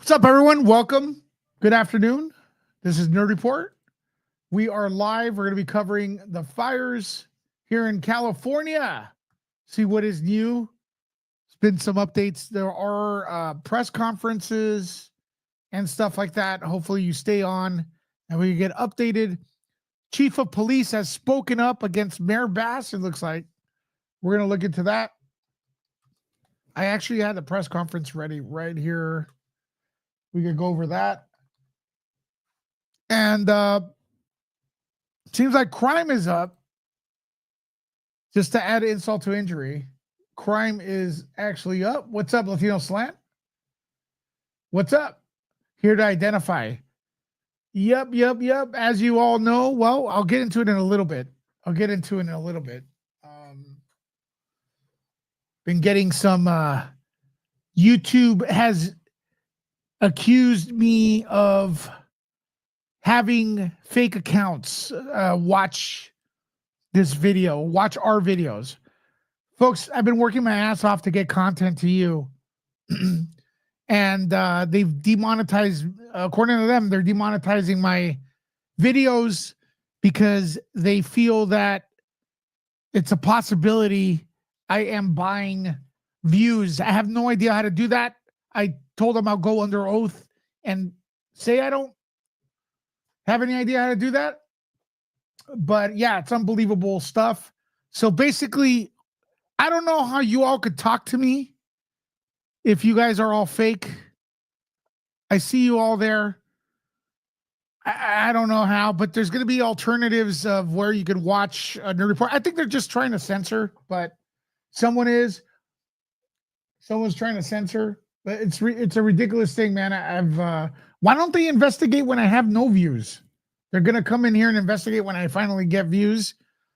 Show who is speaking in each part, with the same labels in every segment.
Speaker 1: What's up, everyone? Welcome. Good afternoon. This is Nerd Report. We are live. We're going to be covering the fires here in California. See what is new. There's been some updates. There are press conferences and stuff like that. Hopefully you stay on and we get updated. Chief of Police has spoken up against Mayor Bass, it looks like. We're going to look into that. I actually had the press conference ready right here. We could go over that. And seems like crime is up. Just to add insult to injury, crime is actually up. What's up, Latino Slant? What's up? Here to identify. Yep. As you all know, well, I'll get into it in a little bit. Been getting some YouTube has accused me of having fake accounts watch this video, watch our videos. Folks, I've been working my ass off to get content to you. And they've demonetized, according to them, they're demonetizing my videos because they feel that it's a possibility I am buying views. I have no idea how to do that. I told them I'll go under oath and say I don't have any idea how to do that. But yeah, it's unbelievable stuff. So basically, I don't know how you all could talk to me if you guys are all fake. I see you all there. I don't know how, but there's going to be alternatives of where you could watch a Nerd Report. I think they're just trying to censor, but someone's trying to censor. But it's a ridiculous thing, man. Why don't they investigate when I have no views? They're going to come in here and investigate when I finally get views.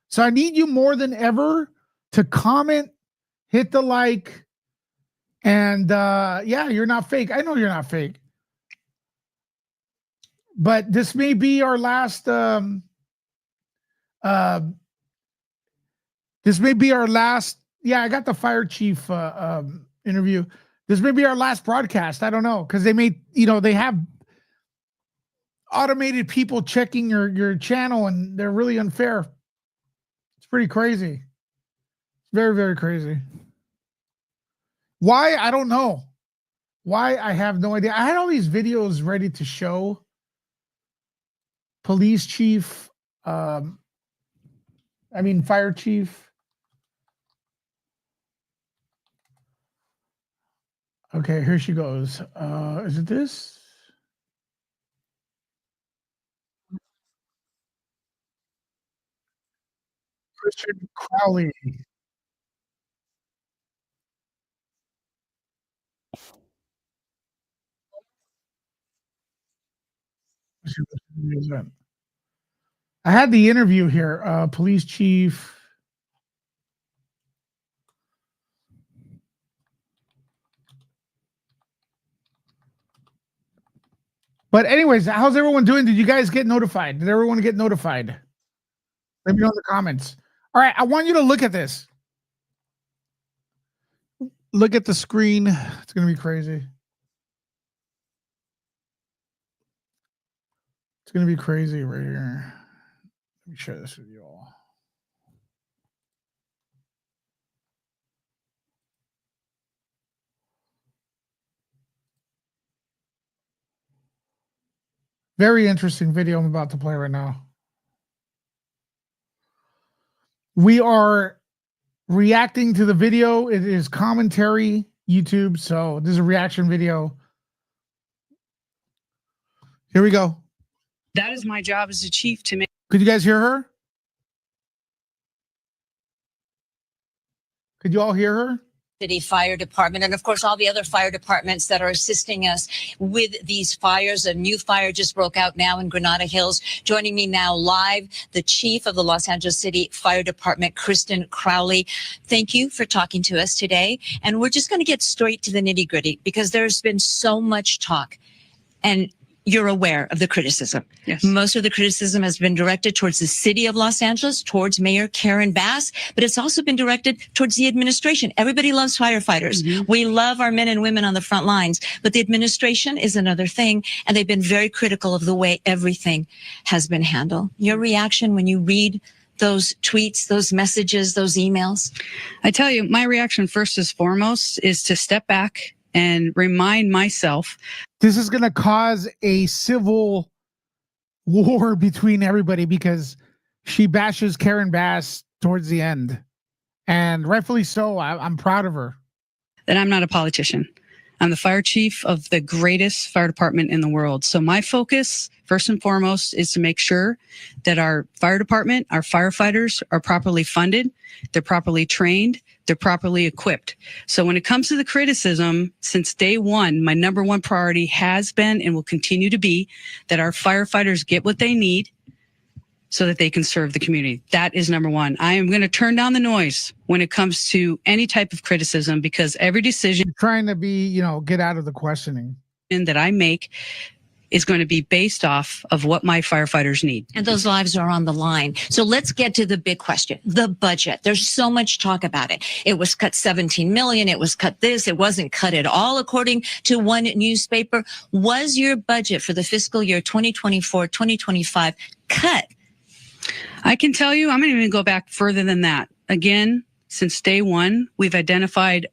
Speaker 1: So I need you more than ever to comment, hit the like, and yeah, you're not fake. I know you're not fake. But this may be our last yeah, I got the fire chief interview. This may be our last broadcast. I don't know, because they have automated people checking your channel, and they're really unfair. It's pretty crazy. It's very, very crazy. Why? I don't know. Why? I have no idea. I had all these videos ready to show. Police chief, fire chief. Okay, here she goes. Is it this? Christian Crowley. I had the interview here. Police chief. But anyways, how's everyone doing? Did you guys get notified? Did everyone get notified? Let me know in the comments. All right, I want you to look at this. Look at the screen. It's going to be crazy. It's going to be crazy right here. Let me share this with you all. Very interesting video I'm about to play right now. We are reacting to the video. It is commentary YouTube, so this is a reaction video. Here we go.
Speaker 2: That is my job as a chief to make.
Speaker 1: Could you guys hear her? Could you all hear her?
Speaker 3: City Fire Department, and of course all the other fire departments that are assisting us with these fires. A new fire just broke out now in Granada Hills. Joining me now live, the chief of the Los Angeles City Fire Department, Christian Crowley. Thank you for talking to us today. And we're just going to get straight to the nitty-gritty because there's been so much talk. And you're aware of the criticism.
Speaker 2: Yes.
Speaker 3: Most of the criticism has been directed towards the city of Los Angeles, towards Mayor Karen Bass, but it's also been directed towards the administration. Everybody loves firefighters. We love our men and women on the front lines, but the administration is another thing, and they've been very critical of the way everything has been handled. Your reaction when you read those tweets, those messages, those emails?
Speaker 2: I tell you, my reaction first and foremost is to step back and remind myself.
Speaker 1: This is going to cause a civil war between everybody because she bashes Karen Bass towards the end. And rightfully so. I'm proud of her.
Speaker 2: That I'm not a politician. I'm the fire chief of the greatest fire department in the world. So my focus, first and foremost, is to make sure that our fire department, our firefighters are properly funded, they're properly trained, they're properly equipped. So when it comes to the criticism, since day one, my number one priority has been and will continue to be that our firefighters get what they need so that they can serve the community. That is number one. I am going to turn down the noise when it comes to any type of criticism, because every decision
Speaker 1: Trying to be, get out of the questioning
Speaker 2: that I make is going to be based off of what my firefighters need.
Speaker 3: And those lives are on the line. So let's get to the big question, the budget. There's so much talk about it. It was cut 17 million. It was cut this. It wasn't cut at all, according to one newspaper. Was your budget for the fiscal year 2024-2025 cut?
Speaker 2: I can tell you, I'm going to even go back further than that. Again, since day one, we've identified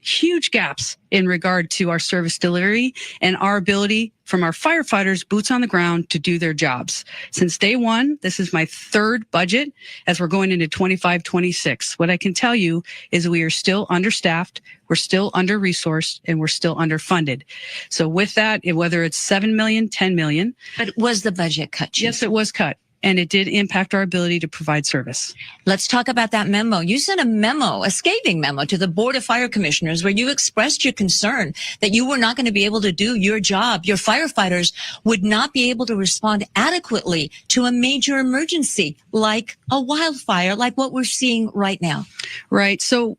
Speaker 2: huge gaps in regard to our service delivery and our ability from our firefighters, boots on the ground, to do their jobs. Since day one, this is my third budget as we're going into 25-26. What I can tell you is we are still understaffed, we're still under-resourced, and we're still underfunded. So with that, whether it's 7 million, 10 million.
Speaker 3: But was the budget cut, Chief?
Speaker 2: Yes, it was cut. And it did impact our ability to provide service.
Speaker 3: Let's talk about that memo. You sent a memo, a scathing memo to the Board of Fire Commissioners where you expressed your concern that you were not going to be able to do your job. Your firefighters would not be able to respond adequately to a major emergency like a wildfire, like what we're seeing right now.
Speaker 2: Right. So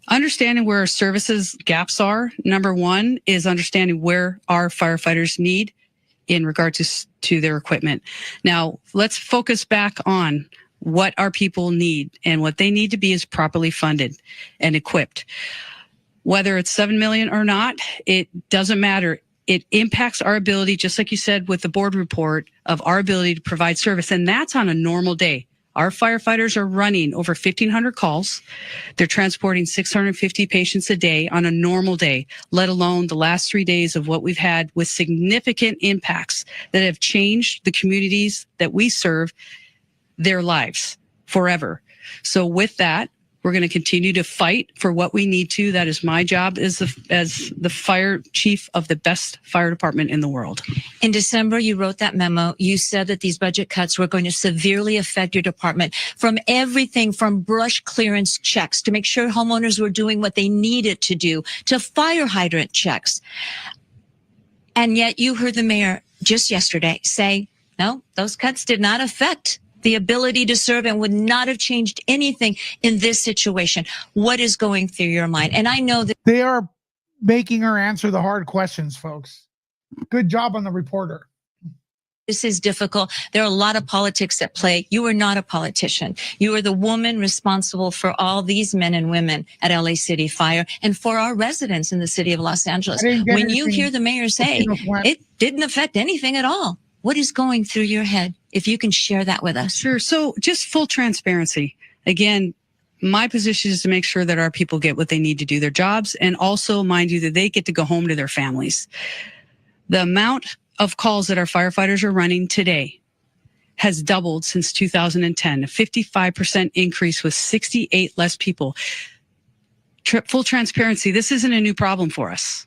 Speaker 2: understanding where our services gaps are, number one, is understanding where our firefighters need in regard to their equipment. Now, let's focus back on what our people need, and what they need to be is properly funded and equipped. Whether it's 7 million or not, it doesn't matter. It impacts our ability, just like you said with the board report, of our ability to provide service. And that's on a normal day. Our firefighters are running over 1,500 calls. They're transporting 650 patients a day on a normal day, let alone the last 3 days of what we've had with significant impacts that have changed the communities that we serve, their lives forever. So with that, we're going to continue to fight for what we need to. That is my job as the fire chief of the best fire department in the world.
Speaker 3: In December, you wrote that memo. You said that these budget cuts were going to severely affect your department, from everything from brush clearance checks to make sure homeowners were doing what they needed to do, to fire hydrant checks. And yet you heard the mayor just yesterday say, no, those cuts did not affect the ability to serve and would not have changed anything in this situation. What is going through your mind? And I know that
Speaker 1: they are making her answer the hard questions, folks. Good job on the reporter.
Speaker 3: this is difficult. There are a lot of politics at play. You are not a politician. You are the woman responsible for all these men and women at LA City Fire and for our residents in the city of Los Angeles. When you hear the mayor say it didn't affect anything at all, what is going through your head? If you can share that with us.
Speaker 2: Sure. So just full transparency. Again, my position is to make sure that our people get what they need to do their jobs, and also, mind you, that they get to go home to their families. The amount of calls that our firefighters are running today has doubled since 2010, a 55% increase with 68 less people. Full transparency, this isn't a new problem for us.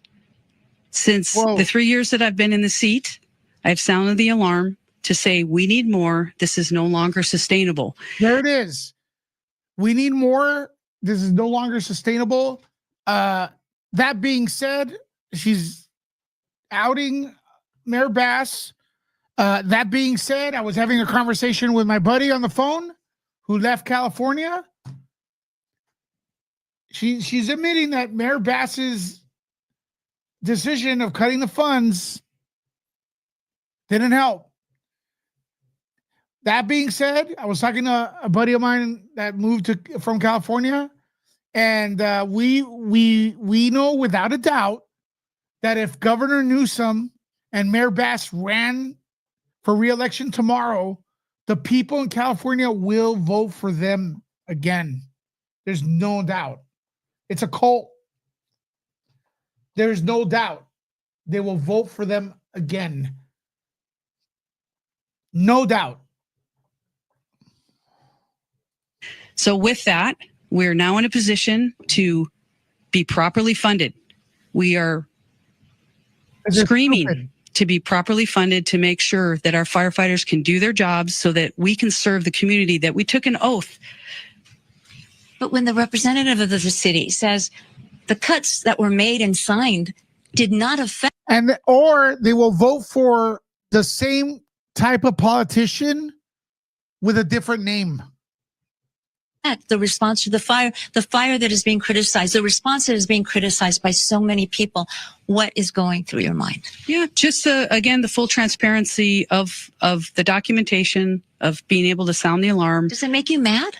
Speaker 2: Since the 3 years that I've been in the seat, I've sounded the alarm to say we need more. This is no longer sustainable.
Speaker 1: There it is. We need more. This is no longer sustainable. That being said, she's outing Mayor Bass. That being said, I was having a conversation with my buddy on the phone who left California. She's admitting that Mayor Bass's decision of cutting the funds Didn't help. That being said, I was talking to a buddy of mine that moved from California, and we know without a doubt that if Governor Newsom and Mayor Bass ran for re-election tomorrow, the people in California will vote for them again. There's no doubt. It's a cult. There's no doubt they will vote for them again. No doubt.
Speaker 2: So with that, we're now in a position to be properly funded. We are screaming to be properly funded to make sure that our firefighters can do their jobs so that we can serve the community that we took an oath.
Speaker 3: But when the representative of the city says the cuts that were made and signed did not affect,
Speaker 1: or they will vote for the same type of politician with a different name.
Speaker 3: The response to the fire that is being criticized, the response that is being criticized by so many people, what is going through your mind?
Speaker 2: Yeah, just again, the full transparency of the documentation, of being able to sound the alarm.
Speaker 3: Does it make you mad?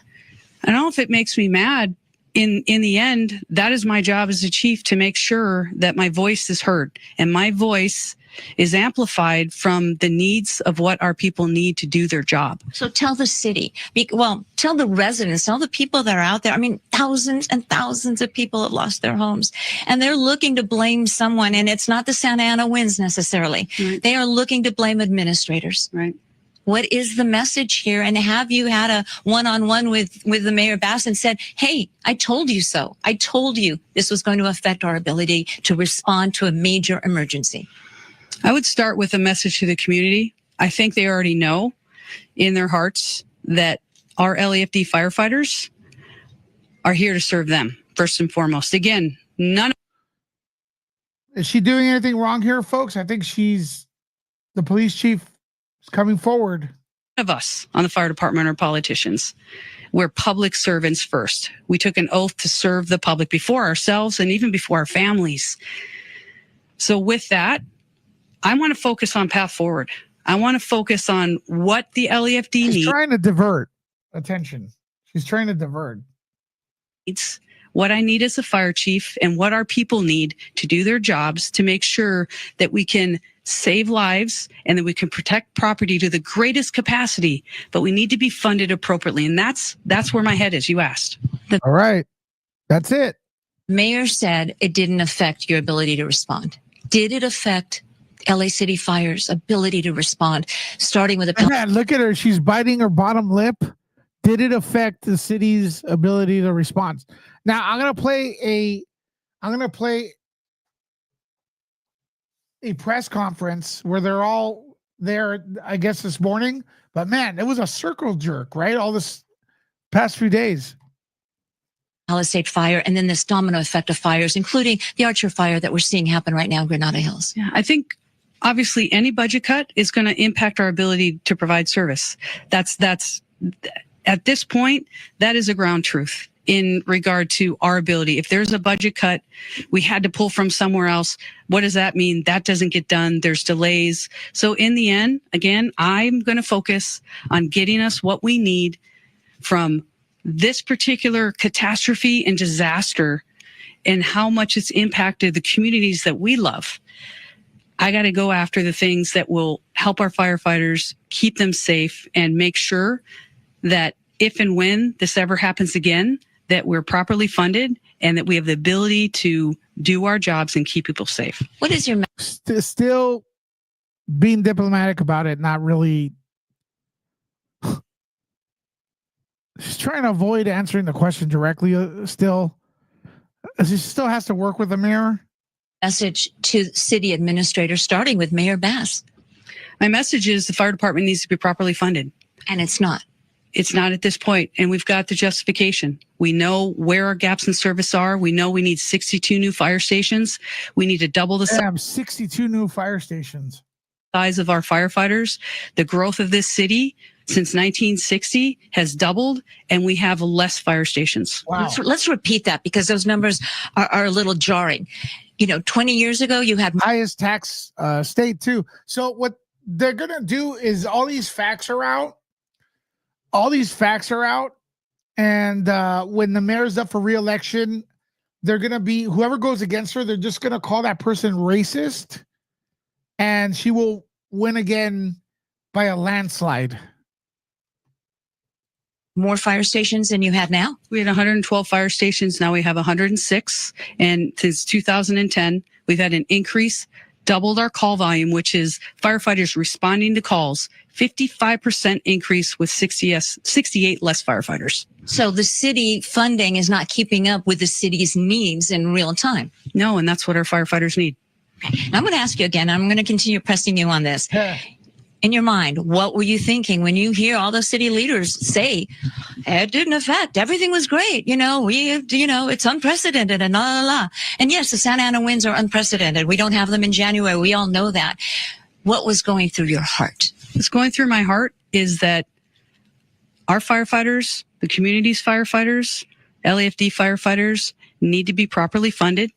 Speaker 2: I don't know if it makes me mad. In the end, that is my job as a chief, to make sure that my voice is heard and my voice is amplified from the needs of what our people need to do their job.
Speaker 3: So tell the city, tell the residents, tell the people that are out there. I mean, thousands and thousands of people have lost their homes, and they're looking to blame someone, and it's not the Santa Ana winds necessarily. Right. They are looking to blame administrators.
Speaker 2: Right.
Speaker 3: What is the message here? And have you had a one-on-one with the Mayor Bass and said, hey, I told you so. I told you this was going to affect our ability to respond to a major emergency.
Speaker 2: I would start with a message to the community. I think they already know in their hearts that our LAFD firefighters are here to serve them first and foremost. Again,
Speaker 1: Is she doing anything wrong here, folks? I think the police chief is coming forward.
Speaker 2: Of us on the fire department are politicians. We're public servants first. We took an oath to serve the public before ourselves and even before our families. So with that, I want to focus on path forward. I want to focus on what the LAFD needs.
Speaker 1: She's trying to divert attention. She's trying to divert.
Speaker 2: What I need as a fire chief and what our people need to do their jobs to make sure that we can save lives and that we can protect property to the greatest capacity, but we need to be funded appropriately. And that's where my head is. You asked.
Speaker 1: All right. That's it.
Speaker 3: Mayor said it didn't affect your ability to respond. Did it affect LA City Fire's ability to respond, starting with
Speaker 1: look at her. She's biting her bottom lip. Did it affect the city's ability to respond? Now I'm gonna play a press conference where they're all there, I guess, this morning. But man, it was a circle jerk, right? All this past few days.
Speaker 3: Palisade Fire, and then this domino effect of fires, including the Archer Fire that we're seeing happen right now in Granada Hills.
Speaker 2: Yeah, I think obviously any budget cut is going to impact our ability to provide service. That's at this point, that is a ground truth in regard to our ability. If there's a budget cut, we had to pull from somewhere else. What does that mean? That doesn't get done. There's delays. So in the end, again, I'm going to focus on getting us what we need from this particular catastrophe and disaster and how much it's impacted the communities that we love. I got to go after the things that will help our firefighters, keep them safe, and make sure that if and when this ever happens again, that we're properly funded and that we have the ability to do our jobs and keep people safe.
Speaker 3: What is your
Speaker 1: still being diplomatic about it? Not really. She's trying to avoid answering the question directly. Still, she still has to work with the mayor.
Speaker 3: Message to city administrators, starting with Mayor Bass?
Speaker 2: My message is the fire department needs to be properly funded.
Speaker 3: And it's not.
Speaker 2: It's not at this point, and we've got the justification. We know where our gaps in service are. We know we need 62 new fire stations. We need to double the
Speaker 1: 62 new fire stations.
Speaker 2: Size of our firefighters. The growth of this city since 1960 has doubled, and we have less fire stations.
Speaker 1: Wow.
Speaker 3: Let's repeat that, because those numbers are a little jarring. 20 years ago, you had
Speaker 1: highest tax state too. So they're going to do is all these facts are out. All these facts are out. And when the mayor's up for re-election, they're going to be, whoever goes against her, they're just going to call that person racist. And she will win again by a landslide.
Speaker 3: More fire stations than you have now?
Speaker 2: We had 112 fire stations. Now we have 106. And since 2010, we've had an increase, doubled our call volume, which is firefighters responding to calls, 55% increase with 68 less firefighters.
Speaker 3: So the city funding is not keeping up with the city's needs in real time.
Speaker 2: No, and that's what our firefighters need.
Speaker 3: I'm going to ask you again. I'm going to continue pressing you on this. In your mind, what were you thinking when you hear all those city leaders say, it didn't affect, everything was great, it's unprecedented and la la la. And yes, the Santa Ana winds are unprecedented. We don't have them in January. We all know that. What was going through your heart?
Speaker 2: What's going through my heart is that our firefighters, the community's firefighters, LAFD firefighters need to be properly funded.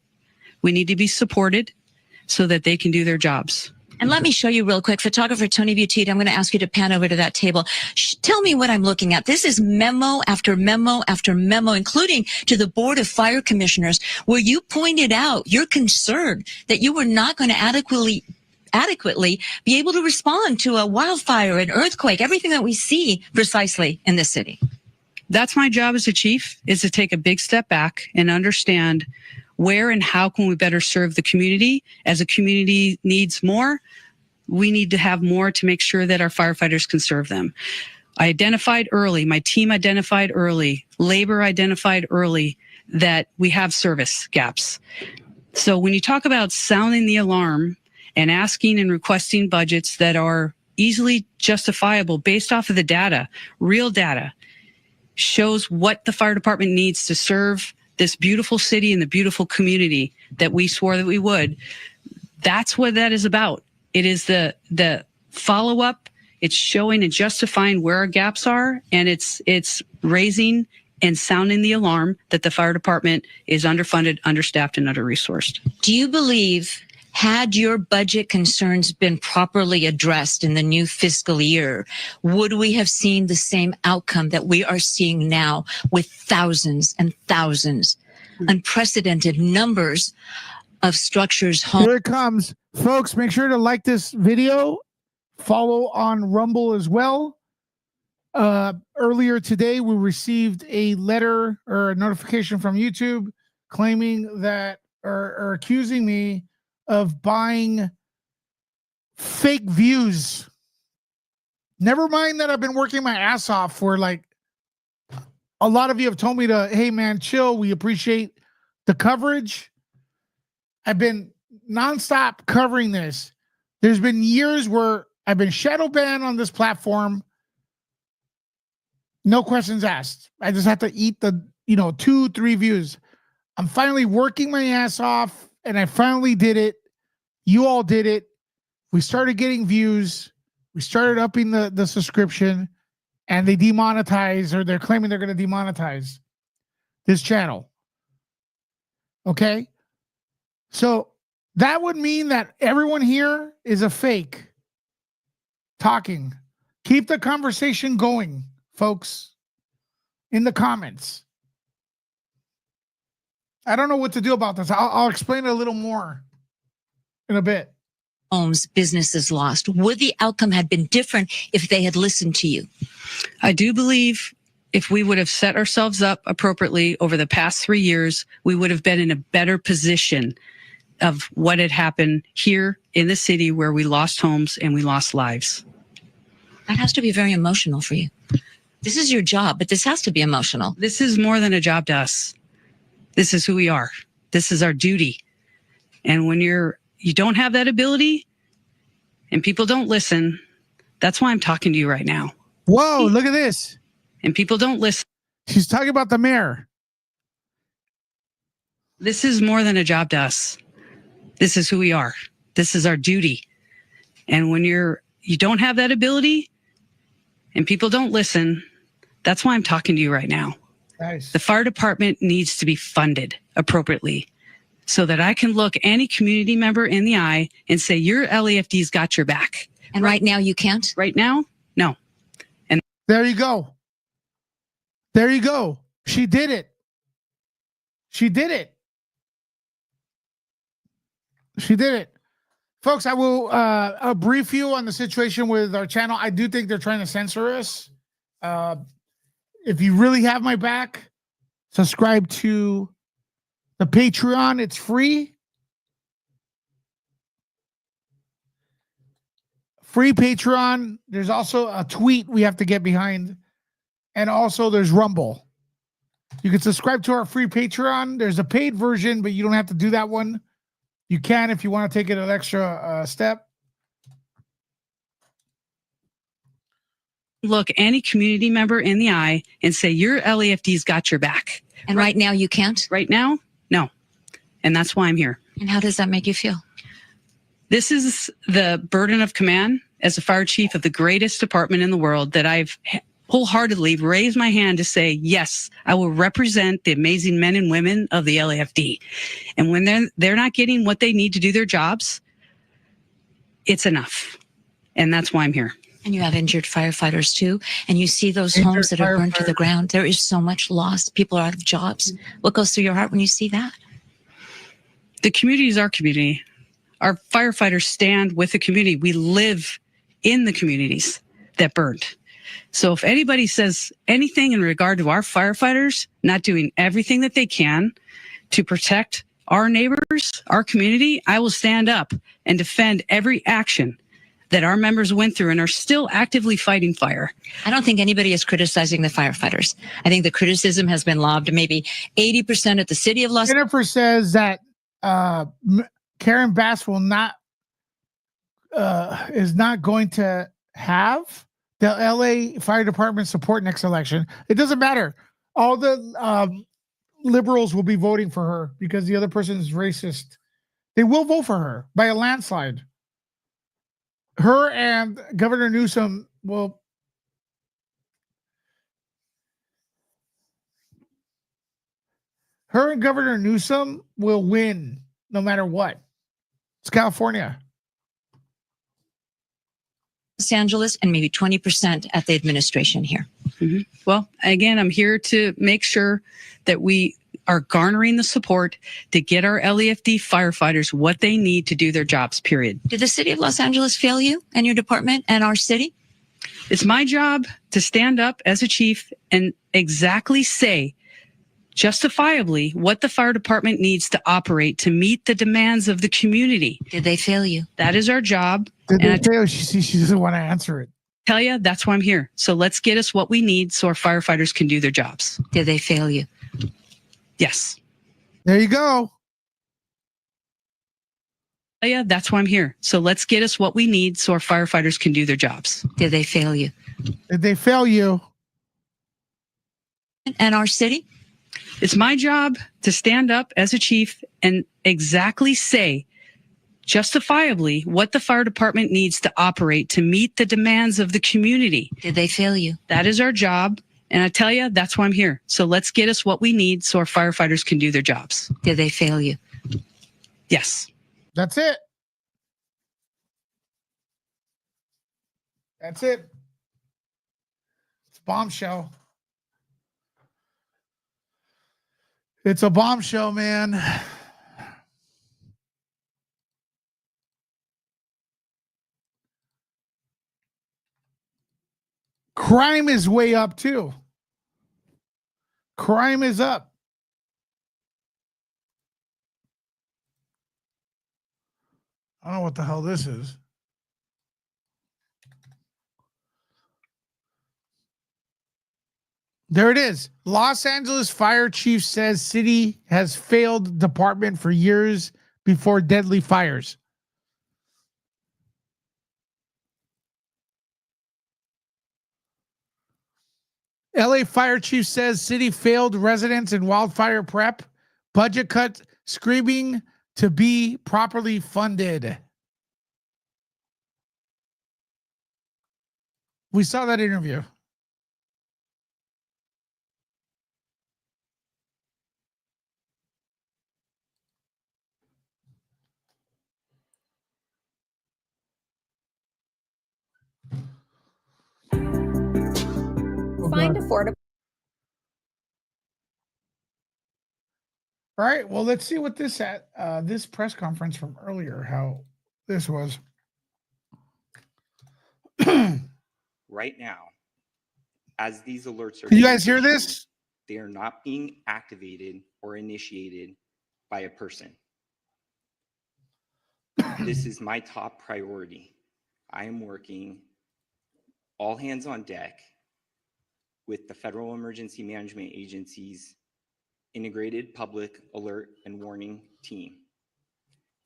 Speaker 2: We need to be supported so that they can do their jobs.
Speaker 3: And let me show you real quick. Photographer Tony Buttigieg, I'm going to ask you to pan over to that table. Tell me what I'm looking at. This is memo after memo after memo, including to the Board of Fire Commissioners, where you pointed out your concern that you were not going to adequately be able to respond to a wildfire, an earthquake, everything that we see precisely in this city.
Speaker 2: That's my job as a chief, is to take a big step back and understand where and how can we better serve the community. As a community needs more, we need to have more to make sure that our firefighters can serve them. I identified early, my team identified early, labor identified early that we have service gaps. So when you talk about sounding the alarm and asking and requesting budgets that are easily justifiable based off of the data, real data, shows what the fire department needs to serve this beautiful city and the beautiful community that we swore that we would. That's what that is about. It is the follow-up. It's showing and justifying where our gaps are, and it's raising and sounding the alarm that the fire department is underfunded, understaffed, and under-resourced.
Speaker 3: Do you believe, had your budget concerns been properly addressed in the new fiscal year, would we have seen the same outcome that we are seeing now with thousands and thousands, unprecedented numbers of structures?
Speaker 1: Here it comes. Folks, make sure to like this video, follow on Rumble as well. Earlier today, we received a letter or a notification from YouTube claiming that or accusing me of buying fake views. Never mind that I've been working my ass off for like, a lot of you have told me to, hey man, chill. We appreciate the coverage. I've been nonstop covering this. There's been years where I've been shadow banned on this platform. No questions asked. I just have to eat the, 2-3 views. I'm finally working my ass off. And I finally did it. You all did it. We started getting views. We started upping the subscription, and they demonetize, or they're claiming they're going to demonetize this channel. Okay? So that would mean that everyone here is a fake talking. Keep the conversation going, folks, in the comments. I don't know what to do about this. I'll explain it a little more in a bit.
Speaker 3: Homes, businesses lost. Would the outcome have been different if they had listened to you?
Speaker 2: I do believe if we would have set ourselves up appropriately over the past 3 years, we would have been in a better position of what had happened here in the city where we lost homes and we lost lives.
Speaker 3: That has to be very emotional for you. This is your job, but this has to be emotional.
Speaker 2: This is more than a job to us. This is who we are. This is our duty. And when you don't have that ability and people don't listen, that's why I'm talking to you right now.
Speaker 1: Whoa, look at this.
Speaker 2: And people don't listen.
Speaker 1: She's talking about the mayor.
Speaker 2: This is more than a job to us. This is who we are. This is our duty. And when you don't have that ability and people don't listen, that's why I'm talking to you right now.
Speaker 1: Nice.
Speaker 2: The fire department needs to be funded appropriately so that I can look any community member in the eye and say, your LAFD's got your back.
Speaker 3: And right now you can't?
Speaker 2: Right now, no.
Speaker 1: There you go. There you go. She did it. She did it. She did it. Folks, I will brief you on the situation with our channel. I do think they're trying to censor us. If you really have my back, subscribe to the Patreon. It's free. Free Patreon. There's also a tweet we have to get behind. And also there's Rumble. You can subscribe to our free Patreon. There's a paid version, but you don't have to do that one. You can if you want to take it an extra step.
Speaker 2: Look any community member in the eye and say, your LAFD's got your back.
Speaker 3: And right now you can't?
Speaker 2: Right now, no. And that's why I'm here.
Speaker 3: And how does that make you feel?
Speaker 2: This is the burden of command as a fire chief of the greatest department in the world that I've wholeheartedly raised my hand to say, yes, I will represent the amazing men and women of the LAFD. And when they're not getting what they need to do their jobs, it's enough. And that's why I'm here.
Speaker 3: And you have injured firefighters too. And you see those homes that are burned to the ground. There is so much loss. People are out of jobs. What goes through your heart when you see that?
Speaker 2: The community is our community. Our firefighters stand with the community. We live in the communities that burned. So if anybody says anything in regard to our firefighters not doing everything that they can to protect our neighbors, our community, I will stand up and defend every action that our members went through and are still actively fighting fire.
Speaker 3: I don't think anybody is criticizing the firefighters. I think the criticism has been lobbed maybe 80% at the city of Los Angeles.
Speaker 1: Jennifer says that Karen Bass will not is not going to have the LA Fire Department support next election. It doesn't matter. All the liberals will be voting for her because the other person is racist. They will vote for her by a landslide. Her and Governor Newsom will. Her and Governor Newsom will win no matter what. It's California.
Speaker 3: Los Angeles and maybe 20% at the administration here.
Speaker 2: Mm-hmm. Well, again, I'm here to make sure that we are garnering the support to get our LAFD firefighters what they need to do their jobs, period.
Speaker 3: Did the city of Los Angeles fail you and your department and our city?
Speaker 2: It's my job to stand up as a chief and exactly say justifiably what the fire department needs to operate to meet the demands of the community.
Speaker 3: Did they fail you?
Speaker 2: That is our job.
Speaker 1: Did they fail? She doesn't want to answer it.
Speaker 2: Tell you, that's why I'm here. So let's get us what we need so our firefighters can do their jobs.
Speaker 3: Did they fail you?
Speaker 2: Yes.
Speaker 1: There you go.
Speaker 2: Yeah, that's why I'm here. So let's get us what we need so our firefighters can do their jobs.
Speaker 3: Did they fail you?
Speaker 1: Did they fail you?
Speaker 3: And our city?
Speaker 2: It's my job to stand up as a chief and exactly say justifiably what the fire department needs to operate to meet the demands of the community.
Speaker 3: Did they fail you?
Speaker 2: That is our job. And I tell you, that's why I'm here. So let's get us what we need so our firefighters can do their jobs.
Speaker 3: Did they fail you?
Speaker 2: Yes.
Speaker 1: That's it. That's it. It's a bombshell. It's a bombshell, man. Crime is way up too. Crime is up. I don't know what the hell this is. There it is. Los Angeles fire chief says city has failed department for years before deadly fires. LA fire chief says city failed residents in wildfire prep. Budget cut, screaming to be properly funded. We saw that interview.
Speaker 4: find
Speaker 1: God.
Speaker 4: affordable.
Speaker 1: All right. Well, let's see what this press conference from earlier, how this was.
Speaker 5: Right now, as these alerts are
Speaker 1: Can you
Speaker 5: being
Speaker 1: guys hear
Speaker 5: issued,
Speaker 1: this?
Speaker 5: they are not being activated or initiated by a person. This is my top priority. I am working all hands on deck with the Federal Emergency Management Agency's Integrated Public Alert and Warning Team.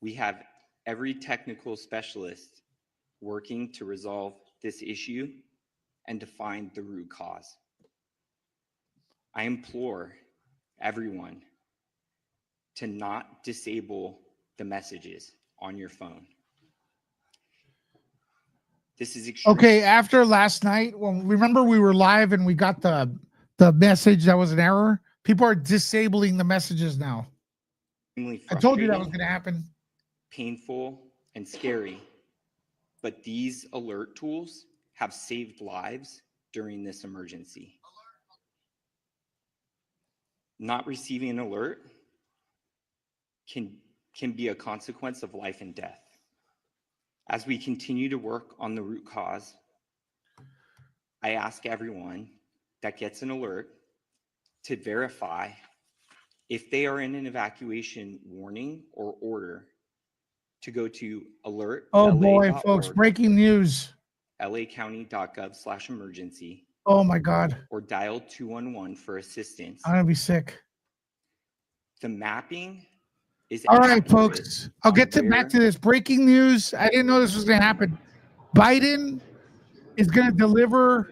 Speaker 5: We have every technical specialist working to resolve this issue and to find the root cause. I implore everyone to not disable the messages on your phone. This is
Speaker 1: Okay, after last night, when remember we were live and we got the message that was an error, people are disabling the messages now.
Speaker 5: extremely
Speaker 1: I told you that was
Speaker 5: frustrating,
Speaker 1: going to happen.
Speaker 5: painful, and scary. But these alert tools have saved lives during this emergency. Not receiving an alert can be a consequence of life and death. As we continue to work on the root cause, I ask everyone that gets an alert to verify if they are in an evacuation warning or order to go to
Speaker 1: Oh boy,
Speaker 5: alert.la.org,
Speaker 1: folks, breaking news.
Speaker 5: lacounty.gov/emergency,
Speaker 1: Oh my God,
Speaker 5: or dial 211 for assistance.
Speaker 1: I'm going to be sick.
Speaker 5: The mapping is
Speaker 1: All right,
Speaker 5: accurate
Speaker 1: folks, I'll get back to this. Breaking news. I didn't know this was going to happen. Biden is going to deliver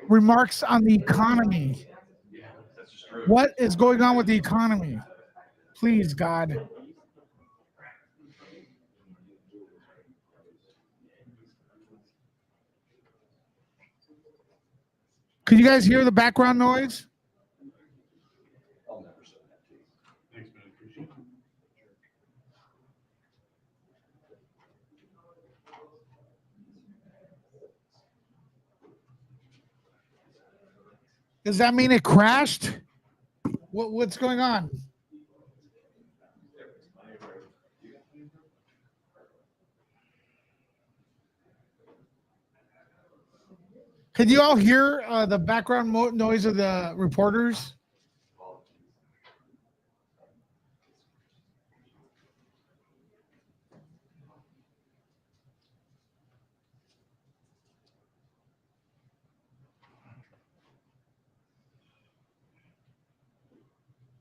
Speaker 1: remarks on the economy. What is going on with the economy? Please, God. Could you guys hear the background noise? Does that mean it crashed? What's going on? Can you all hear the background noise of the reporters?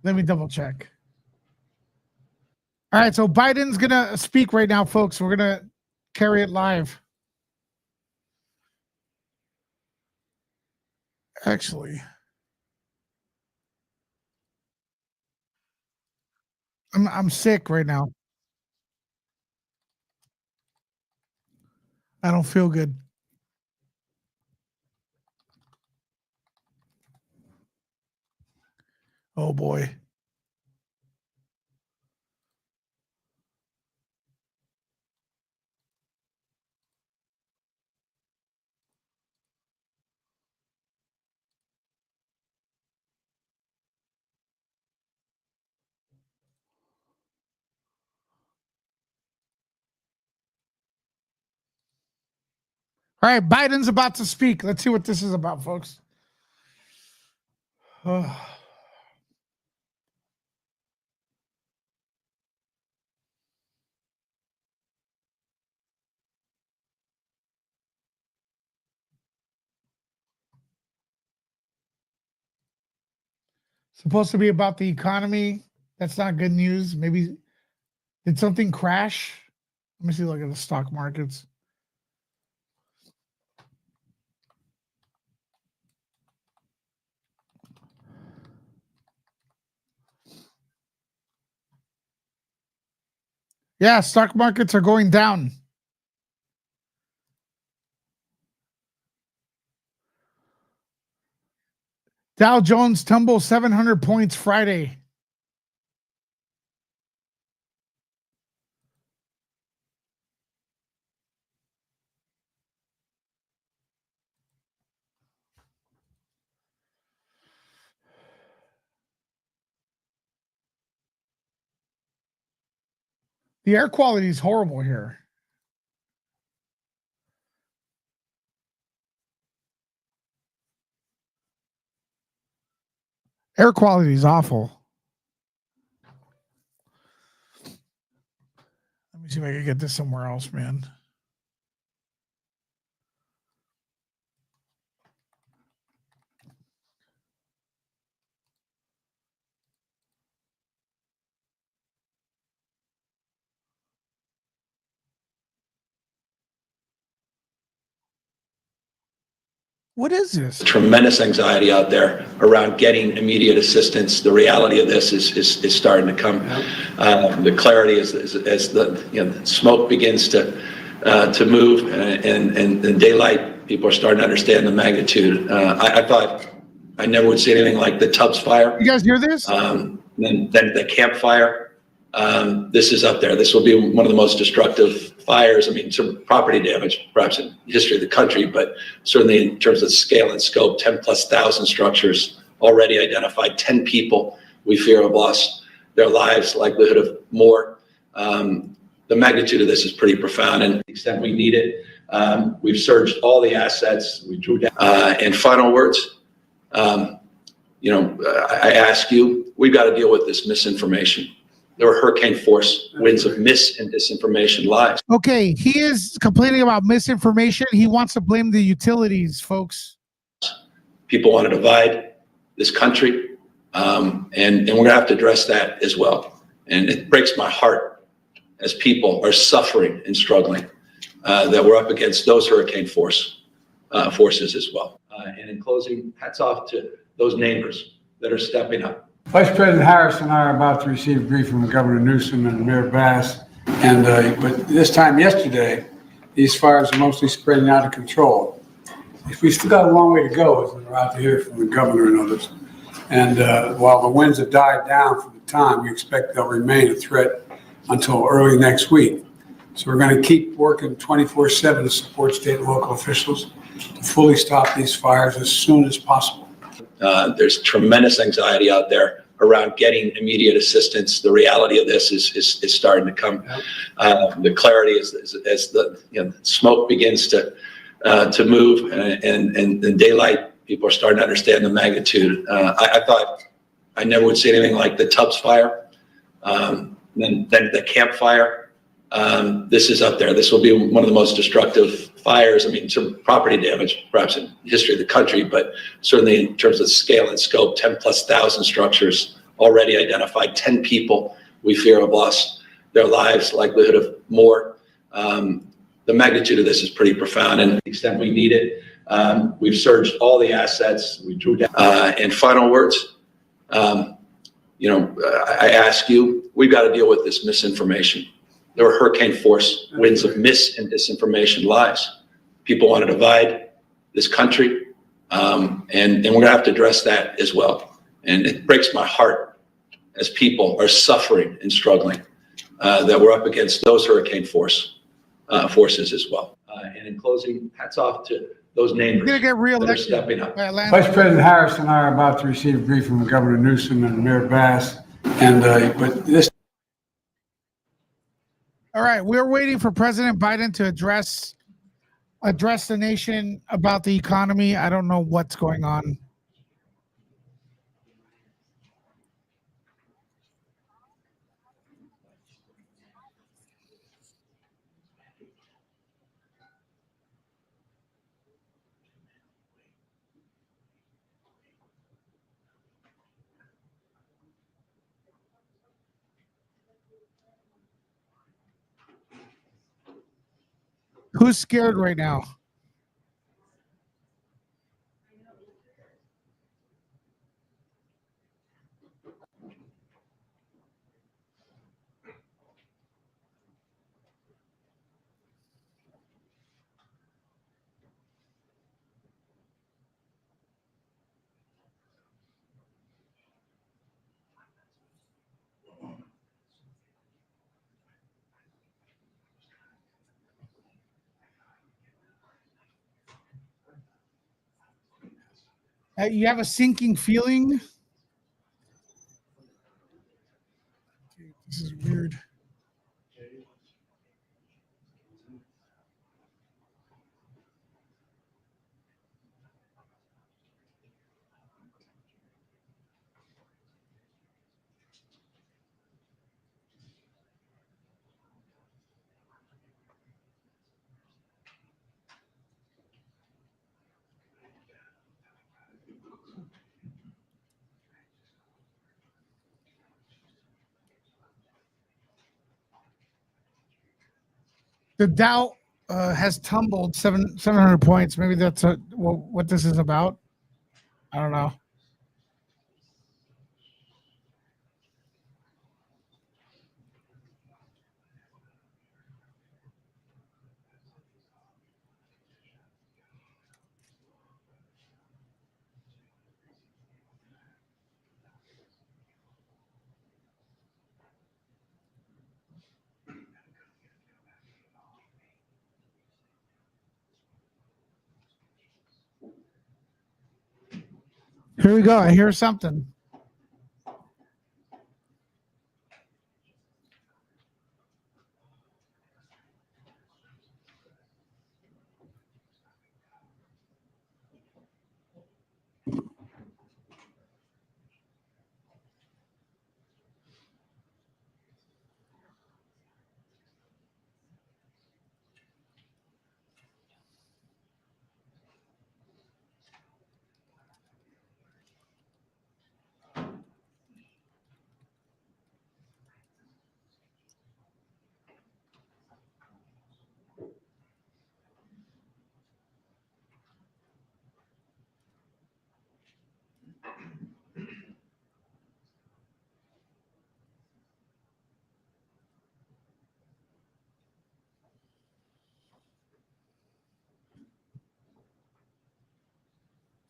Speaker 1: Let me double check. All right, so Biden's going to speak right now, folks. We're going to carry it live. Actually, I'm sick right now. I don't feel good. Oh boy. All right, Biden's about to speak. Let's see what this is about, folks. Supposed to be about the economy. That's not good news. Maybe did something crash? Let me see. Look at the stock markets. Yeah, stock markets are going down. Dow Jones tumble 700 points Friday. The air quality is horrible here. Air quality is awful. Let me see if I can get this somewhere else, man. What is this?
Speaker 4: Tremendous anxiety out there around getting immediate assistance. The reality of this is starting to come. The clarity is as the smoke begins to move and daylight, people are starting to understand the magnitude. I thought I never would see anything like the Tubbs fire.
Speaker 1: You guys hear this?
Speaker 4: Then the Camp Fire. This is up there. This will be one of the most destructive fires. I mean, some property damage, perhaps in the history of the country, but certainly in terms of scale and scope, 10,000+ structures already identified, 10 people we fear have lost their lives, likelihood of more. The magnitude of this is pretty profound, and to the extent we need it, we've surged all the assets, we drew down. And final words, I ask you, we've got to deal with this misinformation. There were hurricane force winds of mis and disinformation lies.
Speaker 1: Okay, he is complaining about misinformation. He wants to blame the utilities, folks.
Speaker 4: People want to divide this country, and we're going to have to address that as well. And it breaks my heart as people are suffering and struggling that we're up against those hurricane forces as well. And in closing, hats off to those neighbors that are stepping up.
Speaker 6: Vice President Harris and I are about to receive brief from Governor Newsom and Mayor Bass. And but this time yesterday, these fires are mostly spreading out of control. We still got a long way to go, as we're about to hear from the governor and others. And while the winds have died down for the time, we expect they'll remain a threat until early next week. So we're going to keep working 24/7 to support state and local officials to fully stop these fires as soon as possible.
Speaker 4: There's tremendous anxiety out there around getting immediate assistance. The reality of this is starting to come. The clarity is as the smoke begins to move and daylight, people are starting to understand the magnitude. I thought I never would see anything like the Tubbs fire, then the Camp Fire. This is up there. This will be one of the most destructive fires. I mean, some property damage, perhaps in the history of the country, but certainly in terms of scale and scope, 10,000+ structures already identified, 10 people we fear have lost their lives, likelihood of more. The magnitude of this is pretty profound, and to the extent we need it, we've surged all the assets, we drew down. And final words, I ask you, we've got to deal with this misinformation. There were hurricane force winds of mis and disinformation lies. People want to divide this country, and we're going to have to address that as well. And it breaks my heart as people are suffering and struggling that we're up against those hurricane forces as well. And in closing, hats off to those neighbors
Speaker 1: You're gonna get
Speaker 4: that are stepping up.
Speaker 6: Vice President Harris and I are about to receive brief from Governor Newsom and Mayor Bass. And but this.
Speaker 1: All right, we're waiting for President Biden to address the nation about the economy. I don't know what's going on. Who's scared right now? You have a sinking feeling? This is weird. The Dow has tumbled 700 points. Maybe that's what this is about. I don't know. Here we go. I hear something.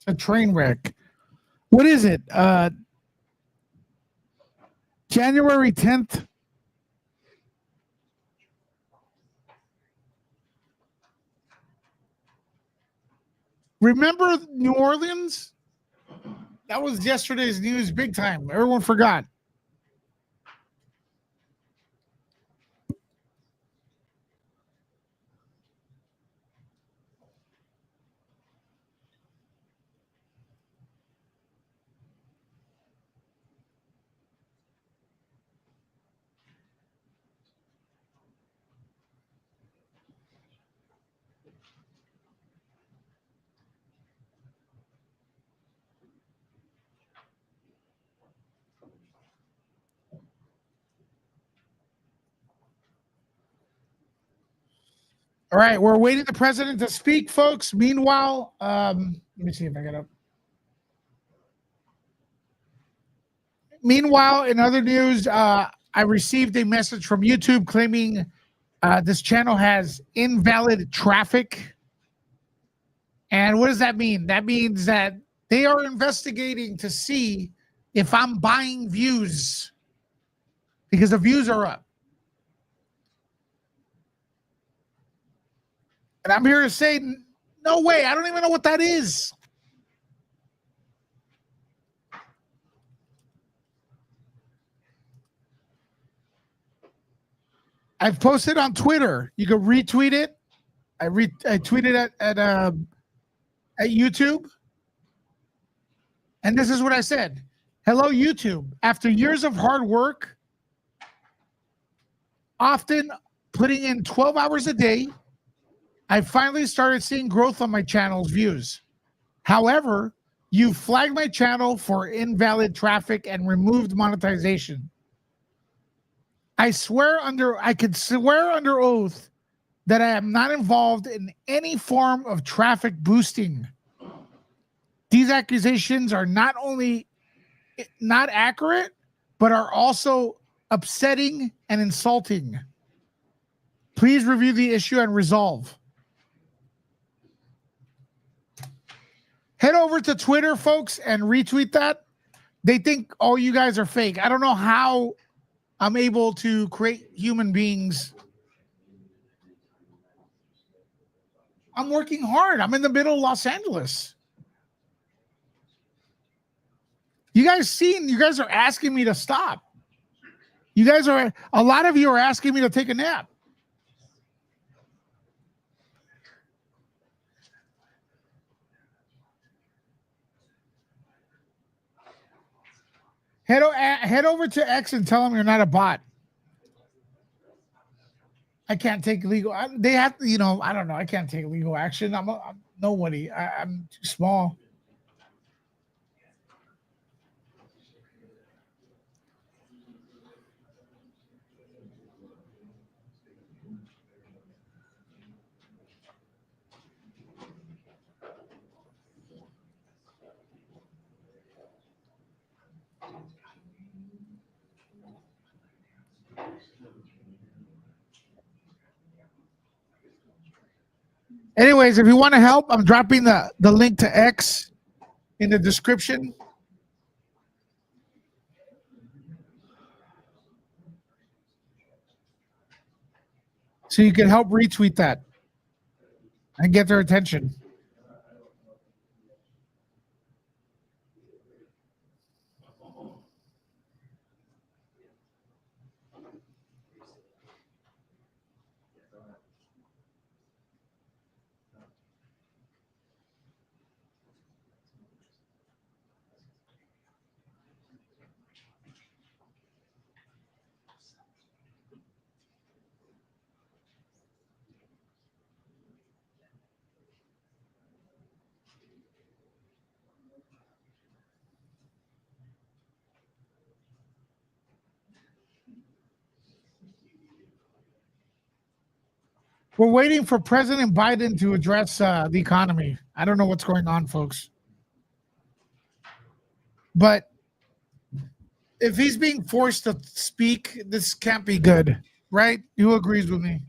Speaker 1: A train wreck. What is it? January 10th. Remember New Orleans? That was yesterday's news big time. Everyone forgot. All right, we're waiting the president to speak, folks. Meanwhile, let me see if I got up. Meanwhile, in other news, I received a message from YouTube claiming this channel has invalid traffic. And what does that mean? That means that they are investigating to see if I'm buying views because the views are up. And I'm here to say, no way. I don't even know what that is. I've posted on Twitter. You can retweet it. I tweeted at YouTube. And this is what I said. Hello, YouTube. After years of hard work, often putting in 12 hours a day, I finally started seeing growth on my channel's views. However, you flagged my channel for invalid traffic and removed monetization. I could swear under oath that I am not involved in any form of traffic boosting. These accusations are not only not accurate, but are also upsetting and insulting. Please review the issue and resolve. Head over to Twitter, folks, and retweet that. They think all you guys are fake. I don't know how I'm able to create human beings. I'm working hard. I'm in the middle of Los Angeles. You guys are asking me to stop. A lot of you are asking me to take a nap. Head over to X and tell them you're not a bot. I can't take legal. They have to, I don't know. I can't take legal action. I'm nobody. I'm too small. Anyways, if you want to help, I'm dropping the link to X in the description. So you can help retweet that and get their attention. We're waiting for President Biden to address the economy. I don't know what's going on, folks. But if he's being forced to speak, this can't be good, right? Who agrees with me?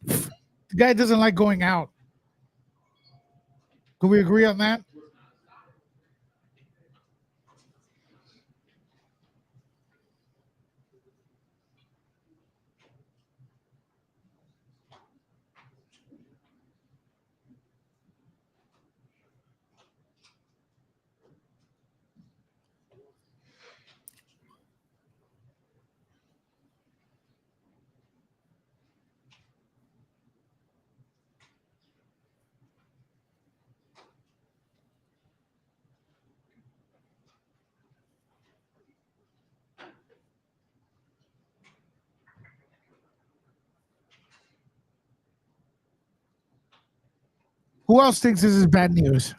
Speaker 1: The guy doesn't like going out. Can we agree on that? Who else thinks this is bad news?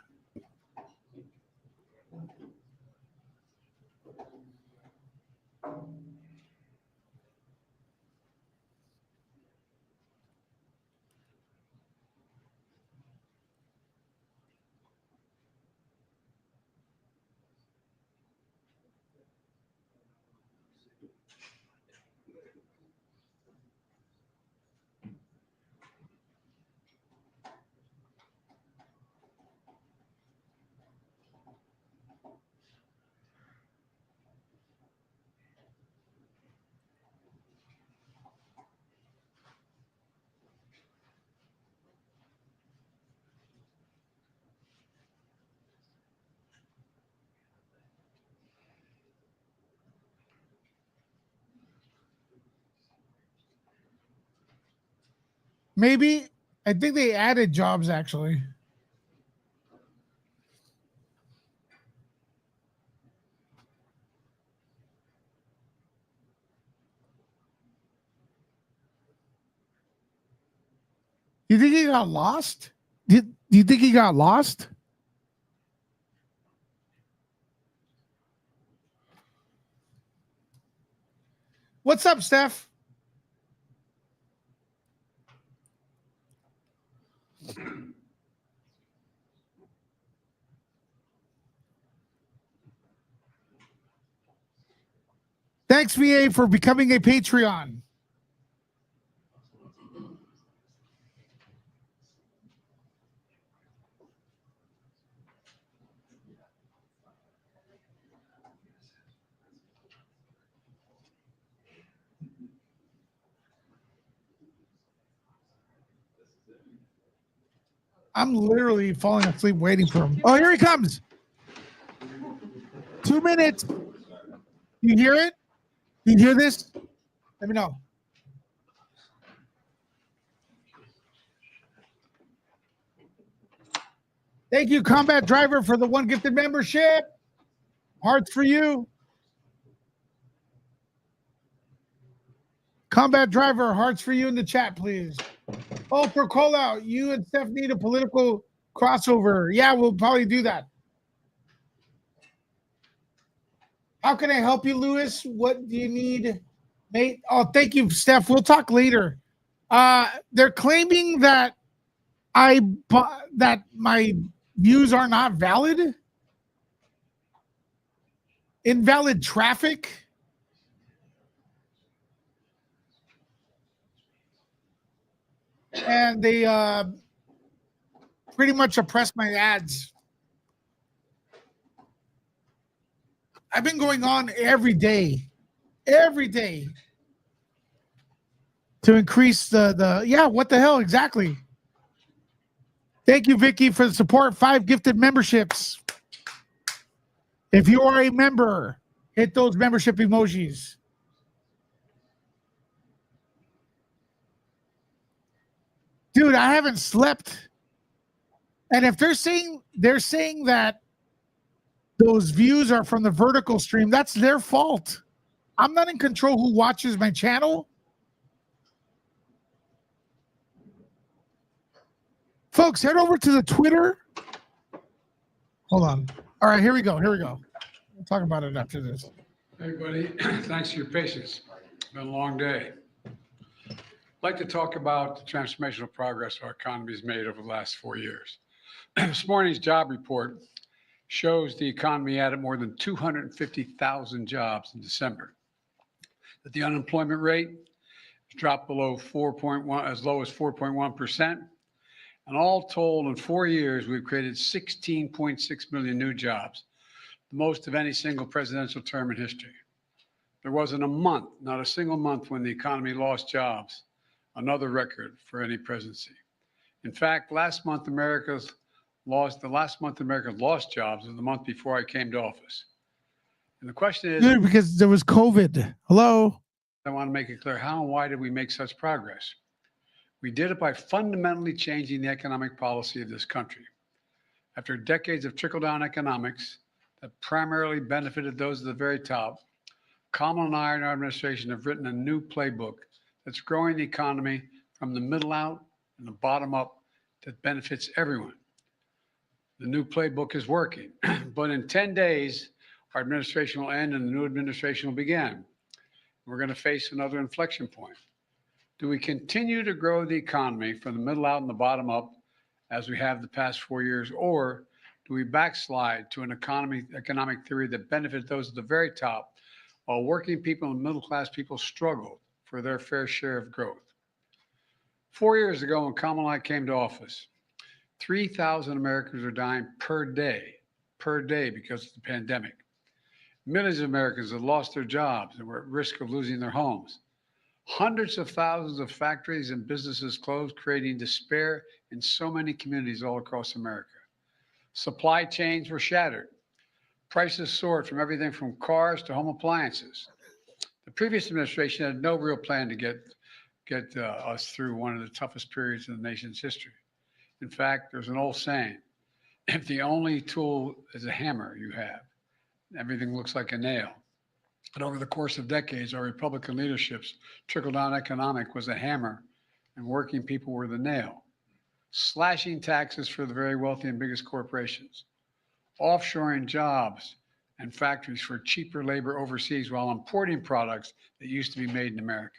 Speaker 1: Maybe. I think they added jobs actually. You think he got lost? Do you think he got lost? What's up, Steph? Thanks, VA, for becoming a Patreon. I'm literally falling asleep waiting for him. Oh, here he comes. 2 minutes. You hear it? You hear this? Let me know. Thank you, Combat Driver, for the 1 gifted membership. Hearts for you. Combat Driver, hearts for you in the chat, please. Oh, for call out, you and Steph need a political crossover. Yeah, we'll probably do that. How can I help you, Lewis? What do you need, mate? Oh, thank you, Steph. We'll talk later. They're claiming that that my views are not valid. Invalid traffic. and they pretty much oppress my ads. I've been going on every day to increase the yeah, what the hell exactly. Thank you, Vicky, for the support. 5 gifted memberships. If you are a member, hit those membership emojis. Dude, I haven't slept. And if they're saying that those views are from the vertical stream, that's their fault. I'm not in control who watches my channel. Folks, head over to the Twitter. Hold on. All right, here we go. We'll talk about it after this.
Speaker 6: Hey, buddy. Thanks for your patience. It's been a long day. I'd like to talk about the transformational progress our economy has made over the last 4 years. This morning's job report shows the economy added more than 250,000 jobs in December. That the unemployment rate dropped below 4.1, as low as 4.1%. And all told, in 4 years, we've created 16.6 million new jobs, the most of any single presidential term in history. There wasn't a month, not a single month, when the economy lost jobs, another record for any presidency. In fact, last month America lost jobs was the month before I came to office. And the question is,
Speaker 1: Dude, because there was COVID. Hello?
Speaker 6: I want to make it clear, how and why did we make such progress? We did it by fundamentally changing the economic policy of this country. After decades of trickle-down economics that primarily benefited those at the very top, Kamala and I and our administration have written a new playbook that's growing the economy from the middle out and the bottom up that benefits everyone. The new playbook is working, but in 10 days, our administration will end and the new administration will begin. We're going to face another inflection point. Do we continue to grow the economy from the middle out and the bottom up as we have the past 4 years, or do we backslide to an economic theory that benefits those at the very top while working people and middle class people struggle for their fair share of growth? 4 years ago, when Kamala and I came to office, 3,000 Americans are dying per day because of the pandemic. Millions of Americans have lost their jobs and were at risk of losing their homes. Hundreds of thousands of factories and businesses closed, creating despair in so many communities all across America. Supply chains were shattered. Prices soared from everything from cars to home appliances. The previous administration had no real plan to get us through one of the toughest periods in the nation's history. In fact, there's an old saying, if the only tool is a hammer you have, everything looks like a nail. But over the course of decades, our Republican leadership's trickle-down economic was a hammer and working people were the nail. Slashing taxes for the very wealthy and biggest corporations, offshoring jobs and factories for cheaper labor overseas while importing products that used to be made in America.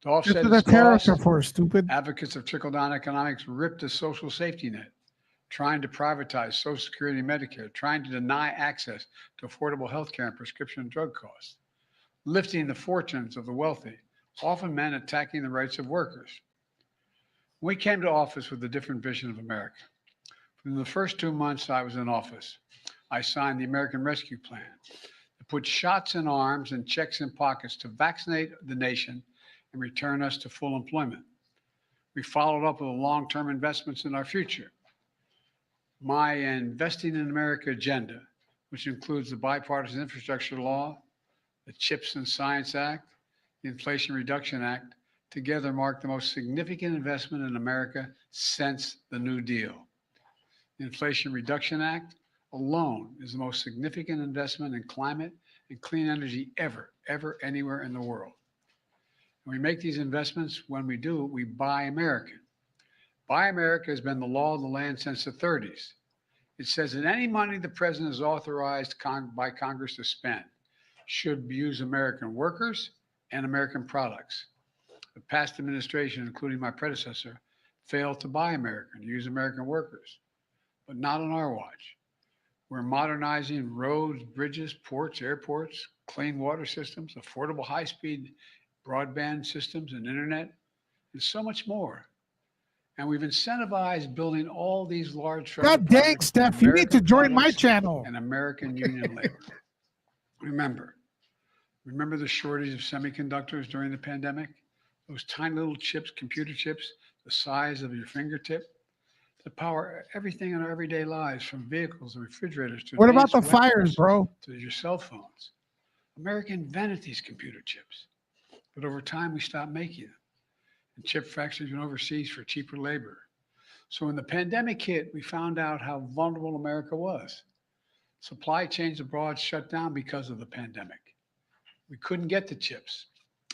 Speaker 6: To offset its costs,
Speaker 1: for stupid.
Speaker 6: advocates of trickle-down economics ripped a social safety net, trying to privatize Social Security and Medicare, trying to deny access to affordable health care and prescription drug costs, lifting the fortunes of the wealthy, often meant attacking the rights of workers. We came to office with a different vision of America. In the first 2 months I was in office, I signed the American Rescue Plan that put shots in arms and checks in pockets to vaccinate the nation and return us to full employment. We followed up with long-term investments in our future. My Investing in America agenda, which includes the Bipartisan Infrastructure Law, the CHIPS and Science Act, the Inflation Reduction Act, together mark the most significant investment in America since the New Deal. The Inflation Reduction Act alone is the most significant investment in climate and clean energy ever, anywhere in the world. And we make these investments. When we do, we buy American. Buy America has been the law of the land since the 30s. It says that any money the president is authorized by Congress to spend should use American workers and American products. The past administration, including my predecessor, failed to buy American, use American workers, but not on our watch. We're modernizing roads, bridges, ports, airports, clean water systems, affordable high-speed broadband systems and internet, and so much more. And we've incentivized building all these large
Speaker 1: God dang, Steph, you need to join my channel.
Speaker 6: and American union labor. Remember the shortage of semiconductors during the pandemic? Those tiny little chips, computer chips, the size of your fingertip, that power everything in our everyday lives, from vehicles and refrigerators to
Speaker 1: What about
Speaker 6: advanced
Speaker 1: the fires,
Speaker 6: weapons
Speaker 1: bro?
Speaker 6: to your cell phones. America invented these computer chips, but over time we stopped making them. And chip factories went overseas for cheaper labor. So when the pandemic hit, we found out how vulnerable America was. Supply chains abroad shut down because of the pandemic. We couldn't get the chips,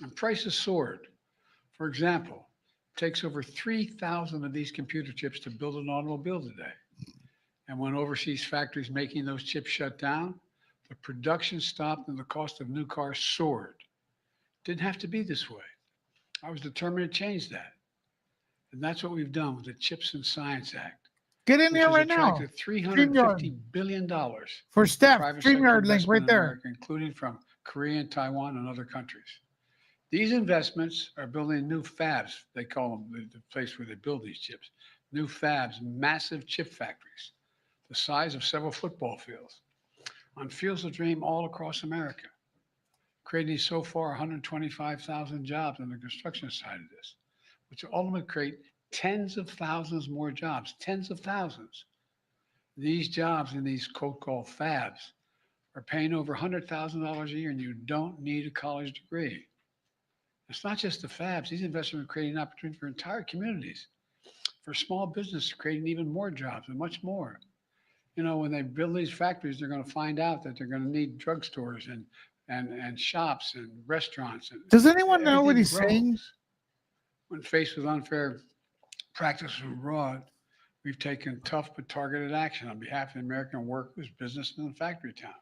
Speaker 6: and prices soared. For example, it takes over 3,000 of these computer chips to build an automobile today. And when overseas factories making those chips shut down, the production stopped and the cost of new cars soared. Didn't have to be this way. I was determined to change that. And that's what we've done with the Chips and Science Act,
Speaker 1: Get in
Speaker 6: which
Speaker 1: there
Speaker 6: has
Speaker 1: right now.
Speaker 6: attracted $350 billion
Speaker 1: For Steph,
Speaker 6: private sector
Speaker 1: StreamYard link
Speaker 6: investment
Speaker 1: right
Speaker 6: in
Speaker 1: there.
Speaker 6: America, including from Korea and Taiwan and other countries. These investments are building new fabs. They call them the place where they build these chips. New fabs, massive chip factories, the size of several football fields, on fields of dream all across America, creating so far 125,000 jobs on the construction side of this, which will ultimately create tens of thousands more jobs, tens of thousands. These jobs in these called fabs are paying over $100,000 a year, and you don't need a college degree. It's not just the fabs. These investments are creating opportunity for entire communities, for small business, creating even more jobs and much more. You know, when they build these factories, they're going to find out that they're going to need drugstores and shops and restaurants. And
Speaker 1: Does anyone know what
Speaker 6: everything
Speaker 1: he's saying?
Speaker 6: grows. When faced with unfair practices from abroad, we've taken tough but targeted action on behalf of the American workers, businesses, and factory towns.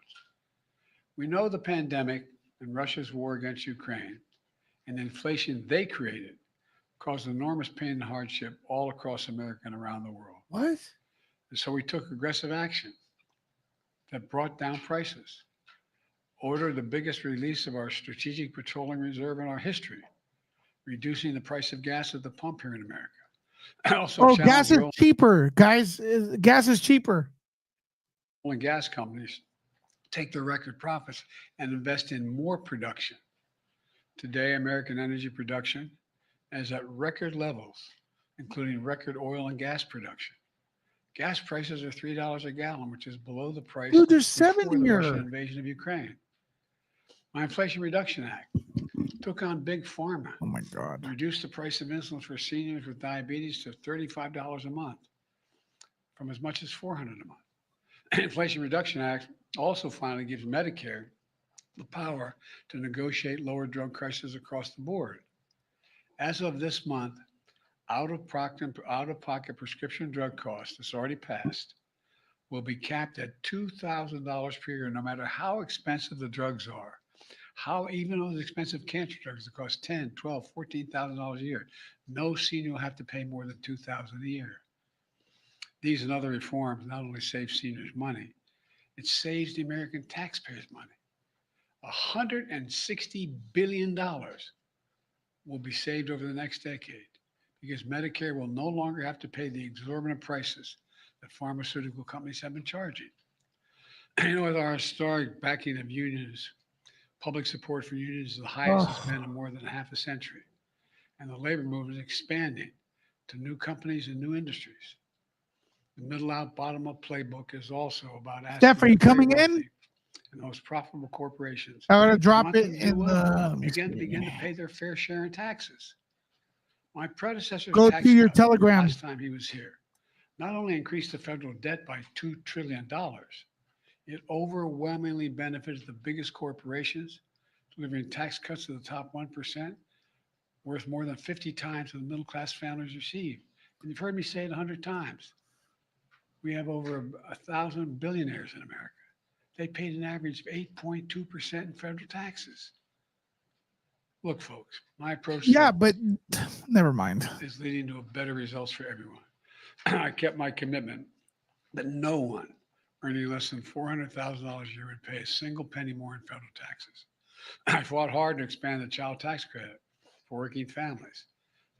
Speaker 6: We know the pandemic and Russia's war against Ukraine and the inflation they created caused enormous pain and hardship all across America and around the world.
Speaker 1: What?
Speaker 6: And so we took aggressive action that brought down prices, ordered the biggest release of our strategic petroleum reserve in our history, reducing the price of gas at the pump here in America. Also
Speaker 1: Oh, gas
Speaker 6: challenged
Speaker 1: is
Speaker 6: the oil
Speaker 1: cheaper, guys. Gas is cheaper.
Speaker 6: and gas companies take their record profits and invest in more production. Today, American energy production is at record levels, including record oil and gas production. Gas prices are $3 a gallon, which is below the price
Speaker 1: Dude, there's
Speaker 6: before
Speaker 1: 7
Speaker 6: the Russian
Speaker 1: here.
Speaker 6: invasion of Ukraine. My Inflation Reduction Act took on big pharma,
Speaker 1: Oh my God.
Speaker 6: reduced the price of insulin for seniors with diabetes to $35 a month from as much as $400 a month. Inflation Reduction Act also finally gives Medicare the power to negotiate lower drug prices across the board. As of this month, out-of-pocket prescription drug costs that's already passed will be capped at $2,000 per year, no matter how expensive the drugs are. How even those expensive cancer drugs that cost $10,000, $12,000, $14,000 a year, no senior will have to pay more than $2,000 a year. These and other reforms not only save seniors money, it saves the American taxpayers money. $160 billion will be saved over the next decade because Medicare will no longer have to pay the exorbitant prices that pharmaceutical companies have been charging. You know, with our historic backing of unions, public support for unions is the highest it's been in more than half a century. And the labor movement is expanding to new companies and new industries. The middle out, bottom up playbook is also about asking
Speaker 1: Steph, are you
Speaker 6: the very
Speaker 1: coming in?
Speaker 6: wealthy and those profitable corporations
Speaker 1: I'm gonna
Speaker 6: who
Speaker 1: drop
Speaker 6: want
Speaker 1: it
Speaker 6: them to do
Speaker 1: in
Speaker 6: well,
Speaker 1: the.
Speaker 6: begin to pay their fair share in taxes. My predecessor's
Speaker 1: Go
Speaker 6: tax
Speaker 1: to your
Speaker 6: cut
Speaker 1: Telegram.
Speaker 6: last time he was here not only increased the federal debt by $2 trillion, it overwhelmingly benefited the biggest corporations, delivering tax cuts to the top 1%, worth more than 50 times what the middle class families receive. And you've heard me say it 100 times. We have over 1,000 billionaires in America. They paid an average of 8.2% in federal taxes. Look, folks, my approach
Speaker 1: Yeah, but never mind.
Speaker 6: is leading to better results for everyone. I kept my commitment that no one earning less than $400,000 a year would pay a single penny more in federal taxes. I fought hard to expand the child tax credit for working families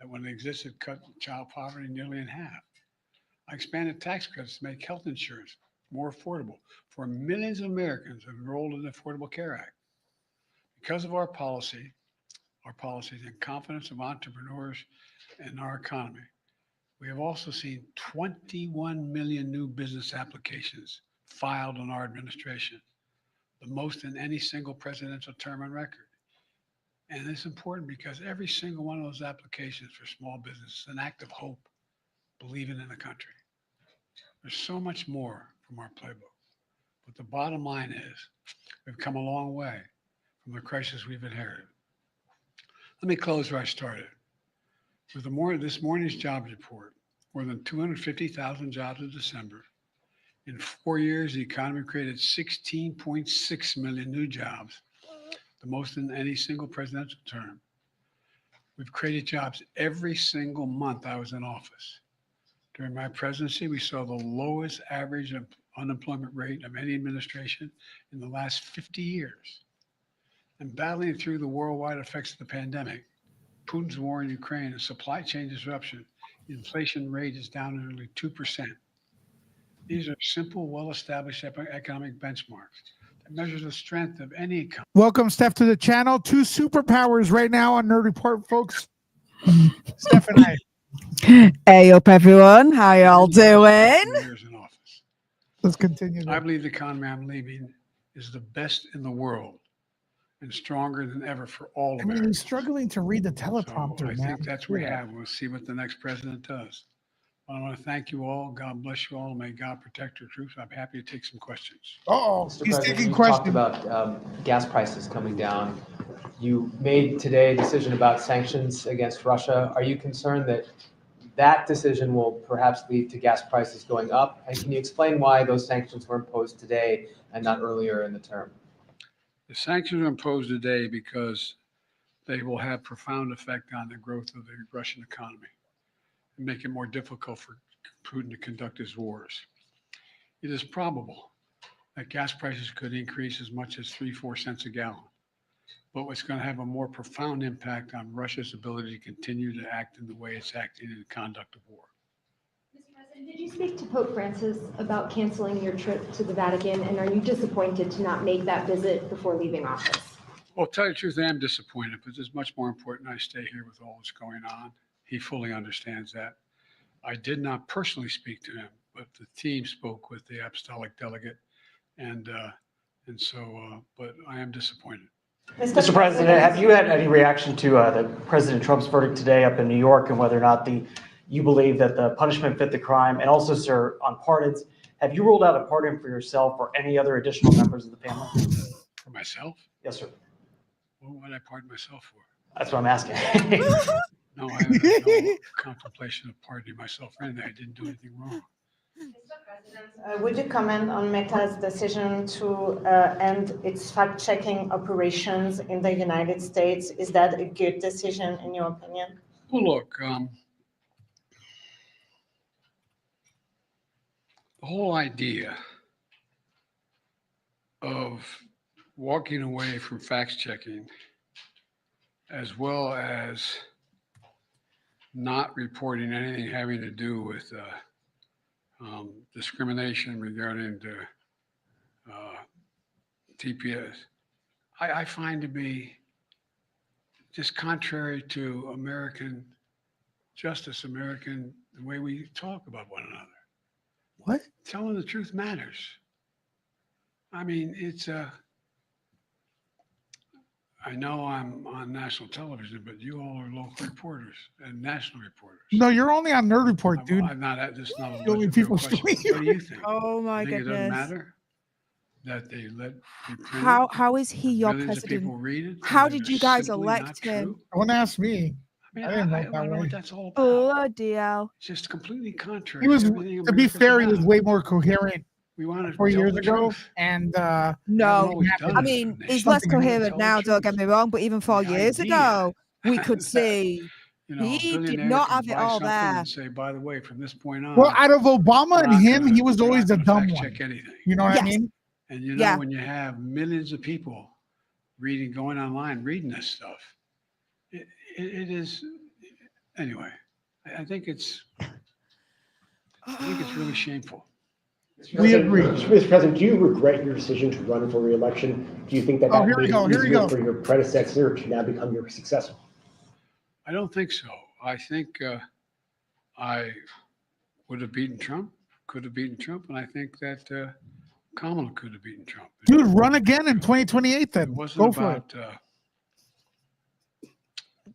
Speaker 6: that when it existed, cut child poverty nearly in half. I expanded tax credits to make health insurance more affordable for millions of Americans enrolled in the Affordable Care Act. Because of our policies and confidence of entrepreneurs and our economy, we have also seen 21 million new business applications filed in our administration, the most in any single presidential term on record. And it's important because every single one of those applications for small business is an act of hope, believing in the country. There's so much more from our playbook. But the bottom line is we've come a long way from the crisis we've inherited. Let me close where I started. With this morning's jobs report, more than 250,000 jobs in December. In 4 years, the economy created 16.6 million new jobs, the most in any single presidential term. We've created jobs every single month I was in office. During my presidency, we saw the lowest average unemployment rate of any administration in the last 50 years. And battling through the worldwide effects of the pandemic, Putin's war in Ukraine, and supply chain disruption, the inflation rate is down to nearly 2%. These are simple, well-established economic benchmarks that measure the strength of any economy.
Speaker 1: Welcome, Steph, to the channel. 2 superpowers right now on Nerd Report, folks. Steph and I.
Speaker 7: Hey up everyone, how y'all doing?
Speaker 6: 2 years in office.
Speaker 1: Let's continue.
Speaker 6: I believe the economy I'm leaving is the best in the world and stronger than ever for all
Speaker 1: I
Speaker 6: of
Speaker 1: mean,
Speaker 6: it.
Speaker 1: he's struggling to read the
Speaker 6: So
Speaker 1: teleprompter,
Speaker 6: I
Speaker 1: man.
Speaker 6: think that's what we have. We'll see what the next president does. I want to thank you all. God bless you all. May God protect our troops. I'm happy to take some questions.
Speaker 1: Uh-oh,
Speaker 8: Mr.
Speaker 1: he's
Speaker 8: President,
Speaker 1: taking
Speaker 8: you talked
Speaker 1: questions.
Speaker 8: about gas prices coming down. You made today a decision about sanctions against Russia. Are you concerned that that decision will perhaps lead to gas prices going up? And can you explain why those sanctions were imposed today and not earlier in the term?
Speaker 6: The sanctions are imposed today because they will have profound effect on the growth of the Russian economy and make it more difficult for Putin to conduct his wars. It is probable that gas prices could increase as much as 3-4 cents a gallon, but it's going to have a more profound impact on Russia's ability to continue to act in the way it's acting in the conduct of war.
Speaker 9: Mr. President, did you speak to Pope Francis about canceling your trip to the Vatican, and are you disappointed to not make that visit before leaving office?
Speaker 6: Well, to tell you the truth, I am disappointed, but it's much more important I stay here with all that's going on. He fully understands that. I did not personally speak to him, but the team spoke with the apostolic delegate, but I am disappointed.
Speaker 10: Mr. President, have you had any reaction to the President Trump's verdict today up in New York and whether or not you believe that the punishment fit the crime? And also, sir, on pardons, have you ruled out a pardon for yourself or any other additional members of the family?
Speaker 6: For myself?
Speaker 10: Yes, sir.
Speaker 6: What would I pardon myself for?
Speaker 10: That's what I'm asking.
Speaker 6: No, I have no contemplation of pardoning myself for anything. I didn't do anything wrong.
Speaker 11: Mr. President, would you comment on Meta's decision to end its fact-checking operations in the United States? Is that a good decision in your opinion?
Speaker 6: Well, look, the whole idea of walking away from fact-checking as well as not reporting anything having to do with discrimination regarding the TPS, I find to be just contrary to American justice, the way we talk about one another.
Speaker 1: What?
Speaker 6: Telling the truth matters. I mean, I know I'm on national television, but you all are local reporters and national reporters.
Speaker 1: No, you're only on Nerd Report, dude.
Speaker 6: I'm not at this. Not a
Speaker 1: The only
Speaker 6: legitimate
Speaker 1: people
Speaker 6: question.
Speaker 1: streaming.
Speaker 6: What do you think?
Speaker 7: Oh my
Speaker 6: You think it doesn't
Speaker 7: goodness.
Speaker 6: matter that they let me print
Speaker 7: How is he your
Speaker 6: millions of people
Speaker 7: president?
Speaker 6: read it?
Speaker 7: How
Speaker 6: and
Speaker 7: did
Speaker 6: it's
Speaker 7: you guys
Speaker 6: simply
Speaker 7: elect
Speaker 6: not
Speaker 7: him?
Speaker 6: true?
Speaker 1: I want to ask me.
Speaker 6: I mean,
Speaker 1: I didn't
Speaker 6: I
Speaker 1: vote that
Speaker 6: don't know
Speaker 1: way.
Speaker 6: what that's all about.
Speaker 7: Bloody hell.
Speaker 6: It's just completely contrary.
Speaker 1: He was,
Speaker 6: to everything
Speaker 1: to be
Speaker 6: America's
Speaker 1: fair, he was
Speaker 6: about.
Speaker 1: way more coherent
Speaker 6: We want to
Speaker 1: 4
Speaker 6: tell
Speaker 1: years
Speaker 6: the
Speaker 1: ago,
Speaker 6: truth.
Speaker 1: and
Speaker 6: We haven't
Speaker 7: No,
Speaker 6: always done
Speaker 7: I
Speaker 6: it
Speaker 7: mean,
Speaker 6: for the
Speaker 7: he's
Speaker 6: nation.
Speaker 7: less
Speaker 1: Something
Speaker 7: coherent
Speaker 6: Tell the
Speaker 7: now, don't get
Speaker 6: truth.
Speaker 7: me wrong, but even 4
Speaker 6: The
Speaker 7: years
Speaker 6: idea,
Speaker 7: ago, we could see
Speaker 6: you know, a
Speaker 7: he did
Speaker 6: billionaire
Speaker 7: not
Speaker 6: can
Speaker 7: have it
Speaker 6: buy
Speaker 7: all
Speaker 6: something
Speaker 7: there.
Speaker 6: and say, by the way, from this point on,
Speaker 1: well, out of Obama and him, he was always the dumb one.
Speaker 6: check anything.
Speaker 1: You know what I
Speaker 7: Yes.
Speaker 1: mean?
Speaker 6: And you know,
Speaker 7: Yeah.
Speaker 6: when you have millions of people going online, reading this stuff, it is anyway, I think it's really shameful.
Speaker 1: We agree.
Speaker 12: Mr. President, do you regret your decision to run for re-election? Do you think that
Speaker 1: Oh,
Speaker 12: that
Speaker 1: here we
Speaker 12: made
Speaker 1: go,
Speaker 12: it
Speaker 1: here we
Speaker 12: easier
Speaker 1: go.
Speaker 12: for your predecessor to now become your successor?
Speaker 6: I don't think so. I think I would have beaten Trump, could have beaten Trump, and I think that Kamala could have beaten Trump.
Speaker 1: Dude, run again in 2028
Speaker 6: It
Speaker 1: then.
Speaker 6: wasn't
Speaker 1: Go for it.
Speaker 6: about,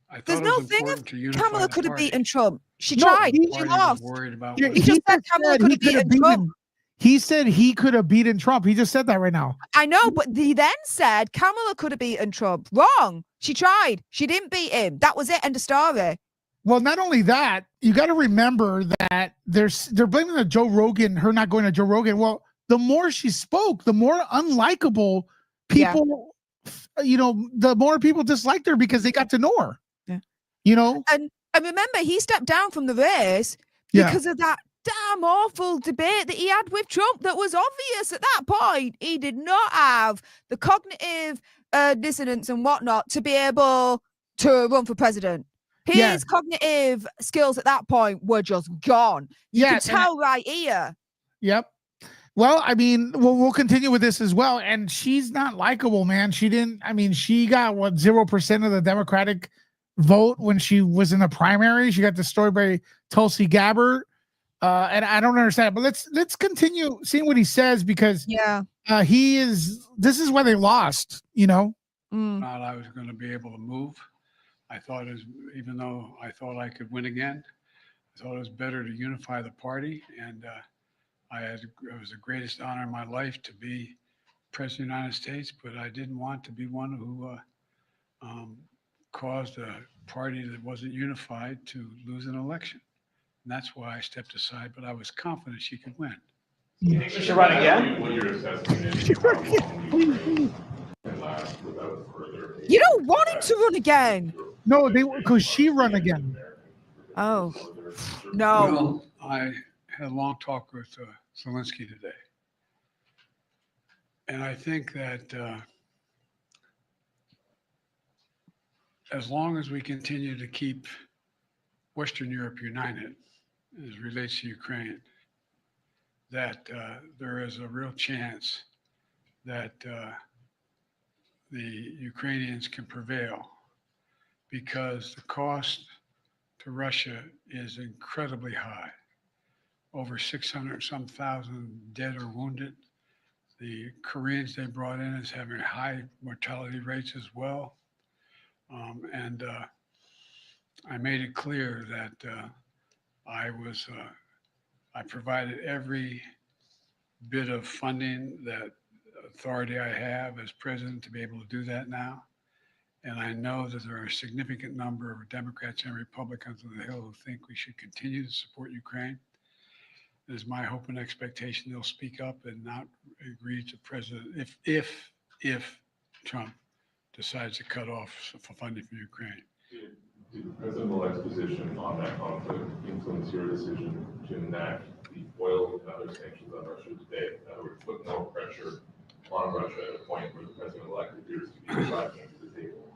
Speaker 6: I
Speaker 7: There's
Speaker 6: thought it was
Speaker 7: no thing
Speaker 6: important to unify
Speaker 7: Kamala
Speaker 6: the
Speaker 7: could have
Speaker 6: party.
Speaker 7: beaten Trump. She
Speaker 1: No,
Speaker 7: tried.
Speaker 1: he-
Speaker 7: She
Speaker 6: The party was
Speaker 7: lost.
Speaker 6: worried about
Speaker 1: Yeah,
Speaker 6: what-
Speaker 7: He just said Kamala could
Speaker 1: he
Speaker 7: have
Speaker 1: could have
Speaker 7: beaten Trump.
Speaker 1: beaten. He said he could have beaten Trump. He just said that right now.
Speaker 7: I know, but he then said Kamala could have beaten Trump. Wrong. She tried. She didn't beat him. That was it. End of story.
Speaker 1: Well, not only that, you got to remember that they're blaming the Joe Rogan, her not going to Joe Rogan. Well, the more she spoke, the more unlikable people, the more people disliked her because they got to know her.
Speaker 7: Yeah.
Speaker 1: You know?
Speaker 7: And remember, he stepped down from the race because of that damn awful debate that he had with Trump that was obvious at that point. He did not have the cognitive dissonance and whatnot to be able to run for president. His cognitive skills at that point were just gone. You can tell right here.
Speaker 1: Yep. Well, I mean, we'll continue with this as well. And she's not likable, man. She got 0% of the Democratic vote when she was in the primary. She got destroyed by Tulsi Gabbard. And I don't understand. But let's continue seeing what he says because this is why they lost, you know.
Speaker 6: Thought I was going to be able to move. I thought even though I thought I could win again, I thought it was better to unify the party. And it was the greatest honor in my life to be president of the United States, but I didn't want to be one who caused a party that wasn't unified to lose an election. And that's why I stepped aside, but I was confident she could win.
Speaker 10: You think she should run again?
Speaker 7: You don't want him to run again.
Speaker 1: No, because she run again.
Speaker 7: Oh, no.
Speaker 6: Well, I had a long talk with Zelensky today. And I think that as long as we continue to keep Western Europe united as it relates to Ukraine, that there is a real chance that the Ukrainians can prevail because the cost to Russia is incredibly high. Over 600-some thousand dead or wounded. The Koreans they brought in is having high mortality rates as well. And I made it clear that I provided every bit of funding that authority I have as president to be able to do that now. And I know that there are a significant number of Democrats and Republicans on the Hill who think we should continue to support Ukraine. It is my hope and expectation they'll speak up and not agree to president if Trump decides to cut off funding for Ukraine.
Speaker 13: Did the president-elect's position on that conflict influence your decision to enact the oil and other sanctions on Russia today? In other words, put more pressure on Russia at a point where the president-elect appears to be driving to the table?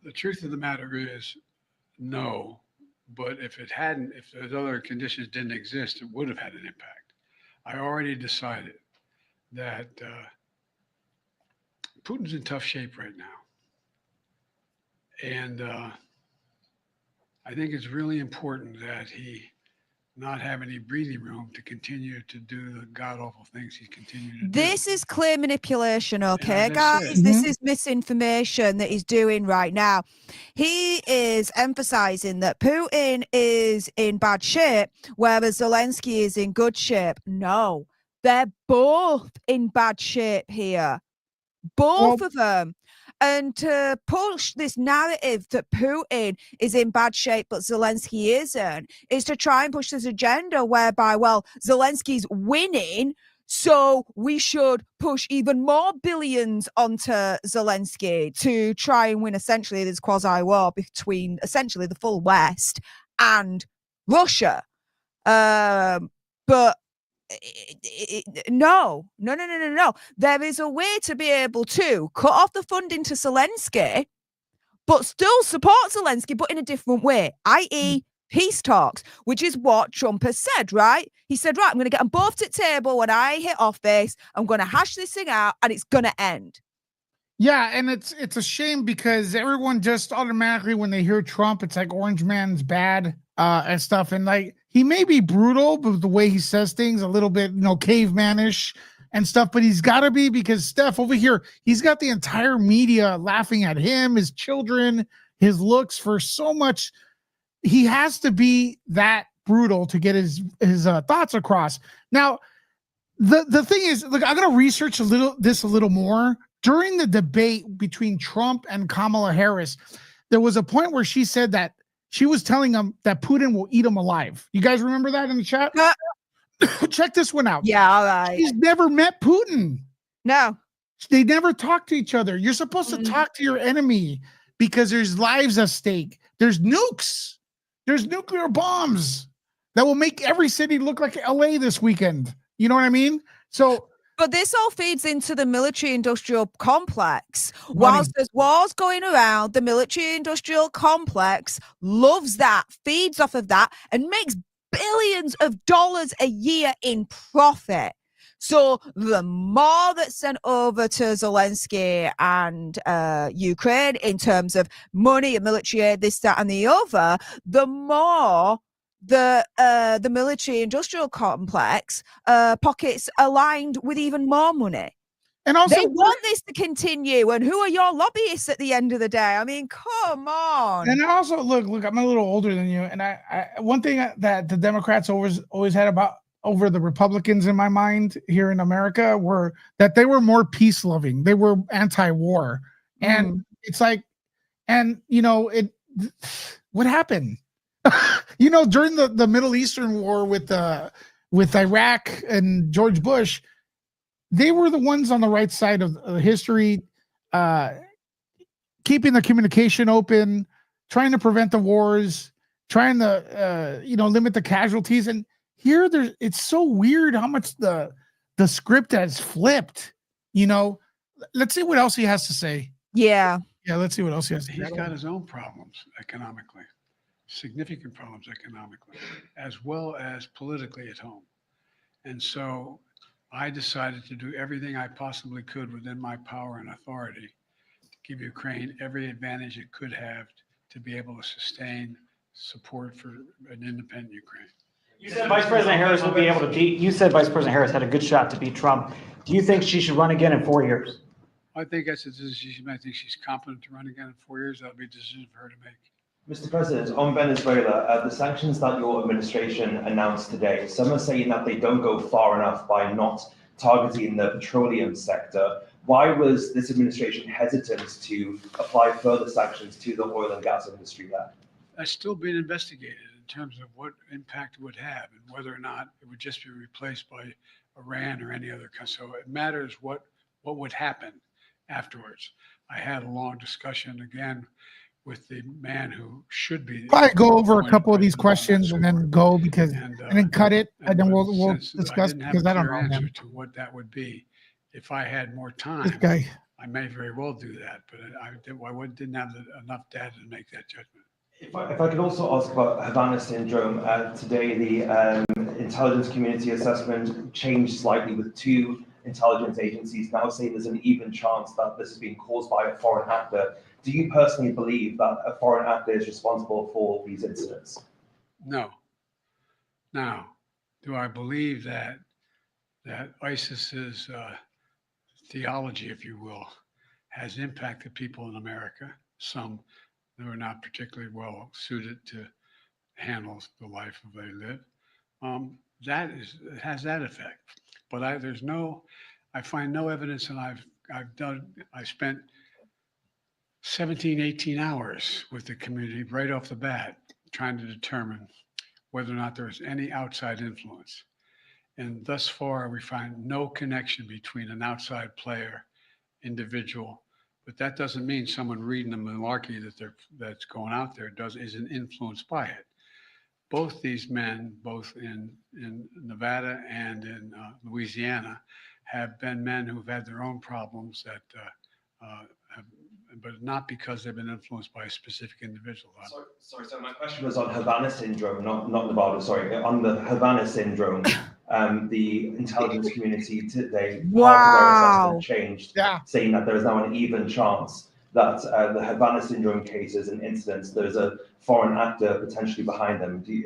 Speaker 6: The truth of the matter is no, but if those other conditions didn't exist, it would have had an impact. I already decided that Putin's in tough shape right now. And I think it's really important that he not have any breathing room to continue to do the god-awful things he's continuing to do.
Speaker 7: This is clear manipulation, okay,
Speaker 6: that's
Speaker 7: guys?
Speaker 6: it.
Speaker 7: This is misinformation that he's doing right now. He is emphasizing that Putin is in bad shape, whereas Zelensky is in good shape. No, they're both in bad shape here. Both of them. And to push this narrative that Putin is in bad shape, but Zelensky isn't, is to try and push this agenda whereby, well, Zelensky's winning, so we should push even more billions onto Zelensky to try and win essentially this quasi-war between essentially the full West and Russia. But no. There is a way to be able to cut off the funding to Zelensky, but still support Zelensky, but in a different way, i.e., peace talks, which is what Trump has said, right? He said, right, I'm going to get them both to the table when I hit office. I'm going to hash this thing out and it's going to end.
Speaker 1: Yeah, and it's a shame because everyone just automatically when they hear Trump, it's like Orange Man's bad and stuff. And like he may be brutal, but the way he says things, a little bit, cavemanish and stuff. But he's got to be because Steph over here, he's got the entire media laughing at him, his children, his looks for so much. He has to be that brutal to get his thoughts across. Now, the thing is, look, I'm gonna research a little more. During the debate between Trump and Kamala Harris, there was a point where she said that she was telling him that Putin will eat him alive. You guys remember that in the chat? Check this one out.
Speaker 7: Yeah, all right.
Speaker 1: She's never met Putin.
Speaker 7: No.
Speaker 1: They never talk to each other. You're supposed to talk to your enemy because there's lives at stake. There's nukes. There's nuclear bombs that will make every city look like LA this weekend. You know what I mean? So,
Speaker 7: but this all feeds into the military-industrial complex. Whilst there's wars going around, the military-industrial complex loves that, feeds off of that, and makes billions of dollars a year in profit. So the more that's sent over to Zelensky and Ukraine in terms of money and military aid, this, that, and the other, the more the military-industrial complex pockets aligned with even more money.
Speaker 1: And also,
Speaker 7: they want this to continue. And who are your lobbyists at the end of the day? I mean, come on.
Speaker 1: And also, look, I'm a little older than you, and I one thing that the Democrats always had about over the Republicans in my mind here in America were that they were more peace loving. They were anti-war, and it's like, and what happened? During the Middle Eastern war with Iraq and George Bush, they were the ones on the right side of history, keeping the communication open, trying to prevent the wars, trying to limit the casualties. And here, it's so weird how much the script has flipped. Let's see what else he has to say.
Speaker 7: Yeah.
Speaker 1: Let's see what else he has to say.
Speaker 6: He's got his own problems economically. Significant problems economically, as well as politically at home. And so I decided to do everything I possibly could within my power and authority to give Ukraine every advantage it could have to be able to sustain support for an independent Ukraine.
Speaker 10: You said Vice President Harris will be able to beat, you said Vice President Harris had a good shot to beat Trump. Do you think she should run again in 4 years?
Speaker 6: I think that's a decision. I think she's competent to run again in 4 years. That'll be a decision for her to make.
Speaker 14: Mr. President, on Venezuela, the sanctions that your administration announced today, some are saying that they don't go far enough by not targeting the petroleum sector. Why was this administration hesitant to apply further sanctions to the oil and gas industry there?
Speaker 6: That's still being investigated in terms of what impact it would have and whether or not it would just be replaced by Iran or any other country. So it matters what would happen afterwards. I had a long discussion again with the man who should be.
Speaker 1: Probably go over a couple of these questions and then go and then cut it and then we'll discuss because I don't know
Speaker 6: answer to what that would be. If I had more time,
Speaker 1: this guy.
Speaker 6: I may very well do that, but I didn't have enough data to make that judgment.
Speaker 14: If I could also ask about Havana syndrome, today the intelligence community assessment changed slightly with two intelligence agencies now saying there's an even chance that this is being caused by a foreign actor. Do you personally believe that a foreign actor is responsible for these incidents?
Speaker 6: No. Now, do I believe that ISIS's theology, if you will, has impacted people in America? Some who are not particularly well suited to handle the life they live. It has that effect. But I find no evidence, and I spent 17, 18 hours with the community right off the bat, trying to determine whether or not there was any outside influence. And thus far, we find no connection between an outside player, individual, but that doesn't mean someone reading the malarkey that's going out there isn't influenced by it. Both these men, both in Nevada and in Louisiana, have been men who've had their own problems that but not because they've been influenced by a specific individual.
Speaker 14: Sorry, so my question was on Havana syndrome, not Nevada, sorry, on the Havana syndrome. The intelligence community today, part of their assessment changed, saying that there is now an even chance that the Havana syndrome cases and incidents, there's a foreign actor potentially behind them. Do you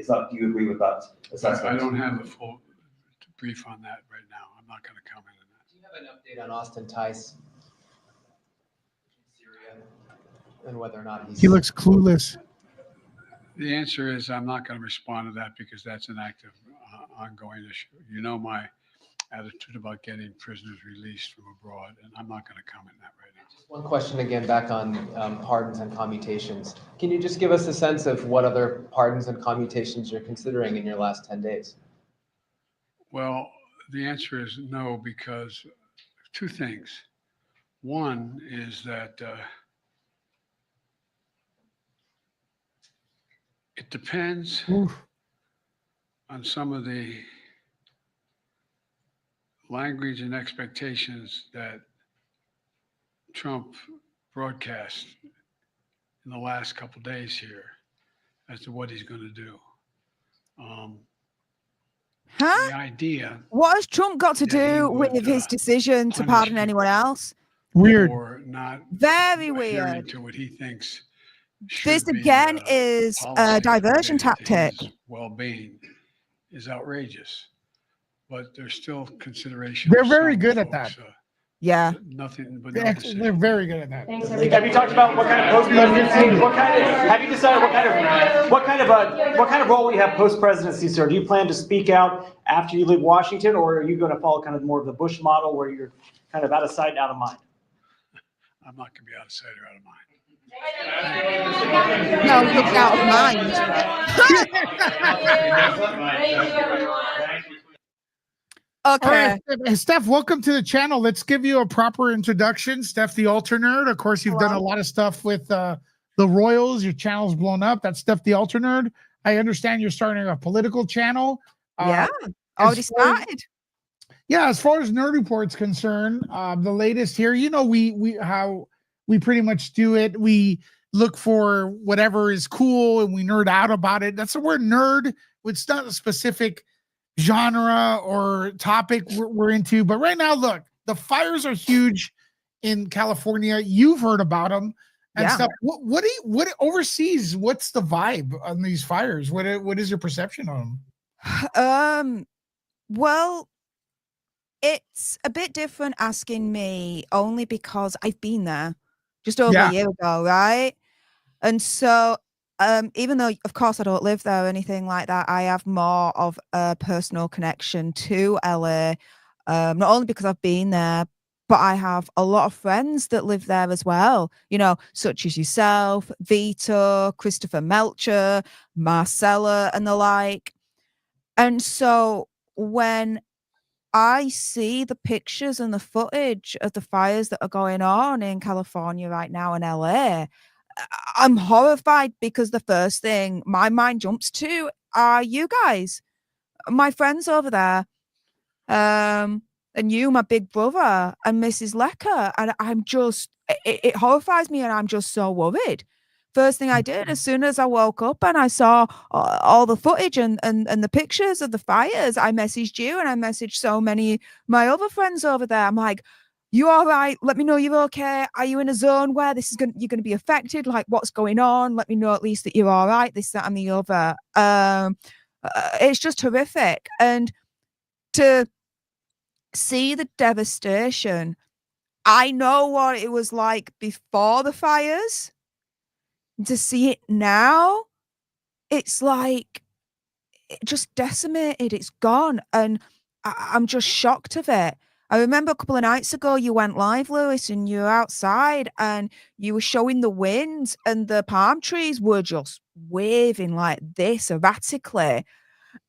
Speaker 14: agree with that assessment?
Speaker 6: I don't have a full brief on that right now. I'm not going to comment on that.
Speaker 8: Do you have an update on Austin Tice in Syria and whether or not
Speaker 1: he looks clueless?
Speaker 6: The answer is I'm not going to respond to that because that's an active, ongoing issue. You know my attitude about getting prisoners released from abroad, and I'm not going to comment on that right now.
Speaker 8: Just one question again back on pardons and commutations. Can you just give us a sense of what other pardons and commutations you're considering in your last 10 days?
Speaker 6: Well, the answer is no, because two things. One is that it depends on some of the language and expectations that Trump broadcast in the last couple of days here as to what he's going to do. The idea.
Speaker 7: What has Trump got to do with his decision to pardon anyone else?
Speaker 1: Weird.
Speaker 6: Or not
Speaker 7: very
Speaker 6: adhering
Speaker 7: weird
Speaker 6: to what he thinks
Speaker 7: this again is a diversion tactic.
Speaker 6: Well-being is outrageous, but there's still consideration.
Speaker 1: They're very good at that.
Speaker 7: Yeah.
Speaker 6: Nothing but
Speaker 1: they're very good at that.
Speaker 9: Thanks,
Speaker 10: Have you talked about what kind of post-presidency? Have you decided what kind of role will you have post-presidency, sir? Do you plan to speak out after you leave Washington, or are you going to follow kind of more of the Bush model, where you're kind of out of sight, out of mind?
Speaker 6: I'm not going to be out of sight or out of mind.
Speaker 7: No, look out of mind. Okay.
Speaker 1: All right, Steph, welcome to the channel. Let's give you a proper introduction. Steph, the Alter Nerd. Of course, you've done a lot of stuff with the Royals. Your channel's blown up. That's Steph, the Alter Nerd. I understand you're starting a political channel.
Speaker 7: Yeah, already started.
Speaker 1: Yeah, as far as Nerd Report's concerned, the latest here, you know, how we pretty much do it. We look for whatever is cool and we nerd out about it. That's the word nerd. It's not a specific genre or topic we're into. But right now, look, the fires are huge in California. You've heard about them and stuff. What overseas? What's the vibe on these fires? What is your perception on
Speaker 7: them? Well, it's a bit different asking me only because I've been there just over a year ago, right? And so even though, of course, I don't live there or anything like that, I have more of a personal connection to LA, not only because I've been there, but I have a lot of friends that live there as well, you know, such as yourself, Vito, Christopher Melcher, Marcella, and the like. And so when I see the pictures and the footage of the fires that are going on in California right now in LA, I'm horrified because the first thing my mind jumps to are you guys, my friends over there, and you, my big brother, and Mrs. Lecker. And I'm just, it horrifies me, and I'm just so worried. First thing I did as soon as I woke up and I saw all the footage and the pictures of the fires, I messaged you and I messaged so many my other friends over there. I'm like, you all right? Let me know you're okay. Are you in a zone where you're going to be affected? Like, what's going on? Let me know at least that you're all right. This, that, and the other. It's just horrific. And to see the devastation, I know what it was like before the fires. To see it now, it's like it just decimated. It's gone. And I'm just shocked of it. I remember a couple of nights ago, you went live, Lewis, and you were outside and you were showing the winds and the palm trees were just waving like this erratically.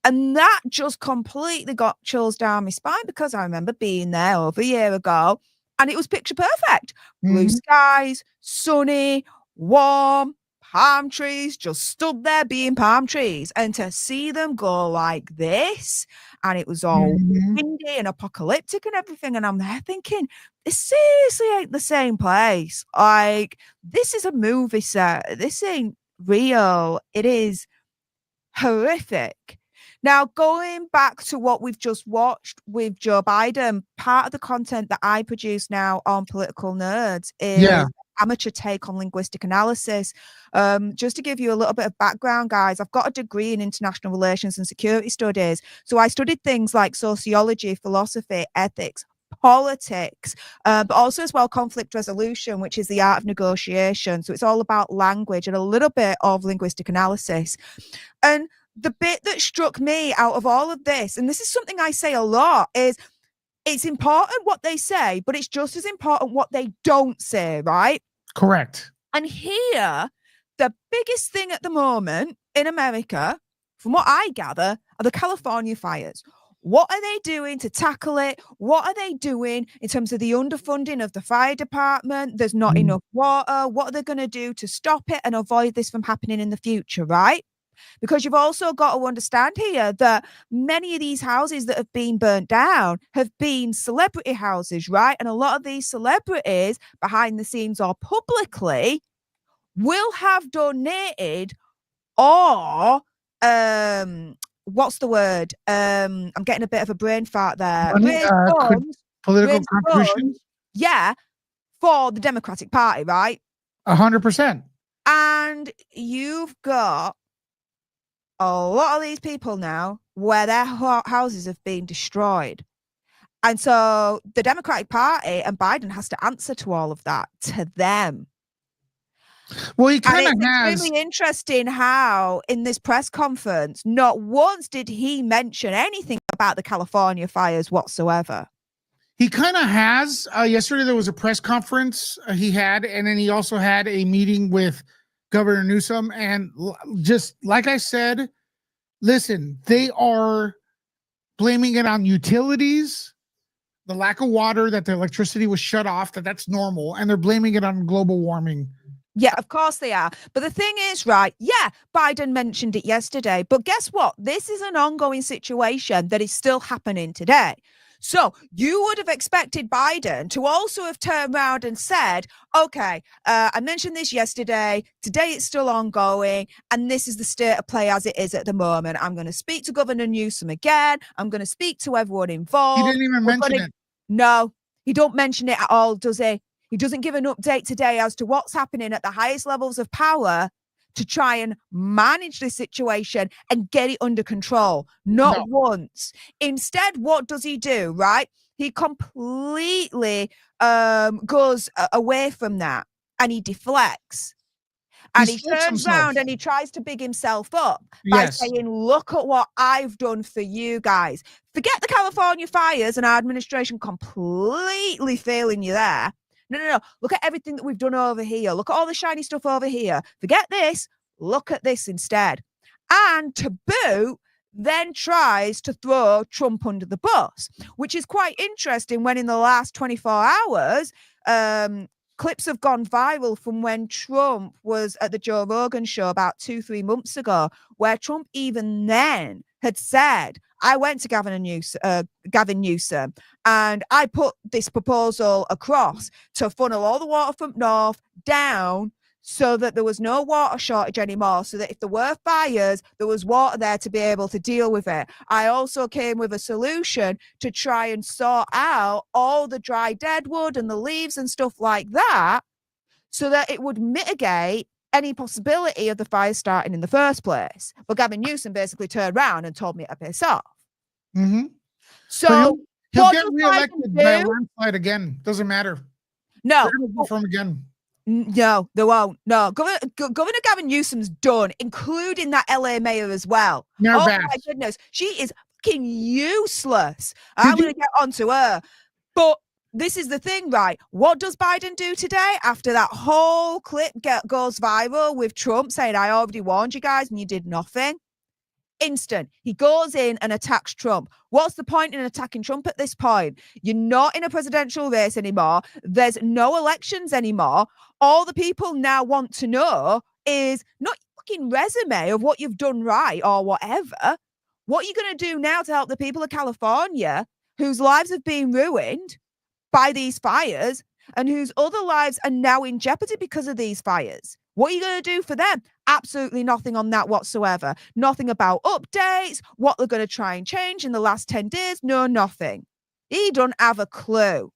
Speaker 7: And that just completely got chills down my spine because I remember being there over a year ago and it was picture perfect. Blue skies, sunny, warm, palm trees just stood there being palm trees. And to see them go like this, and it was all windy and apocalyptic and everything. And I'm there thinking, this seriously ain't the same place. Like, this is a movie set. This ain't real. It is horrific. Now, going back to what we've just watched with Joe Biden, part of the content that I produce now on Political Nerds is amateur take on linguistic analysis. Just to give you a little bit of background, guys, I've got a degree in international relations and security studies. So I studied things like sociology, philosophy, ethics, politics, but also as well conflict resolution, which is the art of negotiation. So it's all about language and a little bit of linguistic analysis. And the bit that struck me out of all of this, and this is something I say a lot, is it's important what they say, but it's just as important what they don't say, right?
Speaker 1: Correct.
Speaker 7: And here, the biggest thing at the moment in America, from what I gather, are the California fires. What are they doing to tackle it? What are they doing in terms of the underfunding of the fire department? There's not enough water. What are they going to do to stop it and avoid this from happening in the future, right? Because you've also got to understand here that many of these houses that have been burnt down have been celebrity houses, right? And a lot of these celebrities, behind the scenes or publicly, will have donated or what's the word? I'm getting a bit of a brain fart there.
Speaker 1: Money, political contributions?
Speaker 7: Yeah, for the Democratic Party, right?
Speaker 1: 100%.
Speaker 7: And you've got a lot of these people now where their houses have been destroyed. And so the Democratic Party and Biden has to answer to all of that, to them.
Speaker 1: Well, he kind of
Speaker 7: has. It's really interesting how in this press conference, not once did he mention anything about the California fires whatsoever.
Speaker 1: He kind of has. Yesterday, there was a press conference he had, and then he also had a meeting with Governor Newsom. And just like I said, listen, they are blaming it on utilities, the lack of water, that the electricity was shut off, that's normal. And they're blaming it on global warming.
Speaker 7: Yeah, of course they are. But the thing is, right, yeah, Biden mentioned it yesterday. But guess what? This is an ongoing situation that is still happening today. So you would have expected Biden to also have turned around and said, okay, I mentioned this yesterday. Today it's still ongoing. And this is the state of play as it is at the moment. I'm going to speak to Governor Newsom again. I'm going to speak to everyone involved.
Speaker 1: He didn't even mention it.
Speaker 7: No, he don't mention it at all, does he? He doesn't give an update today as to what's happening at the highest levels of power to try and manage this situation and get it under control. Not once. Instead, what does he do, right? He completely goes away from that and he deflects. And he turns around and he tries to big himself up by saying, look at what I've done for you guys. Forget the California fires and our administration completely failing you there. No. Look at everything that we've done over here. Look at all the shiny stuff over here. Forget this. Look at this instead. And to boot, then tries to throw Trump under the bus, which is quite interesting when in the last 24 hours, clips have gone viral from when Trump was at the Joe Rogan show about 2-3 months ago, where Trump even then had said, I went to Gavin Newsom and I put this proposal across to funnel all the water from north down so that there was no water shortage anymore, so that if there were fires, there was water there to be able to deal with it. I also came with a solution to try and sort out all the dry dead wood and the leaves and stuff like that so that it would mitigate any possibility of the fire starting in the first place. But Gavin Newsom basically turned around and told me to piss off.
Speaker 1: Mm-hmm.
Speaker 7: So
Speaker 1: he'll get reelected by a landslide again. Doesn't matter.
Speaker 7: No.
Speaker 1: From again.
Speaker 7: No, they won't. No, Governor Gavin Newsom's done, including that LA mayor as well.
Speaker 1: Mayor
Speaker 7: My
Speaker 1: Bass.
Speaker 7: goodness, she is fucking useless. I'm going to get onto her. But this is the thing, right? What does Biden do today after that whole clip goes viral with Trump saying, I already warned you guys and you did nothing? Instant. He goes in and attacks Trump. What's the point in attacking Trump at this point? You're not in a presidential race anymore. There's no elections anymore. All the people now want to know is not your fucking resume of what you've done right or whatever. What are you going to do now to help the people of California whose lives have been ruined by these fires and whose other lives are now in jeopardy because of these fires? What are you going to do for them? Absolutely nothing on that whatsoever. Nothing about updates, what they're going to try and change in the last 10 days. No, nothing. He don't have a clue.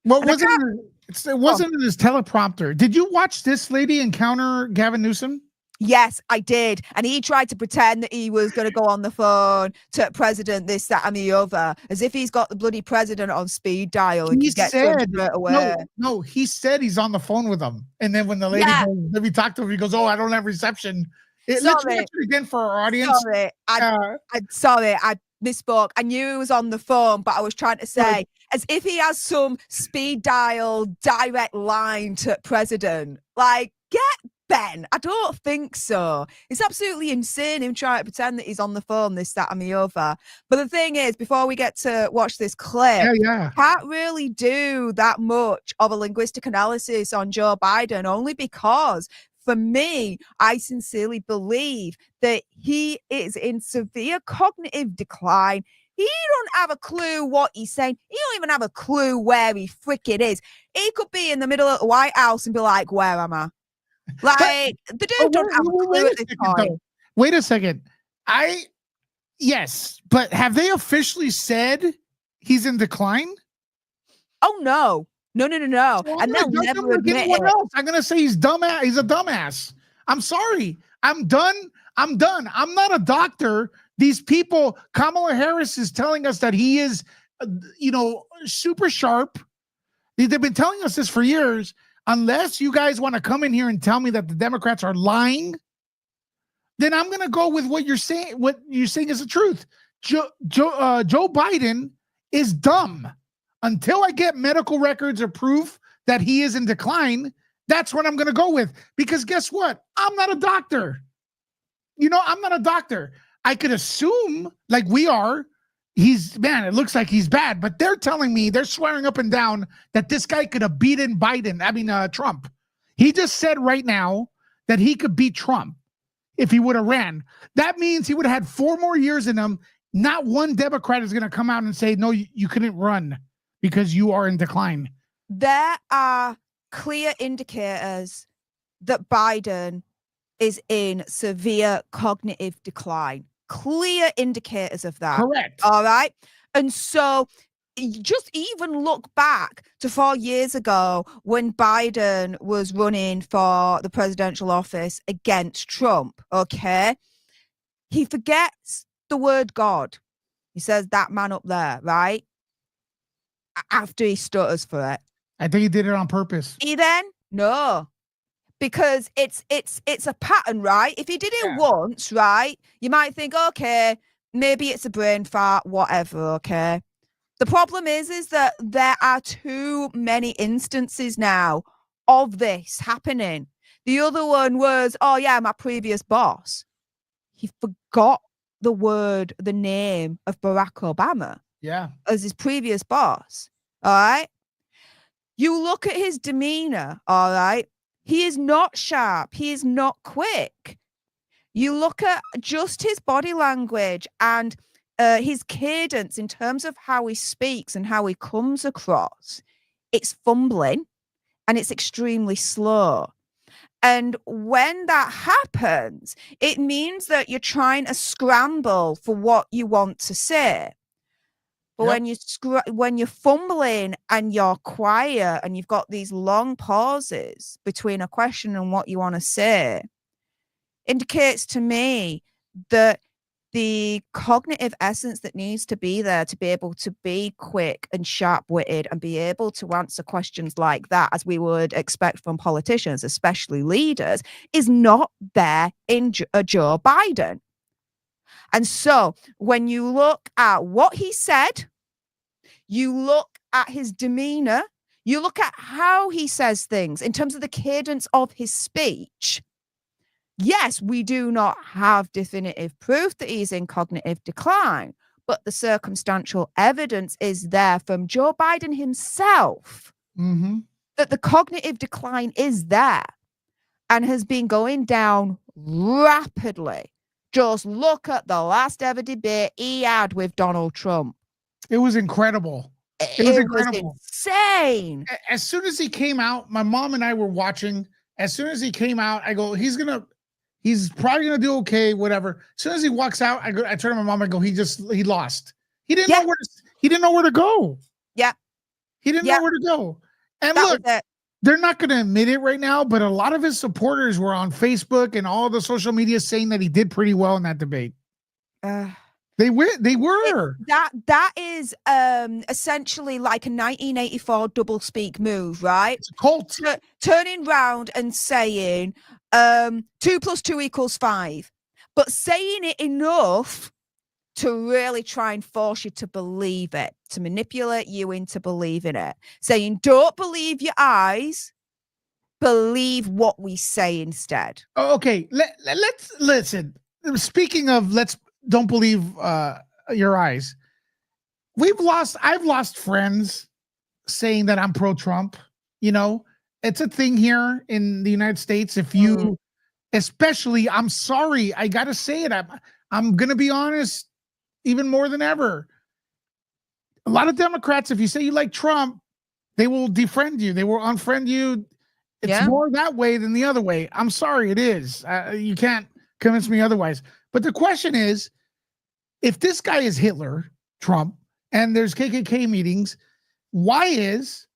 Speaker 1: Well,
Speaker 7: And I
Speaker 1: it wasn't in his teleprompter. Did you watch this lady encounter Gavin Newsom?
Speaker 7: Yes, I did. And he tried to pretend that he was going to go on the phone to president this, that, and the other, as if he's got the bloody president on speed dial and
Speaker 1: He
Speaker 7: can get to him
Speaker 1: said,
Speaker 7: straight away.
Speaker 1: no, he said he's on the phone with him. And then when the lady goes, let me talk to him, he goes, oh, I don't have reception. Let's watch it again for our audience.
Speaker 7: Sorry, I misspoke. I knew he was on the phone, but I was trying to say, as if he has some speed dial direct line to president. Like, get Ben. I don't think so. It's absolutely insane him trying to pretend that he's on the phone, this, that, and the other. But the thing is, before we get to watch this clip, can't really do that much of a linguistic analysis on Joe Biden, only because for me, I sincerely believe that he is in severe cognitive decline. He don't have a clue what he's saying. He don't even have a clue where he frickin' is. He could be in the middle of the White House and be like, where am I? Like, the dude don't have a clue at this point.
Speaker 1: Wait a second. Yes, but have they officially said he's in decline?
Speaker 7: Oh, no. No. And they'll never admit it.
Speaker 1: I'm going to say he's dumbass. He's a dumbass. I'm sorry. I'm done. I'm not a doctor. These people, Kamala Harris is telling us that he is, super sharp. They've been telling us this for years. Unless you guys want to come in here and tell me that the Democrats are lying, then I'm going to go with what you're saying. What you're saying is the truth. Joe Biden is dumb. Until I get medical records or proof that he is in decline, that's what I'm going to go with. Because guess what? I'm not a doctor. I'm not a doctor. I could assume, like we are, it looks like he's bad, but they're telling me, they're swearing up and down that this guy could have beaten Trump. He just said right now that he could beat Trump if he would have ran. That means he would have had 4 more years in him. Not one Democrat is going to come out and say, no, you couldn't run because you are in decline.
Speaker 7: There are clear indicators that Biden is in severe cognitive decline. Clear indicators of that.
Speaker 1: Correct.
Speaker 7: All right. And so just even look back to 4 years ago when Biden was running for the presidential office against Trump. Okay. He forgets the word God. He says that man up there, right? After he stutters for it.
Speaker 1: I think he did it on purpose.
Speaker 7: No. Because it's a pattern, right? If he did it once, right, you might think, okay, maybe it's a brain fart, whatever, okay? The problem is that there are too many instances now of this happening. The other one was, my previous boss. He forgot the name of Barack Obama.
Speaker 1: Yeah.
Speaker 7: As his previous boss, all right? You look at his demeanor, all right? He is not sharp. He is not quick. You look at just his body language and his cadence in terms of how he speaks and how he comes across. It's fumbling and it's extremely slow. And when that happens, it means that you're trying to scramble for what you want to say. But when you're fumbling and you're quiet and you've got these long pauses between a question and what you want to say, indicates to me that the cognitive essence that needs to be there to be able to be quick and sharp-witted and be able to answer questions like that, as we would expect from politicians, especially leaders, is not there in Joe Biden. And so when you look at what he said, you look at his demeanor, you look at how he says things in terms of the cadence of his speech. Yes, we do not have definitive proof that he's in cognitive decline, but the circumstantial evidence is there from Joe Biden himself that the cognitive decline is there. and has been going down rapidly. Just look at the last ever debate he had with Donald Trump.
Speaker 1: It was incredible.
Speaker 7: It was insane.
Speaker 1: As soon as he came out, my mom and I were watching. As soon as he came out, I go, he's probably gonna do okay, whatever. As soon as he walks out, I turn to my mom and go, he lost. He didn't know where to go.
Speaker 7: Yeah.
Speaker 1: He didn't know where to go. And look, they're not going to admit it right now, but a lot of his supporters were on Facebook and all the social media saying that he did pretty well in that debate. They were.
Speaker 7: That is essentially like a 1984 double speak move, right?
Speaker 1: It's a cult.
Speaker 7: Turning round and saying 2 + 2 = 5, but saying it enough to really try and force you to believe it, to manipulate you into believing it. Saying, don't believe your eyes, believe what we say instead.
Speaker 1: Oh, okay, let's listen. Speaking of don't believe your eyes. I've lost friends saying that I'm pro-Trump. You know, it's a thing here in the United States. If you, especially, I'm sorry, I got to say it. I'm going to be honest. Even more than ever, a lot of Democrats, if you say you like Trump, they will defriend you. They will unfriend you. It's more that way than the other way. I'm sorry, it is. You can't convince me otherwise. But the question is, if this guy is Hitler, Trump, and there's KKK meetings, why is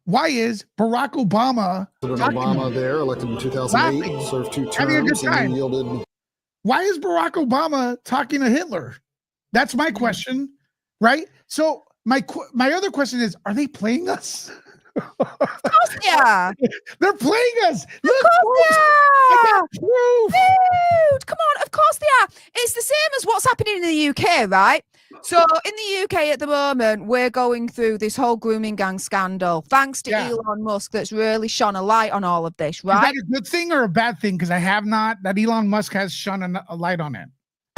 Speaker 1: Barack Obama
Speaker 15: there, elected in 2008, served 2 terms, and yielded?
Speaker 1: Why is Barack Obama talking to Hitler? That's my question, right? So my other question is, are they playing us?
Speaker 7: Of course they are.
Speaker 1: They're playing us.
Speaker 7: Look, of course they are.
Speaker 1: I got proof.
Speaker 7: Dude, come on. Of course they are. It's the same as what's happening in the UK, right? So in the UK at the moment, we're going through this whole grooming gang scandal, thanks to Elon Musk, that's really shone a light on all of this, right?
Speaker 1: Is that a good thing or a bad thing? Because I have not, that Elon Musk has shone a light on it.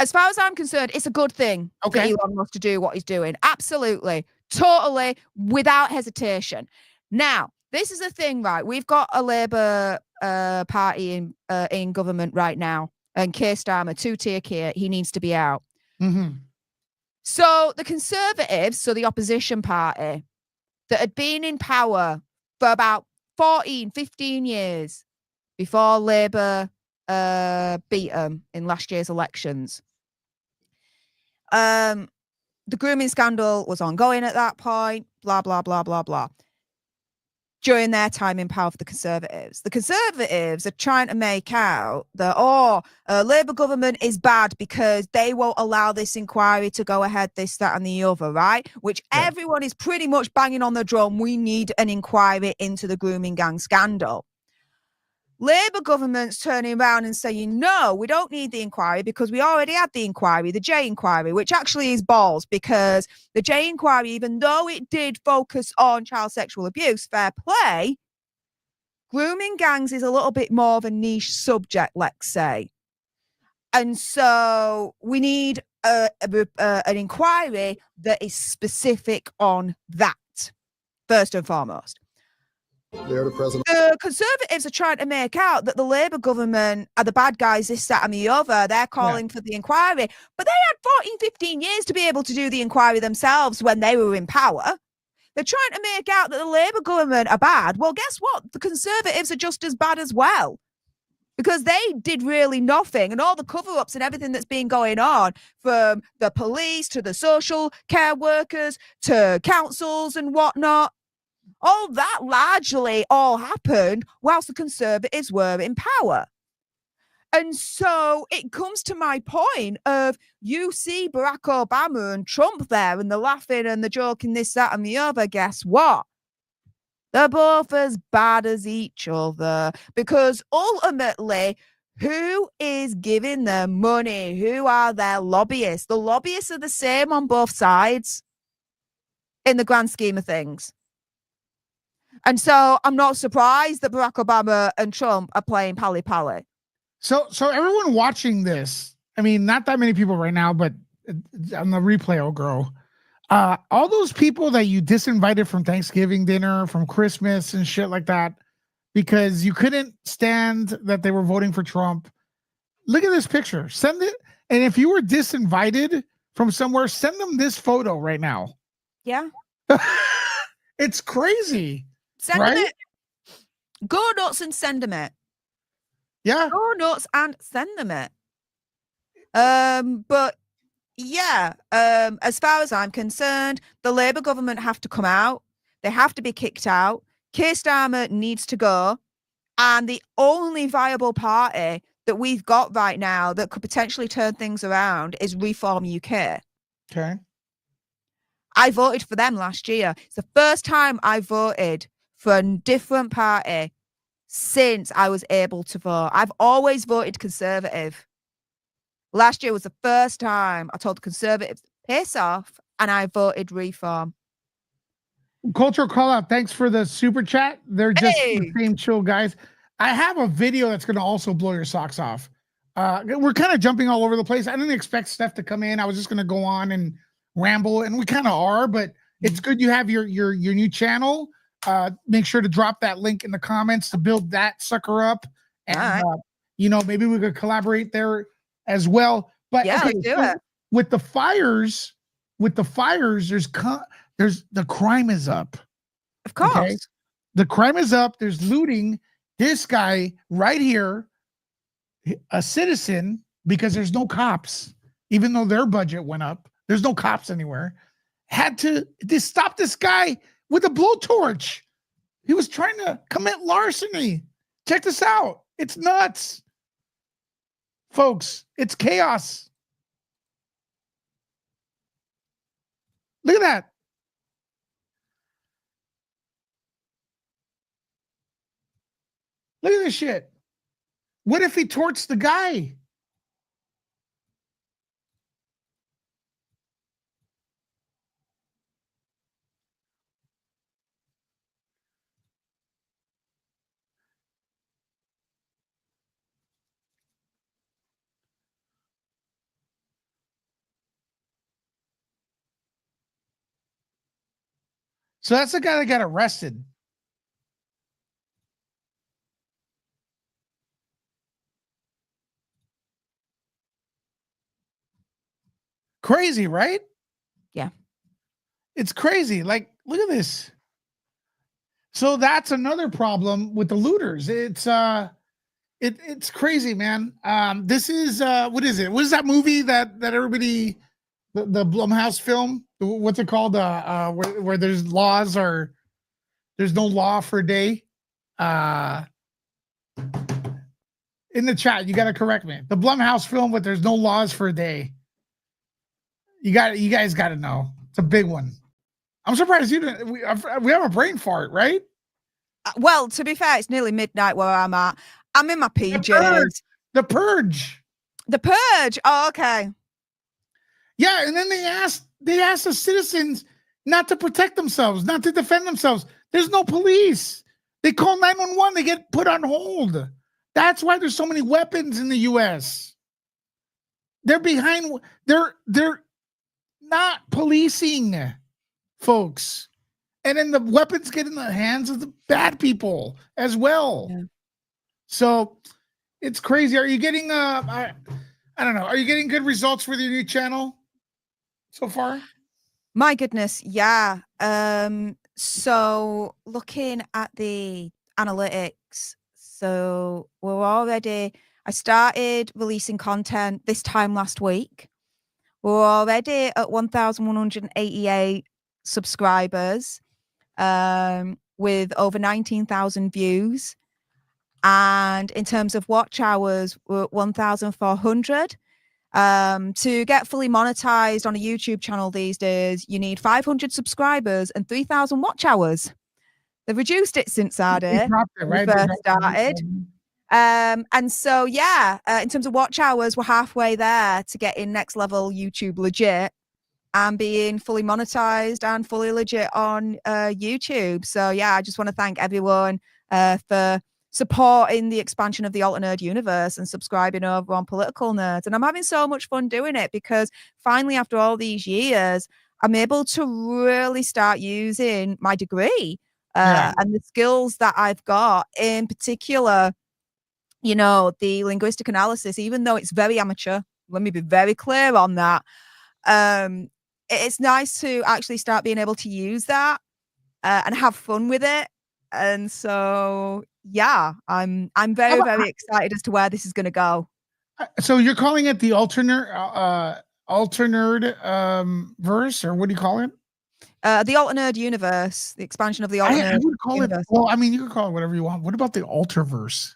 Speaker 7: As far as I'm concerned, it's a good thing for Elon Musk to do what he's doing. Absolutely. Totally. Without hesitation. Now, this is the thing, right? We've got a Labour party in government right now. And Keir Starmer, 2-tier Keir, he needs to be out.
Speaker 1: Mm-hmm.
Speaker 7: So the Conservatives, so the opposition party, that had been in power for about 14, 15 years before Labour beat them in last year's elections. The grooming scandal was ongoing at that point, blah, blah, blah, blah, blah. During their time in power for the Conservatives are trying to make out that, Labour government is bad because they won't allow this inquiry to go ahead, this, that, and the other, right? Which everyone is pretty much banging on the drum. We need an inquiry into the grooming gang scandal. Labour government's turning around and saying, no, we don't need the inquiry because we already had the inquiry, the J inquiry, which actually is balls because the J inquiry, even though it did focus on child sexual abuse, fair play, grooming gangs is a little bit more of a niche subject, let's say. And so we need an inquiry that is specific on that, first and foremost. The Conservatives are trying to make out that the Labour government are the bad guys, this, that, and the other. They're calling for the inquiry. But they had 14, 15 years to be able to do the inquiry themselves when they were in power. They're trying to make out that the Labour government are bad. Well, guess what? The Conservatives are just as bad as well. Because they did really nothing. And all the cover-ups and everything that's been going on, from the police to the social care workers to councils and whatnot, all that largely all happened whilst the Conservatives were in power. And so it comes to my point of, you see Barack Obama and Trump there and the laughing and the joking, this, that, and the other. Guess what? They're both as bad as each other, because ultimately, who is giving them money? Who are their lobbyists? The lobbyists are the same on both sides in the grand scheme of things. And so I'm not surprised that Barack Obama and Trump are playing pally-pally.
Speaker 1: So everyone watching this, I mean, not that many people right now, but on the replay will grow. All those people that you disinvited from Thanksgiving dinner, from Christmas and shit like that, because you couldn't stand that they were voting for Trump. Look at this picture. Send it. And if you were disinvited from somewhere, send them this photo right now.
Speaker 7: Yeah.
Speaker 1: It's crazy.
Speaker 7: Send
Speaker 1: right?
Speaker 7: them it. Go nuts and send them it.
Speaker 1: Yeah.
Speaker 7: Go nuts and send them it. But yeah, as far as I'm concerned, the Labour government have to come out. They have to be kicked out. Keir Starmer needs to go. And the only viable party that we've got right now that could potentially turn things around is Reform UK.
Speaker 1: Okay.
Speaker 7: I voted for them last year. It's the first time I voted for a different party since I was able to vote. I've always voted Conservative. Last year was the first time I told the Conservatives, piss off, and I voted Reform.
Speaker 1: Cultural call out. Thanks for the super chat. They're just the
Speaker 7: Hey.
Speaker 1: same chill guys. I have a video that's going to also blow your socks off. We're kind of jumping all over the place. I didn't expect Steph to come in. I was just going to go on and ramble, and we kind of are, but it's good you have your new channel. Make sure to drop that link in the comments to build that sucker up. And, maybe we could collaborate there as well. But
Speaker 7: yeah,
Speaker 1: okay,
Speaker 7: let's do
Speaker 1: so
Speaker 7: it.
Speaker 1: with the fires, there's the crime is up.
Speaker 7: Of course.
Speaker 1: Okay? The crime is up. There's looting. This guy right here, a citizen, because there's no cops, even though their budget went up, there's no cops anywhere, had to stop this guy with a blowtorch. He was trying to commit larceny. Check this out. It's nuts. Folks, it's chaos. Look at that. Look at this shit. What if he torched the guy? So that's the guy that got arrested. Crazy, right?
Speaker 7: Yeah.
Speaker 1: It's crazy. Like, look at this. So that's another problem with the looters. It's crazy, man. This is what is it? What is that movie that everybody the Blumhouse film? What's it called? Where there's no law for a day. In the chat, you got to correct me. The Blumhouse film, but there's no laws for a day. You guys got to know. It's a big one. I'm surprised you didn't. We have a brain fart, right?
Speaker 7: Well, to be fair, it's nearly midnight where I'm at. I'm in my PJs.
Speaker 1: The Purge.
Speaker 7: The Purge. Oh, okay.
Speaker 1: Yeah, and then they asked the citizens not to protect themselves, not to defend themselves. There's no police. They call 911. They get put on hold. That's why there's so many weapons in the U.S. They're behind. They're not policing, folks. And then the weapons get in the hands of the bad people as well. Yeah. So it's crazy. Are you getting I don't know. Are you getting good results with your new channel so far?
Speaker 7: My goodness, yeah. So looking at the analytics, so I started releasing content this time last week. We're already at 1,188 subscribers, with over 19,000 views. And in terms of watch hours, we're at 1,400. To get fully monetized on a YouTube channel these days, you need 500 subscribers and 3,000 watch hours. They've reduced it since our day.
Speaker 1: Right?
Speaker 7: We first started. And so, in terms of watch hours, we're halfway there to getting next level YouTube legit and being fully monetized and fully legit on YouTube. So, I just want to thank everyone for supporting the expansion of the Alter Nerd universe and subscribing over on Political Nerds. And I'm having so much fun doing it because finally, after all these years, I'm able to really start using my degree And the skills that I've got, in particular, you know, the linguistic analysis, even though it's very amateur, let me be very clear on that. It's nice to actually start being able to use that and have fun with it. And so, yeah, I'm very, very excited as to where this is going to go.
Speaker 1: So you're calling it the alternate verse, or what do you call it?
Speaker 7: The alternate universe, the expansion of the alternate
Speaker 1: I would call
Speaker 7: universe.
Speaker 1: it. Well, I mean, you could call it whatever you want. What about the alterverse?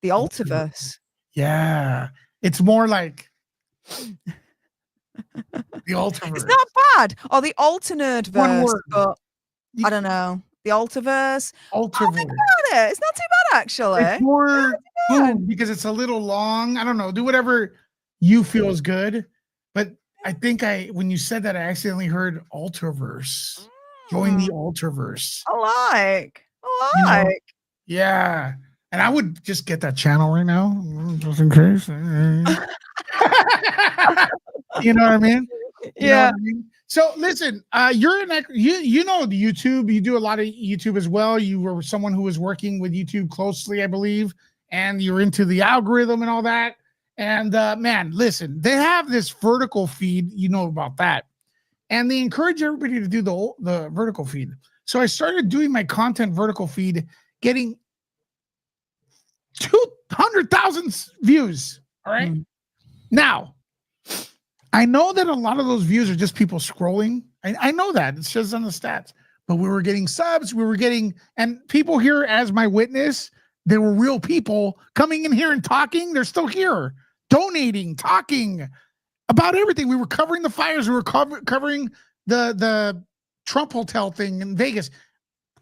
Speaker 7: The Altiverse.
Speaker 1: Yeah, it's more like the Altiverse.
Speaker 7: It's not bad. Or the alternate
Speaker 1: One
Speaker 7: verse,
Speaker 1: word.
Speaker 7: but I don't know. The Altiverse.
Speaker 1: Alterverse.
Speaker 7: I'll think about it. It's not too bad, actually.
Speaker 1: It's more food because it's a little long. I don't know. Do whatever you feel is good. But I think when you said that, I accidentally heard Alterverse. Join the Alterverse.
Speaker 7: I like.
Speaker 1: You know? Yeah. And I would just get that channel right now, just in case. You know what I mean? You know what I mean? So listen, you're you know the YouTube. You do a lot of YouTube as well. You were someone who was working with YouTube closely, I believe, and you're into the algorithm and all that. And man, listen, they have this vertical feed. You know about that, and they encourage everybody to do the vertical feed. So I started doing my content vertical feed, getting 200,000 views. All right. Now, I know that a lot of those views are just people scrolling. I know that. It says on the stats. But we were getting subs. We were getting, and people here as my witness, there were real people coming in here and talking. They're still here, donating, talking about everything. We were covering the fires. We were covering the Trump hotel thing in Vegas,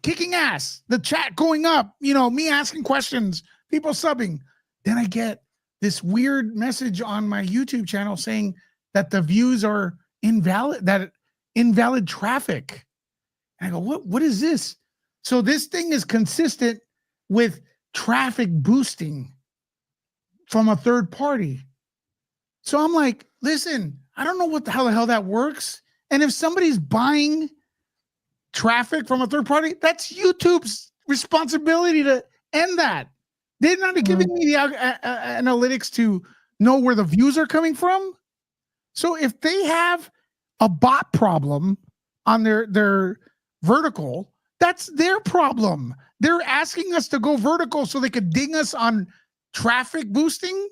Speaker 1: kicking ass, the chat going up, you know, me asking questions, people subbing. Then I get this weird message on my YouTube channel saying that the views are invalid, that invalid traffic. And I go, what is this? So this thing is consistent with traffic boosting from a third party. So I'm like, listen, I don't know how the hell that works. And if somebody's buying traffic from a third party, that's YouTube's responsibility to end that. They're not giving me the analytics to know where the views are coming from. So if they have a bot problem on their vertical, that's their problem. They're asking us to go vertical so they could ding us on traffic boosting.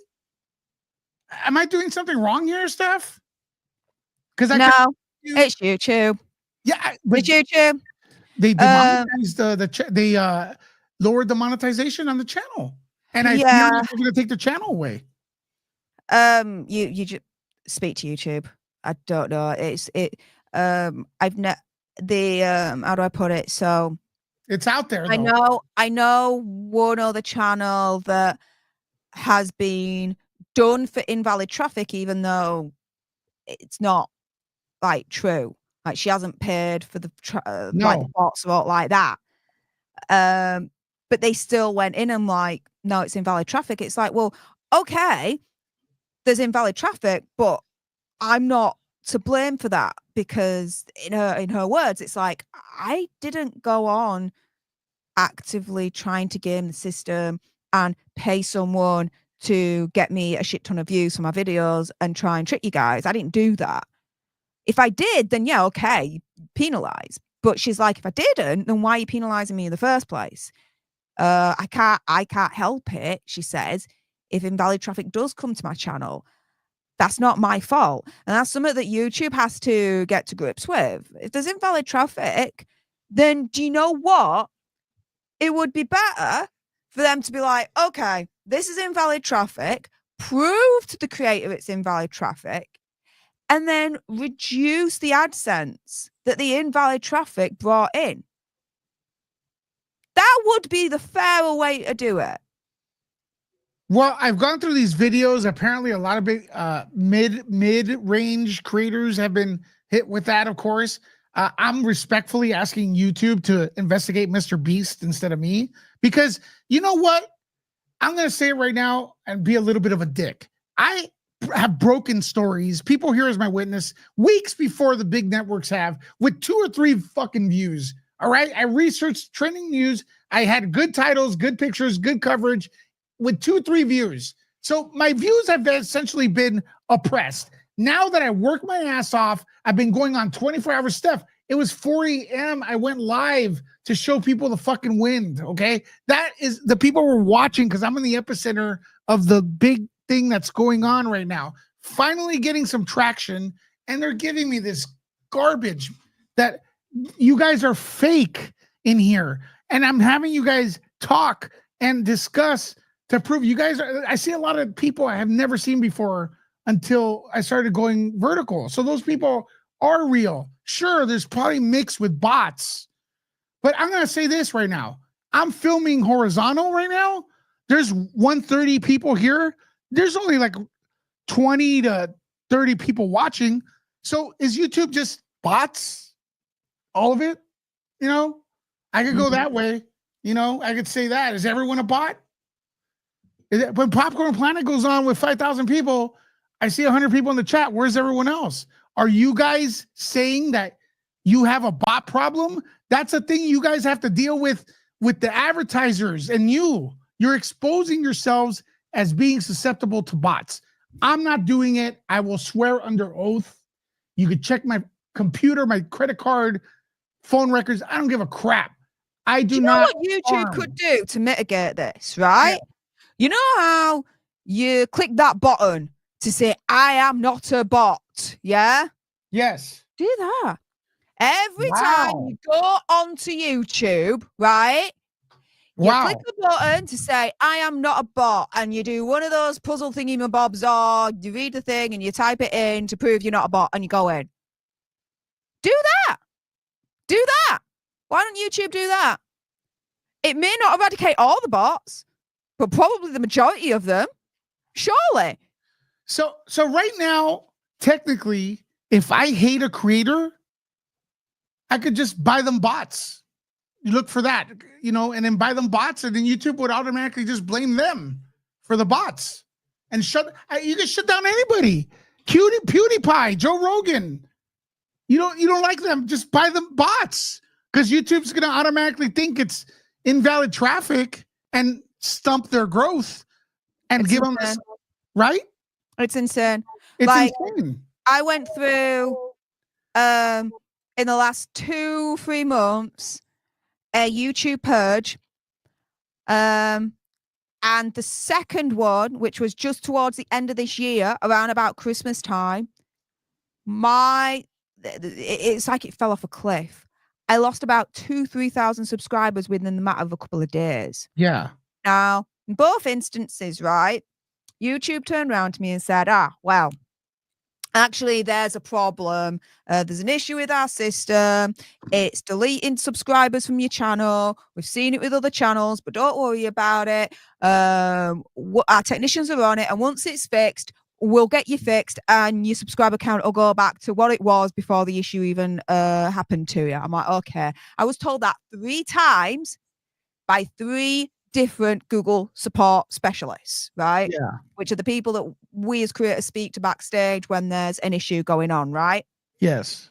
Speaker 1: Am I doing something wrong here, Steph? Because
Speaker 7: it's YouTube.
Speaker 1: Yeah,
Speaker 7: it's YouTube.
Speaker 1: They demonetized they lowered the monetization on the channel, and I feel like they're going to take the channel away.
Speaker 7: You just speak to YouTube. I don't know. How do I put it? So
Speaker 1: it's out there.
Speaker 7: I know one other channel that has been done for invalid traffic, even though it's not like true. Like she hasn't paid for the like the bots or like that. But they still went in and like, no, it's invalid traffic. It's like, well, okay, there's invalid traffic, but I'm not to blame for that, because in her words, it's like, I didn't go on actively trying to game the system and pay someone to get me a shit ton of views for my videos and try and trick you guys. I didn't do that. If I did, then yeah, okay, penalize. But she's like, if I didn't, then why are you penalizing me in the first place? I can't help it, she says, if invalid traffic does come to my channel. That's not my fault. And that's something that YouTube has to get to grips with. If there's invalid traffic, then do you know what? It would be better for them to be like, okay, this is invalid traffic, prove to the creator it's invalid traffic, and then reduce the AdSense that the invalid traffic brought in. That would be the fairer way to do it.
Speaker 1: Well, I've gone through these videos. Apparently, a lot of big mid-range creators have been hit with that, of course. I'm respectfully asking YouTube to investigate Mr. Beast instead of me, because you know what? I'm going to say it right now and be a little bit of a dick. I have broken stories. People here as my witness weeks before the big networks have, with 2 or 3 fucking views All right. I researched trending news. I had good titles, good pictures, good coverage with 2-3 views. So my views have essentially been oppressed. Now that I work my ass off, I've been going on 24-hour stuff. It was 4 a.m. I went live to show people the fucking wind. Okay. That is the people were watching because I'm in the epicenter of the big thing that's going on right now. Finally getting some traction, and they're giving me this garbage that you guys are fake in here. And I'm having you guys talk and discuss to prove you guys are. I see a lot of people I have never seen before until I started going vertical. So those people are real. Sure, there's probably mixed with bots, but I'm going to say this right now. I'm filming horizontal right now. There's 130 people here. There's only like 20 to 30 people watching. So is YouTube just bots? All of it? You know, I could go that way. You know, I could say that. Is everyone a bot? When Popcorn Planet goes on with 5,000 people, I see 100 people in the chat. Where's everyone else? Are you guys saying that you have a bot problem? That's a thing you guys have to deal with the advertisers and you're exposing yourselves as being susceptible to bots. I'm not doing it. I will swear under oath. You could check my computer, my credit card, phone records. I don't give a crap. I do not.
Speaker 7: You know what YouTube could do to mitigate this, right? Yeah. You know how you click that button to say, I am not a bot. Yeah.
Speaker 1: Yes.
Speaker 7: Do that. Every time you go onto YouTube, right? You click the button to say, I am not a bot. And you do one of those puzzle thingy-mabobs, or you read the thing and you type it in to prove you're not a bot and you go in. Do that. Do that. Why don't YouTube do that? It may not eradicate all the bots, but probably the majority of them. Surely.
Speaker 1: So right now, technically, if I hate a creator, I could just buy them bots. You look for that, you know, and then buy them bots, and then YouTube would automatically just blame them for the bots and you can shut down anybody. PewDiePie, Joe Rogan. You don't like them, just buy them bots, because YouTube's gonna automatically think it's invalid traffic and stump their growth and give them this, right?
Speaker 7: It's insane.
Speaker 1: It's insane.
Speaker 7: I went through in the last 2-3 months a YouTube purge, and the second one, which was just towards the end of this year, around about Christmas time, it's like it fell off a cliff. I lost about 2,000-3,000 subscribers within the matter of a couple of days.
Speaker 1: Yeah.
Speaker 7: Now, in both instances, right, YouTube turned around to me and said, well, actually, there's a problem. There's an issue with our system. It's deleting subscribers from your channel. We've seen it with other channels, but don't worry about it. Our technicians are on it, and once it's fixed, we'll get you fixed, and your subscriber count will go back to what it was before the issue even happened to you. I'm like, okay. I was told that 3 times by 3 different Google support specialists, right?
Speaker 1: Yeah.
Speaker 7: Which are the people that we as creators speak to backstage when there's an issue going on, right?
Speaker 1: Yes.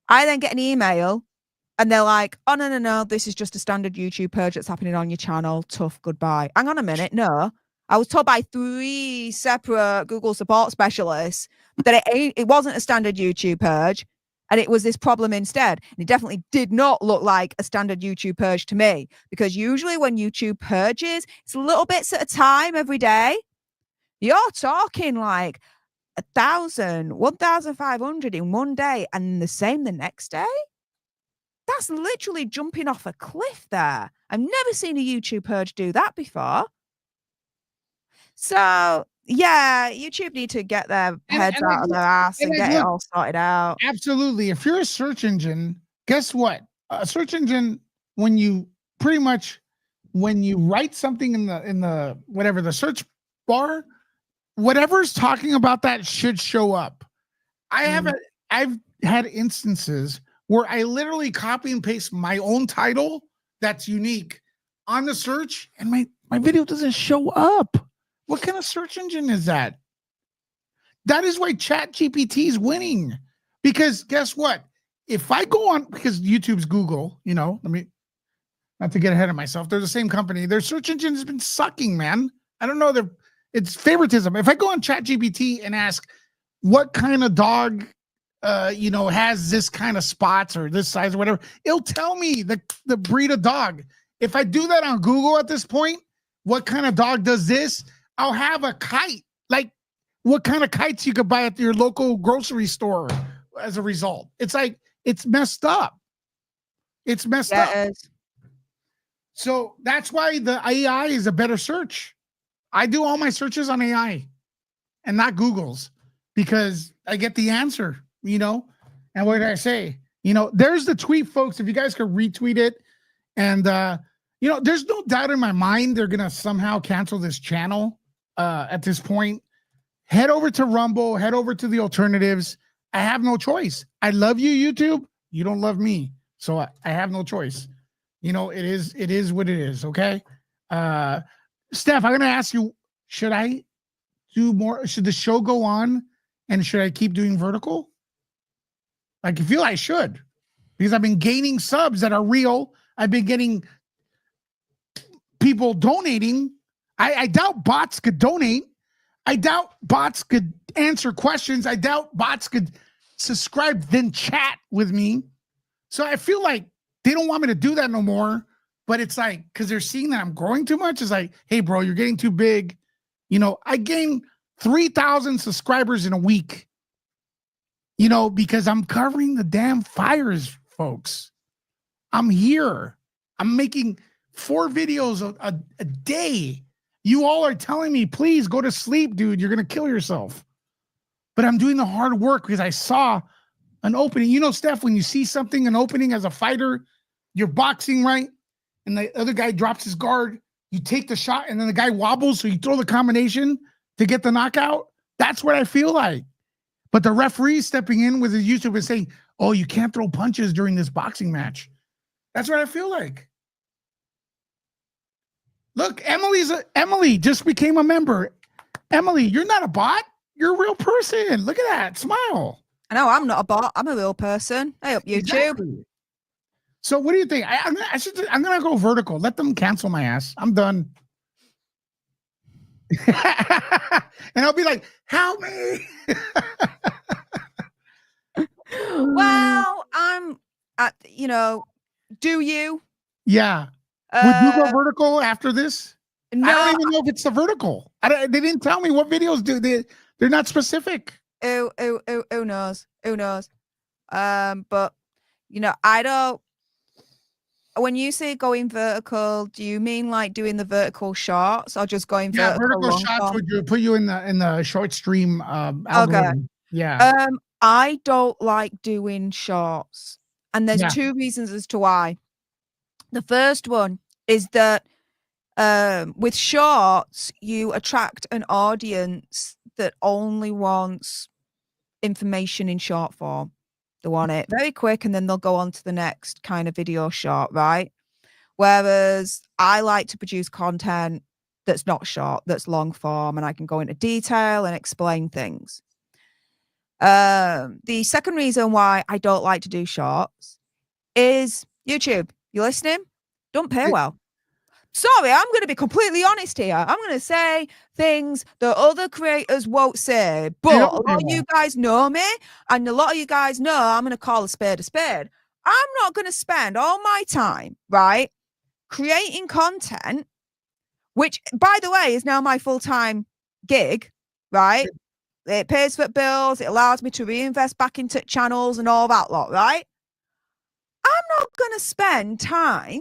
Speaker 7: I then get an email and they're like, oh, no, this is just a standard YouTube purge that's happening on your channel. Tough, goodbye. Hang on a minute. No, I was told by 3 separate Google support specialists that it wasn't a standard YouTube purge, and it was this problem instead. And it definitely did not look like a standard YouTube purge to me, because usually when YouTube purges, it's little bits at a time every day. You're talking like 1,000, 1,500 in one day, and the same the next day. That's literally jumping off a cliff there. I've never seen a YouTube purge do that before. So yeah, YouTube need to get their heads out of their ass and get it all sorted out.
Speaker 1: Absolutely. If you're a search engine, guess what? A search engine, when you write something in the whatever the search bar, whatever's talking about that should show up. I've had instances where I literally copy and paste my own title that's unique on the search, and my video doesn't show up. What kind of search engine is that? That is why ChatGPT is winning. Because guess what? if I go on, because YouTube's Google, not to get ahead of myself, they're the same company. Their search engine has been sucking, man. I don't know. It's favoritism. If I go on ChatGPT and ask what kind of dog, has this kind of spots or this size or whatever, it'll tell me the breed of dog. If I do that on Google at this point, what kind of dog does this? I'll have a kite. Like what kind of kites you could buy at your local grocery store as a result. It's like, it's messed up. It's messed up.
Speaker 7: It is.
Speaker 1: So that's why the AI is a better search. I do all my searches on AI and not Google's because I get the answer, And what did I say? There's the tweet, folks. If you guys could retweet it. And, there's no doubt in my mind they're going to somehow cancel this channel at this point. Head over to Rumble. Head over to the alternatives. I have no choice. I love you, YouTube. You don't love me. So I have no choice. It is what it is. Okay. Steph, I'm going to ask you, should I do more? Should the show go on and should I keep doing vertical? I feel I should because I've been gaining subs that are real. I've been getting people donating. I doubt bots could donate. I doubt bots could answer questions. I doubt bots could subscribe, then chat with me. So I feel like they don't want me to do that no more. But it's like, because they're seeing that I'm growing too much. It's like, hey, bro, you're getting too big. I gained 3,000 subscribers in a week, because I'm covering the damn fires, folks. I'm here. I'm making 4 videos a day. You all are telling me, please go to sleep, dude. You're going to kill yourself. But I'm doing the hard work because I saw an opening. Steph, when you see something, an opening as a fighter, you're boxing, right? And the other guy drops his guard, you take the shot, and then the guy wobbles, so you throw the combination to get the knockout. That's what I feel like. But the referee stepping in with his YouTube and saying, oh, you can't throw punches during this boxing match. That's what I feel like. Look, Emily just became a member. Emily, you're not a bot. You're a real person. Look at that. Smile.
Speaker 7: I know I'm not a bot. I'm a real person. Hey, up YouTube.
Speaker 1: Exactly. So what do you think? I'm gonna go vertical. Let them cancel my ass. I'm done. And I'll be like, help me.
Speaker 7: Well, I'm do you?
Speaker 1: Yeah. Would you go vertical after this?
Speaker 7: No.
Speaker 1: I don't even know if it's the vertical. They didn't tell me what videos do they. They're not specific.
Speaker 7: Who knows? Who knows? But I don't. When you say going vertical, do you mean like doing the vertical shots or just going vertical?
Speaker 1: Yeah, vertical shots would put you in the short stream algorithm.
Speaker 7: Okay.
Speaker 1: Yeah.
Speaker 7: I don't like doing shorts, and there's 2 reasons as to why. The first one is that with shorts, you attract an audience that only wants information in short form. They want it very quick, and then they'll go on to the next kind of video short, right? Whereas I like to produce content that's not short, that's long form, and I can go into detail and explain things. The second reason why I don't like to do shorts is YouTube. You listening? Don't pay well. Sorry, I'm going to be completely honest here. I'm going to say things that other creators won't say, but a lot of you guys know me, and a lot of you guys know I'm going to call a spade a spade. I'm not going to spend all my time, right, creating content, which, by the way, is now my full-time gig, right? It pays for bills. It allows me to reinvest back into channels and all that lot, right? I'm not going to spend time,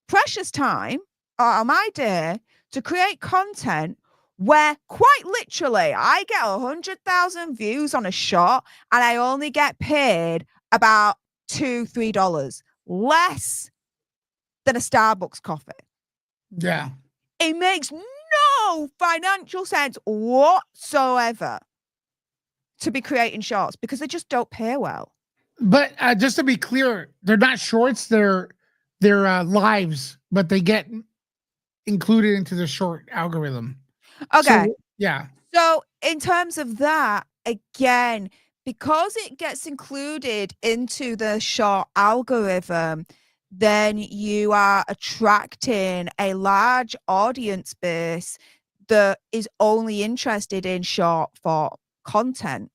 Speaker 7: precious time, on my day to create content where quite literally I get 100,000 views on a shot and I only get paid about $2-3 less than a Starbucks coffee.
Speaker 1: Yeah.
Speaker 7: It makes no financial sense whatsoever to be creating shorts because they just don't pay well.
Speaker 1: But just to be clear, they're not shorts, they're lives, but they get included into the short algorithm.
Speaker 7: Okay.
Speaker 1: So, yeah.
Speaker 7: So in terms of that, again, because it gets included into the short algorithm, then you are attracting a large audience base that is only interested in short form content,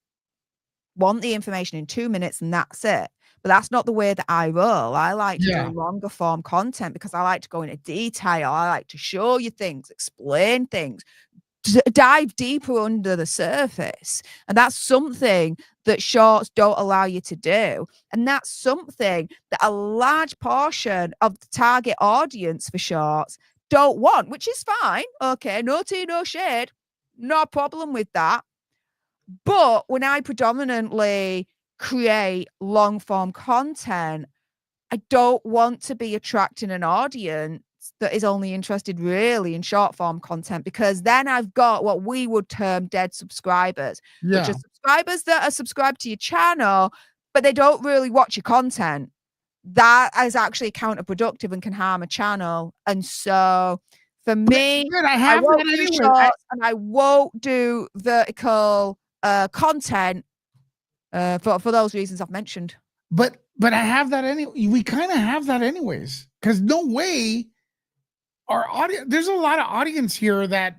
Speaker 7: want the information in 2 minutes and that's it. But that's not the way that I roll. I like to do longer form content because I like to go into detail. I like to show you things, explain things, dive deeper under the surface. And that's something that shorts don't allow you to do. And that's something that a large portion of the target audience for shorts don't want, which is fine. Okay, no tea, no shade. No problem with that. But when I predominantly create long form content, I don't want to be attracting an audience that is only interested really in short form content, because then I've got what we would term dead subscribers, which are subscribers that are subscribed to your channel, but they don't really watch your content. That is actually counterproductive and can harm a channel. And so for me, I won't do shorts and I won't do vertical content for those reasons I've mentioned.
Speaker 1: But I have that anyway. We kind of have that anyways, because no way our audience. There's a lot of audience here that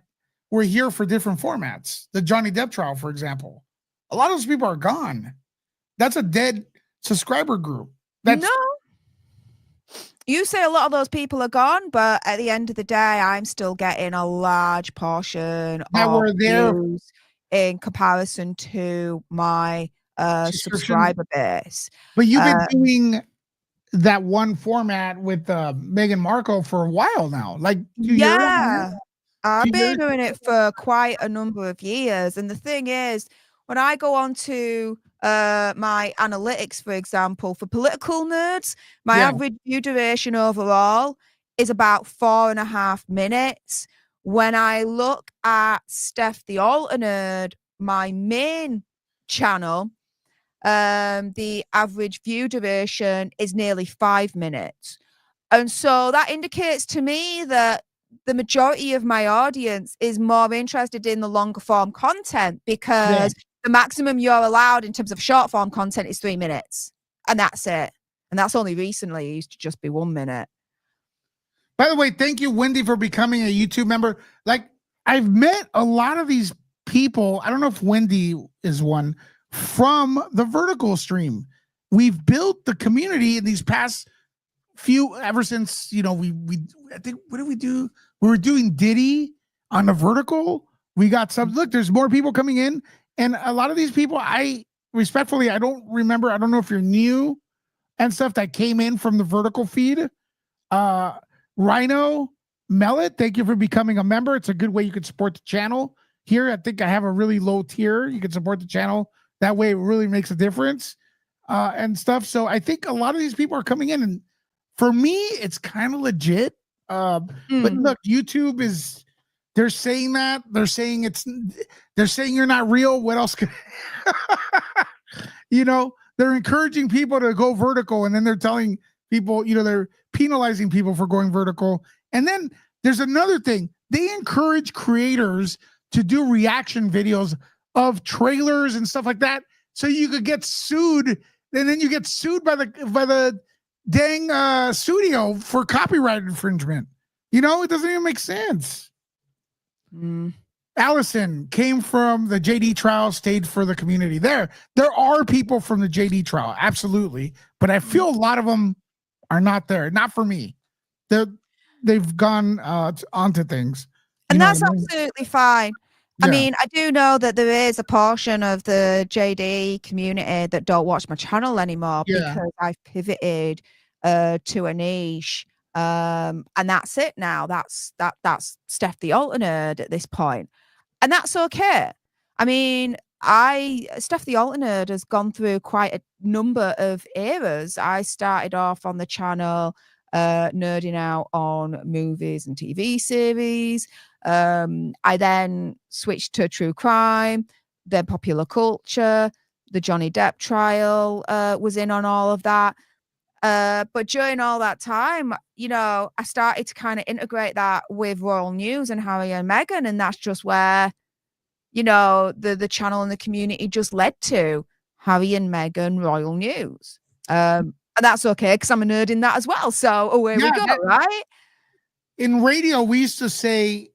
Speaker 1: were here for different formats. The Johnny Depp trial, for example, a lot of those people are gone. That's a dead subscriber group.
Speaker 7: No, you say a lot of those people are gone, but at the end of the day, I'm still getting a large portion
Speaker 1: that
Speaker 7: of
Speaker 1: were there
Speaker 7: views in comparison to my subscriber base.
Speaker 1: But you've been doing that one format with Meghan Markle for a while now, like 2 years.
Speaker 7: I've been doing it for quite a number of years. And the thing is, when I go on to my analytics, for example, for political nerds, my average view duration overall is about 4.5 minutes. When I look at Steph the Alter Nerd, my main channel, the average view duration is nearly 5 minutes. And so that indicates to me that the majority of my audience is more interested in the longer form content, because the maximum you're allowed in terms of short form content is 3 minutes. And that's it. And that's only recently. It used to just be 1 minute.
Speaker 1: By the way, thank you, Wendy, for becoming a YouTube member. Like, I've met a lot of these people. I don't know if Wendy is one, from the vertical stream. We've built the community in these past few, ever since, you know, we I think, what did we do? We were doing Diddy on the vertical. We got some, look, there's more people coming in. And a lot of these people, I respectfully, I don't remember. I don't know if you're new and stuff that came in from the vertical feed. Rhino Mellet, thank you for becoming a member. It's a good way you can support the channel. Here, I think I have a really low tier. You can support the channel. That way it really makes a difference and stuff. So I think a lot of these people are coming in, and for me, it's kind of legit. But look, YouTube is, they're saying that. They're saying they're saying you're not real. What else can, you know, they're encouraging people to go vertical, and then they're telling people, you know, they're penalizing people for going vertical. And then there's another thing. They encourage creators to do reaction videos of trailers and stuff like that, so you could get sued, and then you get sued by the dang studio for copyright infringement. You know, it doesn't even make sense. Allison came from the JD trial, stayed for the community. There are people from the JD trial, absolutely, but I feel a lot of them are not there. Not for me. They've gone onto things,
Speaker 7: and that's absolutely fine. I mean, I do know that there is a portion of the JD community that don't watch my channel anymore because I've pivoted to a niche, and that's it now. That's Steph the Alter Nerd at this point, and that's okay. I mean, Steph the Alter Nerd has gone through quite a number of eras. I started off on the channel nerding out on movies and TV series. I then switched to true crime, then popular culture. The Johnny Depp trial was in on all of that. But during all that time, you know, I started to kind of integrate that with Royal News and Harry and Meghan, and that's just where, you know, the channel and the community just led to. Harry and Meghan royal news. And that's okay because I'm a nerd in that as well. So away we go, right?
Speaker 1: In radio, we used to say,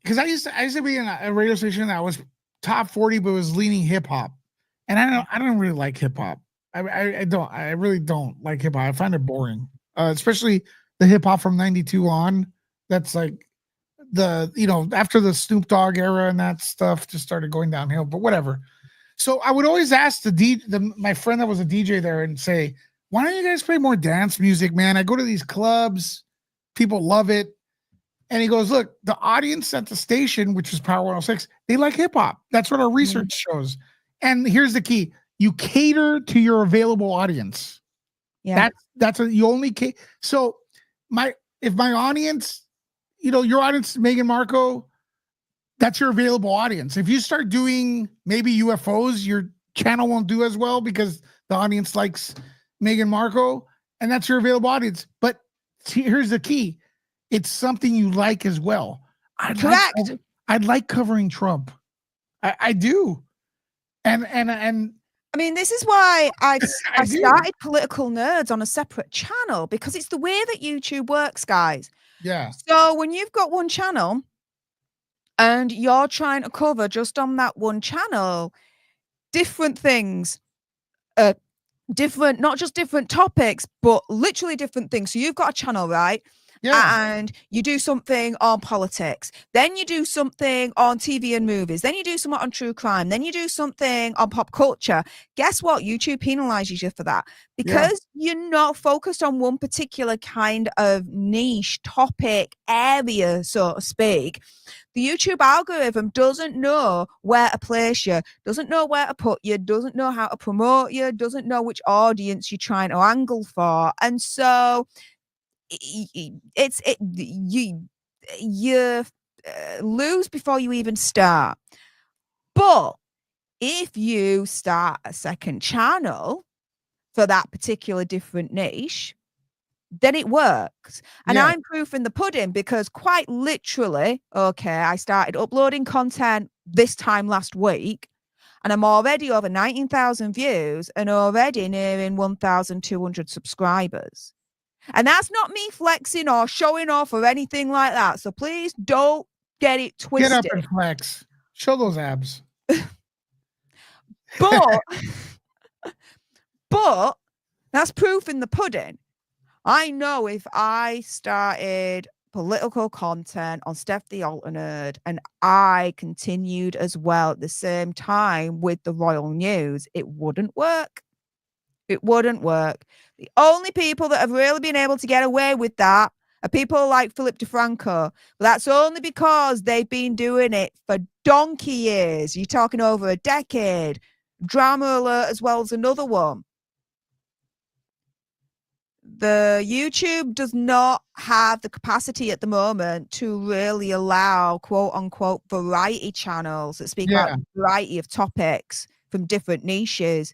Speaker 1: because I used to be in a radio station that was top 40, but was leaning hip hop, and I don't really like hip hop. I really don't like hip hop. I find it boring, especially the hip hop from '92 on. That's like after the Snoop Dogg era and that stuff just started going downhill. But whatever. So I would always ask my friend that was a DJ there and say, "Why don't you guys play more dance music, man? I go to these clubs, people love it." And he goes, "Look, the audience at the station, which is Power 106, they like hip hop. That's what our research shows. And here's the key: you cater to your available audience.
Speaker 7: Yeah,
Speaker 1: You only cater. So if my audience, your audience, Meghan Markle, that's your available audience. If you start doing maybe UFOs, your channel won't do as well because the audience likes Meghan Markle, and that's your available audience. But here's the key." It's something you like as well.
Speaker 7: Correct.
Speaker 1: I'd like covering Trump. I do. And
Speaker 7: I mean, this is why I started Political Nerds on a separate channel, because it's the way that YouTube works, guys.
Speaker 1: Yeah.
Speaker 7: So when you've got one channel and you're trying to cover just on that one channel different things, not just different topics, but literally different things. So you've got a channel, right? Yeah. And you do something on politics, then you do something on TV and movies, then you do something on true crime, then you do something on pop culture. Guess what? YouTube penalizes you for that because you're not focused on one particular kind of niche topic area, so to speak. The YouTube algorithm doesn't know where to place you, doesn't know where to put you, doesn't know how to promote you, doesn't know which audience you're trying to angle for. And so you lose before you even start. But if you start a second channel for that particular different niche, then it works. And I'm proof in the pudding, because quite literally, I started uploading content this time last week, and I'm already over 19,000 views and already nearing 1,200 subscribers. And that's not me flexing or showing off or anything like that. So please don't get it twisted.
Speaker 1: Get up and flex. Show those abs.
Speaker 7: But that's proof in the pudding. I know if I started political content on Steph the Alternate and I continued as well at the same time with the royal news, it wouldn't work. It wouldn't work. The only people that have really been able to get away with that are people like Philip DeFranco. But that's only because they've been doing it for donkey years. You're talking over a decade. Drama Alert as well as another one. The YouTube does not have the capacity at the moment to really allow quote unquote variety channels that speak about a variety of topics from different niches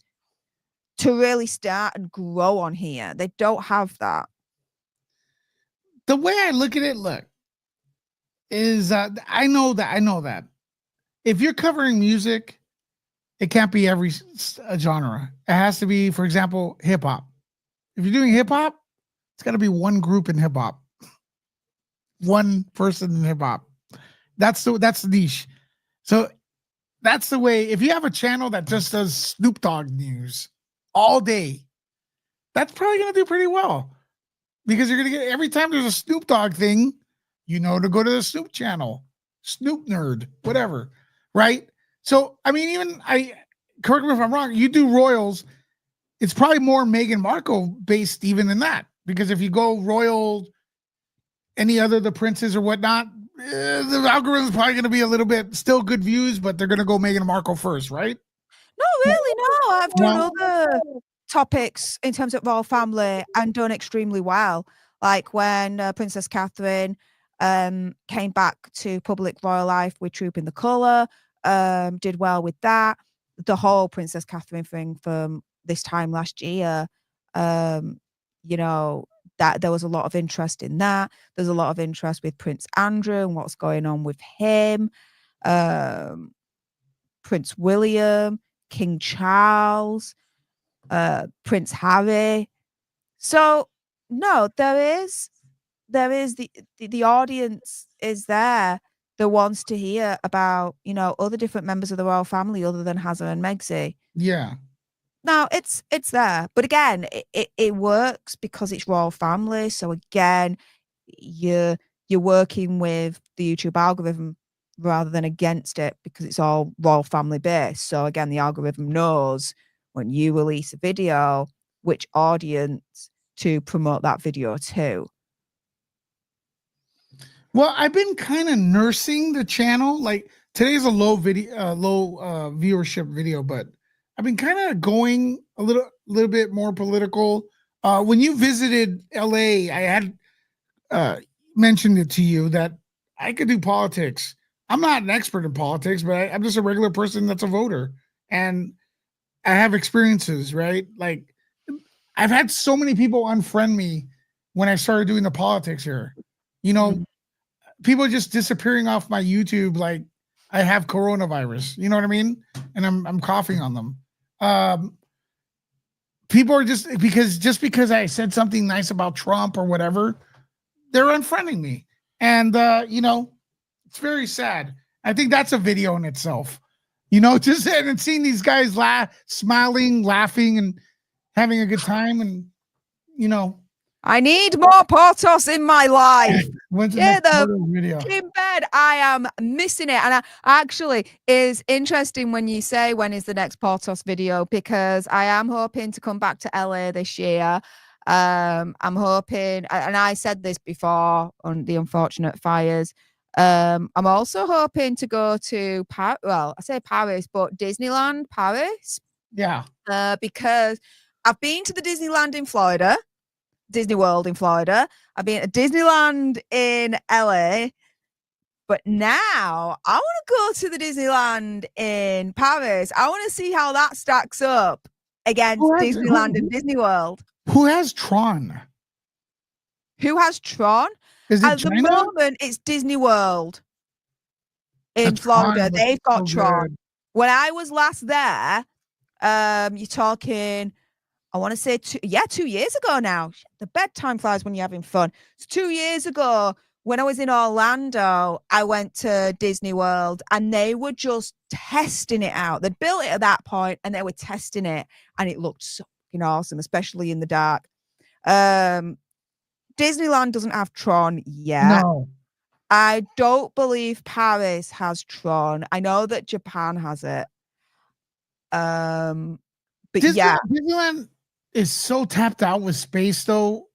Speaker 7: to really start and grow on here. They don't have that.
Speaker 1: The way I look at it, is I know that if you're covering music, it can't be every genre. It has to be, for example, hip hop. If you're doing hip hop, it's got to be one group in hip hop, one person in hip hop. That's the niche. So that's the way. If you have a channel that just does Snoop Dogg news all day, that's probably going to do pretty well, because you're going to get, every time there's a Snoop Dogg thing, to go to the Snoop channel, Snoop Nerd, whatever, right? So, I mean, correct me if I'm wrong, you do royals, it's probably more Meghan Markle based even than that, because if you go royal, any other, the princes or whatnot, the algorithm is probably going to be a little bit still good views, but they're going to go Meghan Markle first, right?
Speaker 7: No, really, no. I've done other topics in terms of royal family and done extremely well. Like when Princess Catherine came back to public royal life with Trooping the Colour, did well with that. The whole Princess Catherine thing from this time last year, that there was a lot of interest in that. There's a lot of interest with Prince Andrew and what's going on with him. Prince William, King Charles, Prince Harry. So no, there is the audience is there that wants to hear about, you know, other different members of the royal family other than Hazza and Megxi.
Speaker 1: Yeah.
Speaker 7: Now it's there, but again, it works because it's royal family. So again, you're working with the YouTube algorithm rather than against it because it's all royal family based. So again, the algorithm knows when you release a video which audience to promote that video to.
Speaker 1: Well, I've been kind of nursing the channel. Like today's a low viewership video, but I've been kind of going a little bit more political. When you visited LA, I had mentioned it to you that I could do politics. I'm not an expert in politics, but I'm just a regular person that's a voter, and I have experiences, right? Like I've had so many people unfriend me when I started doing the politics here. You know, people just disappearing off my YouTube like I have coronavirus. You know what I mean? And I'm coughing on them. People are just because I said something nice about Trump or whatever, they're unfriending me. And you know, it's very sad. I think that's a video in itself. You know, just and seeing these guys smiling, laughing, and having a good time, and you know,
Speaker 7: I need more Portos in my life.
Speaker 1: When's the
Speaker 7: Yeah,
Speaker 1: next
Speaker 7: the
Speaker 1: Portos video?
Speaker 7: in bed. I am missing it, and I actually is interesting when you say when is the next Portos video because I am hoping to come back to LA this year. I'm hoping, and I said this before on the unfortunate fires. I'm also hoping to go to I say Paris, but Disneyland Paris.
Speaker 1: Yeah.
Speaker 7: Because I've been to the Disneyland in Florida. Disney World in Florida. I've been at Disneyland in LA, but now I want to go to the Disneyland in Paris. I want to see how that stacks up against Disneyland and Disney World.
Speaker 1: Who has Tron?
Speaker 7: Who has Tron?
Speaker 1: Is it
Speaker 7: At
Speaker 1: China?
Speaker 7: the moment, it's Disney World in Florida. They've got Tron.
Speaker 1: Good.
Speaker 7: When I was last there, you're talking, I want to say 2 years ago now. The bedtime flies when you're having fun. It's 2 years ago when I was in Orlando, I went to Disney World and they were just testing it out. They'd built it at that point and they were testing it and it looked so fucking awesome, especially in the dark. Disneyland doesn't have Tron yet.
Speaker 1: No.
Speaker 7: I don't believe Paris has Tron. I know that Japan has it. But
Speaker 1: Disneyland is so tapped out with space, though.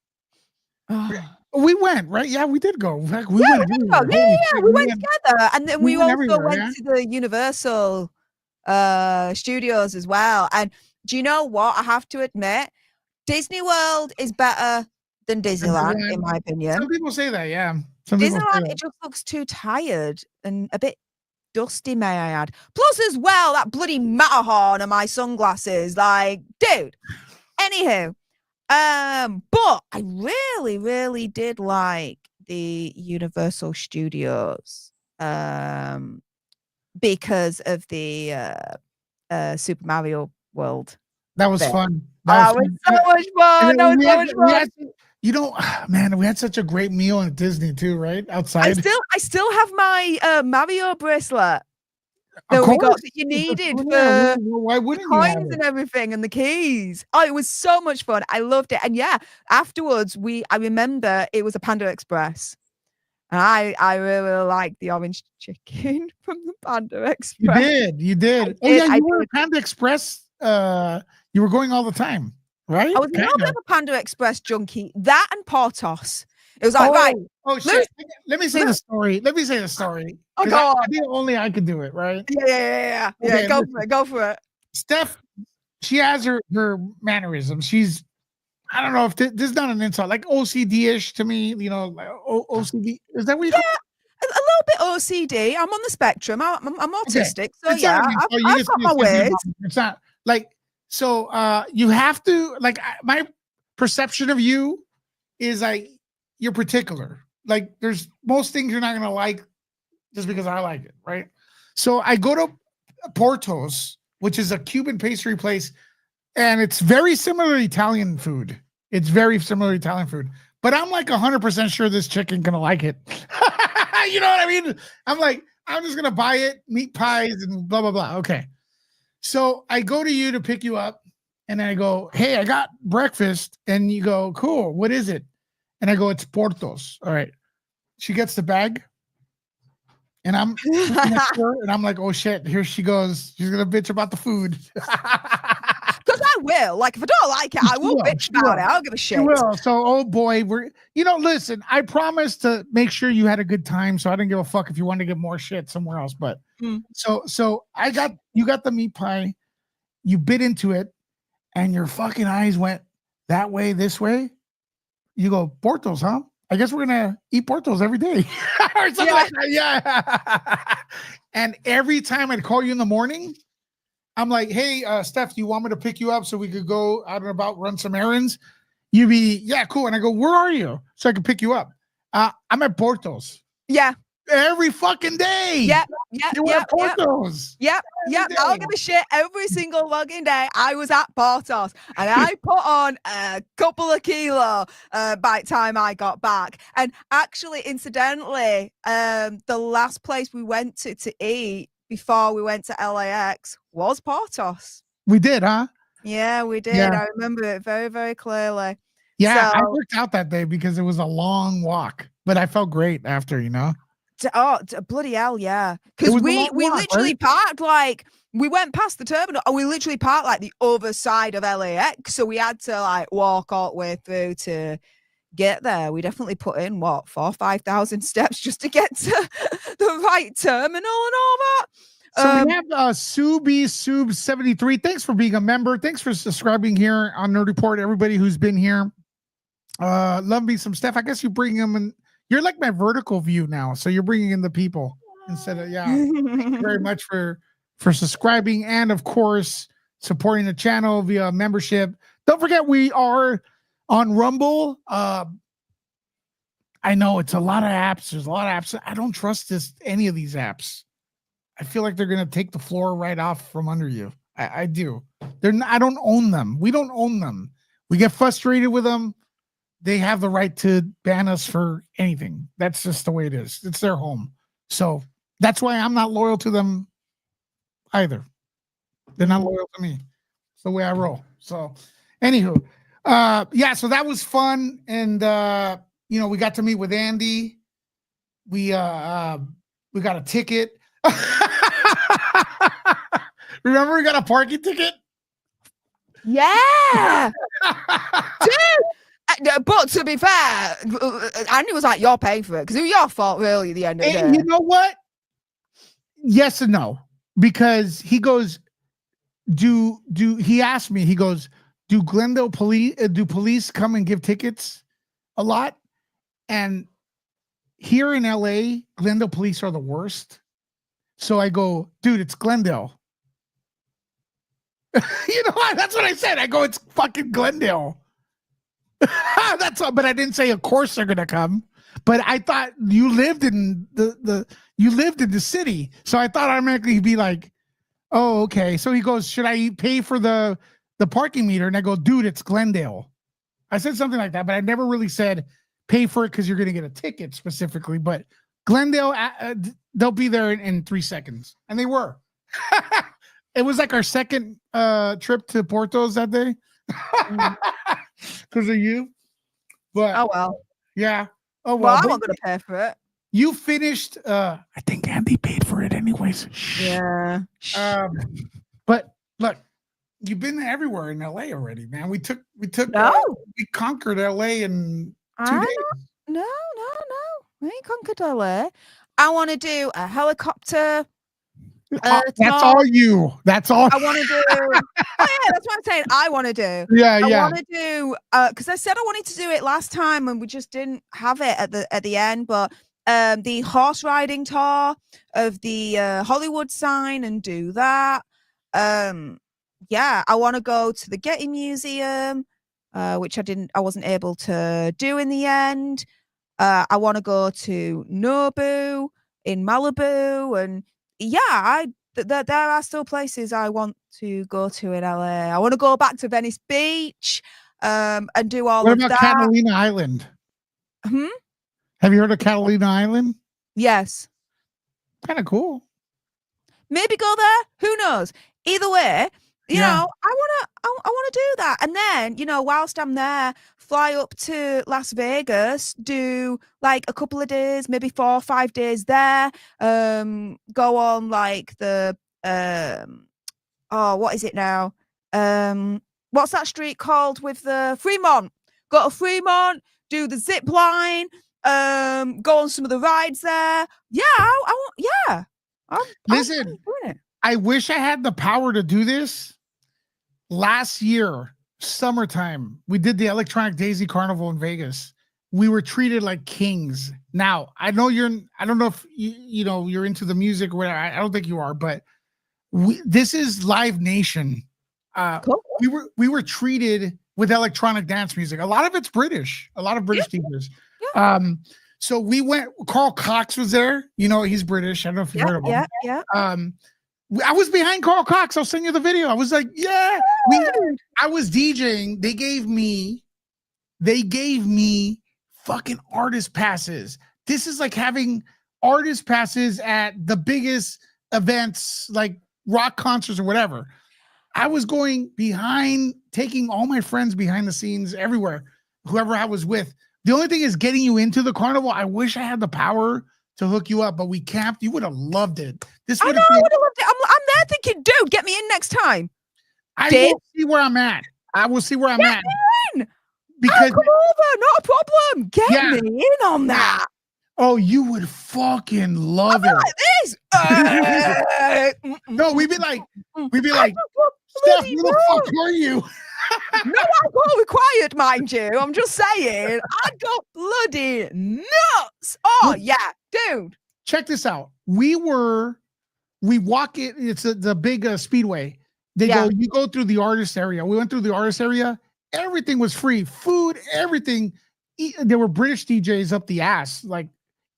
Speaker 1: We went, right? Yeah, we did go. In fact, we went.
Speaker 7: We went together, and then we also went to the Universal Studios as well. And do you know what? I have to admit, Disney World is better than Disneyland, in my opinion.
Speaker 1: Some people say that, yeah.
Speaker 7: Disneyland, it just looks too tired and a bit dusty, may I add. Plus, as well, that bloody Matterhorn and my sunglasses, like, dude. Anywho, but I really, really did like the Universal Studios, because of the Super Mario World.
Speaker 1: That was
Speaker 7: bit.
Speaker 1: fun.
Speaker 7: That was so much fun. That was so much fun.
Speaker 1: You know, man, we had such a great meal at Disney too, right? Outside.
Speaker 7: I still have my Mario bracelet that we got that you needed for
Speaker 1: why wouldn't
Speaker 7: the
Speaker 1: you have
Speaker 7: coins
Speaker 1: it?
Speaker 7: and everything and the keys. Oh, it was so much fun. I loved it. And yeah, afterwards I remember it was a Panda Express. And I really liked the orange chicken from the Panda Express.
Speaker 1: You did. You were at Panda Express. You were going all the time, right?
Speaker 7: I was a little bit of a Panda Express junkie. That and Portos. It was like, right.
Speaker 1: Oh shit. Let me say the story.
Speaker 7: Oh, go on.
Speaker 1: I think only I could do it, right?
Speaker 7: Yeah.
Speaker 1: Okay,
Speaker 7: Go for it.
Speaker 1: Steph, she has her mannerisms. I don't know if this is not an insult, like OCD-ish to me, you know, like OCD. Is that what you call it?
Speaker 7: A little bit OCD. I'm on the spectrum. I'm autistic. So
Speaker 1: It's
Speaker 7: yeah,
Speaker 1: not
Speaker 7: I've got my ways.
Speaker 1: It's not like, so you have to, like, my perception of you is like, you're particular. Like there's most things you're not going to like just because I like it. Right. So I go to Portos which is a Cuban pastry place, and it's very similar to Italian food. It's very similar to Italian food, but I'm like 100% sure this chicken gonna like it. You know what I mean? I'm like, I'm just gonna buy it, meat pies, and blah blah blah. Okay, so I go to you to pick you up, and I go, hey, I got breakfast, and you go, cool. What is it? And I go, it's Portos. All right. She gets the bag. And I'm and I'm like, oh shit, here she goes. She's gonna bitch about the food.
Speaker 7: Because I will. Like, if I don't like it, I will bitch about it. I don't give a shit.
Speaker 1: She will. So, oh boy, listen, I promised to make sure you had a good time. So I didn't give a fuck if you wanted to get more shit somewhere else. But so you got the meat pie, you bit into it, and your fucking eyes went that way, this way. You go, Portos, huh? I guess we're gonna eat Portos every day or something like that. Yeah. And every time I'd call you in the morning, I'm like, hey, Steph, do you want me to pick you up so we could go out and about, run some errands? You'd be, yeah, cool. And I go, where are you? So I can pick you up. I'm at Portos.
Speaker 7: Yeah.
Speaker 1: Every fucking day.
Speaker 7: Yep.
Speaker 1: You were at Portos.
Speaker 7: Yep. I don't give a shit. Every single fucking day, I was at Portos, and I put on a couple of kilo by the time I got back. And actually, incidentally, the last place we went to eat before we went to LAX was Portos.
Speaker 1: We did, huh?
Speaker 7: Yeah, we did.
Speaker 1: Yeah.
Speaker 7: I remember it very, very clearly.
Speaker 1: Yeah,
Speaker 7: So,
Speaker 1: I worked out that day because it was a long walk, but I felt great after,
Speaker 7: bloody hell, yeah. Because we literally parked we went past the terminal and we literally parked like the other side of LAX. So we had to like walk all the way through to get there. We definitely put in 4,000 or 5,000 steps just to get to the right terminal and all that.
Speaker 1: So we have Sub73. Thanks for being a member. Thanks for subscribing here on Nerd Report. Everybody who's been here. Love me some stuff. I guess you bring them in. You're like my vertical view now. So you're bringing in the people instead of, Thank you very much for subscribing and, of course, supporting the channel via membership. Don't forget, we are on Rumble. I know it's a lot of apps. There's a lot of apps. I don't trust any of these apps. I feel like they're going to take the floor right off from under you. I do. I don't own them. We don't own them. We get frustrated with them. They have the right to ban us for anything. That's just the way it is. It's their home. So that's why I'm not loyal to them either. They're not loyal to me. It's the way I roll. So anywho, so that was fun. And, we got to meet with Andy. We got a ticket. Remember we got a parking ticket?
Speaker 7: Yeah. Dude. But to be fair, Andy was like, you're paying for it because it was your fault, really, at the end of the day.
Speaker 1: You know what? Yes and no. Because he goes, he asked me, he goes, do Glendale police come and give tickets a lot? And here in LA, Glendale police are the worst. So I go, dude, it's Glendale. That's what I said. I go, it's fucking Glendale. That's all, but I didn't say of course they're gonna come. But I thought you lived in the city, so I thought automatically he'd be like, "Oh, okay." So he goes, "Should I pay for the parking meter?" And I go, "Dude, it's Glendale." I said something like that, but I never really said pay for it because you're gonna get a ticket specifically. But Glendale, they'll be there in 3 seconds, and they were. It was like our second trip to Portos that day. Because of you, but
Speaker 7: oh well,
Speaker 1: yeah. Oh
Speaker 7: well, I'm not gonna pay for it.
Speaker 1: You finished. I think Andy paid for it anyways.
Speaker 7: Yeah.
Speaker 1: But look, you've been everywhere in LA already, man. We conquered LA in 2 days.
Speaker 7: No. We ain't conquered LA. I want to do a helicopter.
Speaker 1: That's all you. That's all
Speaker 7: I want to do. Oh yeah, that's what I'm saying. I want to do.
Speaker 1: Yeah.
Speaker 7: I want to do because I said I wanted to do it last time and we just didn't have it at the end. But the horse riding tour of the Hollywood sign and do that. I want to go to the Getty Museum, which I wasn't able to do in the end. I want to go to Nobu in Malibu and. Yeah, there are still places I want to go to in LA. I want to go back to Venice Beach, and do all
Speaker 1: What
Speaker 7: of
Speaker 1: about
Speaker 7: that.
Speaker 1: Catalina Island? Have you heard of Catalina Island?
Speaker 7: Yes.
Speaker 1: Kind of cool.
Speaker 7: Maybe go there. Who knows? Either way, you know, I wanna do that. And then, you know, whilst I'm there, fly up to Las Vegas, do like a couple of days, maybe 4 or 5 days there. Go on like the what is it now? What's that street called with the Fremont? Go to Fremont, do the zip line, go on some of the rides there. Yeah, I want.
Speaker 1: Listen,
Speaker 7: doing it.
Speaker 1: I wish I had the power to do this. Last year, summertime, we did the Electronic Daisy Carnival in Vegas. We were treated like kings. Now, I know I don't know if you're into the music or whatever. I don't think you are, but this is Live Nation.
Speaker 7: Cool.
Speaker 1: We were treated with electronic dance music. A lot of it's British. A lot of British teachers.
Speaker 7: Yeah.
Speaker 1: So we went. Carl Cox was there. You know, he's British. I don't know if you've heard of him.
Speaker 7: Yeah.
Speaker 1: I was behind Carl Cox. I'll send you the video. I was like, yeah. I was DJing. They gave me fucking artist passes. This is like having artist passes at the biggest events, like rock concerts or whatever. I was going behind, taking all my friends behind the scenes everywhere, whoever I was with. The only thing is getting you into the carnival. I wish I had the power to hook you up, but we camped. You would have loved it.
Speaker 7: I would have loved it. I'm there thinking, dude, get me in next time.
Speaker 1: I will see where I'm at.
Speaker 7: Get me in.
Speaker 1: Because
Speaker 7: I'll come over, not a problem. Get me in on that.
Speaker 1: Oh, you would fucking love it.
Speaker 7: Like this.
Speaker 1: No, we'd be like, Steph, who the fuck are you?
Speaker 7: No alcohol required, mind you. I'm just saying. I got bloody nuts. Oh, yeah, dude.
Speaker 1: Check this out. We walk it. It's the big speedway. You go through the artist area. We went through the artist area. Everything was free. Food, everything. There were British DJs up the ass, like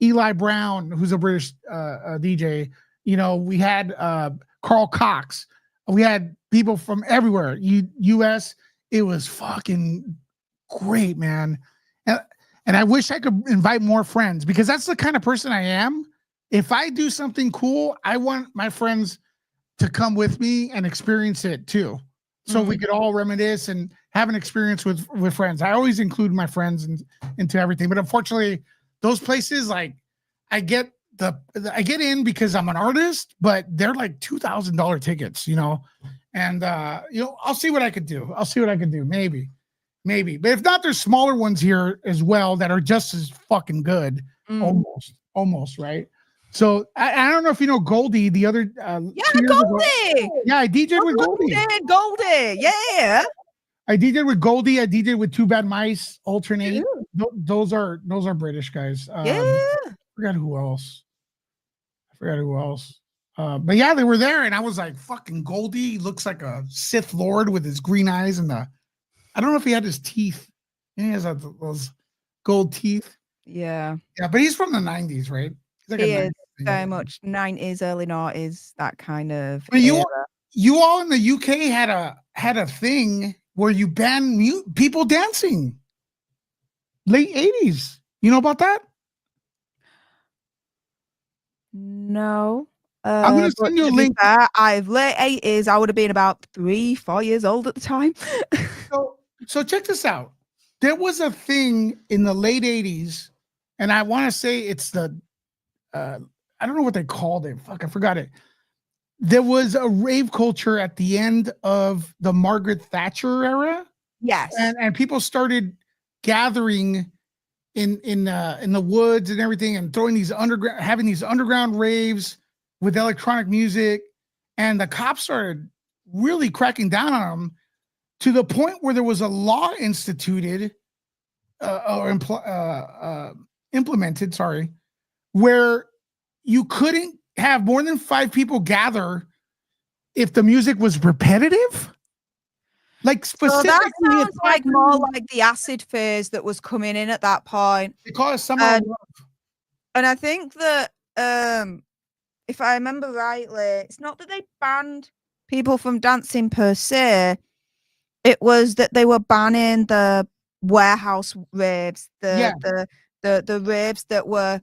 Speaker 1: Eli Brown, who's a British DJ. You know, we had Carl Cox. We had people from everywhere. U.S. It was fucking great, man. And I wish I could invite more friends because that's the kind of person I am. If I do something cool, I want my friends to come with me and experience it too. So we could all reminisce and have an experience with friends. I always include my friends into everything. But unfortunately, those places, like I get in because I'm an artist, but they're like $2,000 tickets, you know. And I'll see what I could do. Maybe. But if not, there's smaller ones here as well that are just as fucking good. Almost, right? So I don't know if you know Goldie, the other
Speaker 7: Goldie.
Speaker 1: Yeah, I DJ'd with Goldie.
Speaker 7: Goldie, yeah.
Speaker 1: I DJ'd with Goldie. I DJ'd with Two Bad Mice, Alternate. Those are British guys. I forgot who else. But yeah, they were there, and I was like, "Fucking Goldie he looks like a Sith Lord with his green eyes and I don't know if he had his teeth. He has those gold teeth.
Speaker 7: Yeah,
Speaker 1: but he's from the '90s, right? He's like
Speaker 7: he is very much '90s, early '90s, that kind of.
Speaker 1: But you all in the UK had a thing where you banned people dancing. Late '80s. You know about that?
Speaker 7: No.
Speaker 1: I'm gonna send you a link.
Speaker 7: I've late '80s. I would have been about 3-4 years old at the time.
Speaker 1: So check this out. There was a thing in the late '80s, and I want to say it's the I don't know what they called it. Fuck, I forgot it. There was a rave culture at the end of the Margaret Thatcher era.
Speaker 7: Yes,
Speaker 1: and people started gathering in the woods and everything, and having these underground raves with electronic music, and the cops started really cracking down on them to the point where there was a law instituted or implemented, where you couldn't have more than 5 people gather if the music was repetitive. Like specifically,
Speaker 7: so that sounds like more like the acid phase that was coming in at that point.
Speaker 1: They call it summer of love.
Speaker 7: And I think that if I remember rightly, it's not that they banned people from dancing per se. It was that they were banning the warehouse raves, the raves that were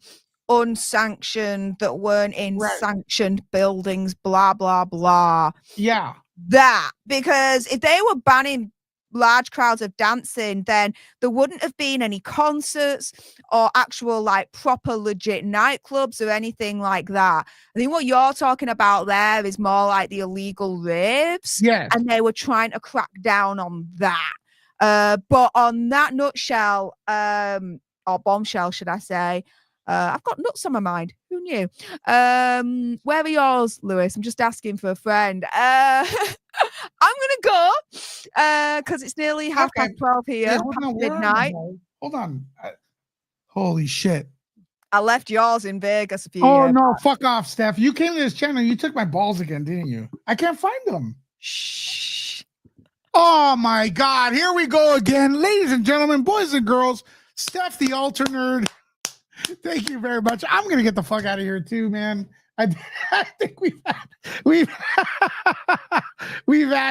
Speaker 7: unsanctioned, that weren't in sanctioned buildings, blah blah blah.
Speaker 1: Yeah.
Speaker 7: That, because if they were banning large crowds of dancing, then there wouldn't have been any concerts or actual like proper legit nightclubs or anything like that. I think what you're talking about there is more like the illegal raves.
Speaker 1: Yes.
Speaker 7: And they were trying to crack down on that. But on that nutshell, or bombshell, should I say, I've got nuts on my mind. Who knew? Where are yours, Lewis? I'm just asking for a friend. I'm gonna go because it's nearly 12:30 here,
Speaker 1: Yeah,
Speaker 7: past midnight.
Speaker 1: Hold on. Holy shit.
Speaker 7: I left yours in Vegas a few
Speaker 1: Oh
Speaker 7: years
Speaker 1: no,
Speaker 7: back.
Speaker 1: fuck off, Steph. You came to this channel, you took my balls again, didn't you? I can't find them.
Speaker 7: Shh.
Speaker 1: Oh my God, here we go again. Ladies and gentlemen, boys and girls, Steph the Alter Nerd. Thank you very much. I'm gonna get the fuck out of here too, man. I think we've had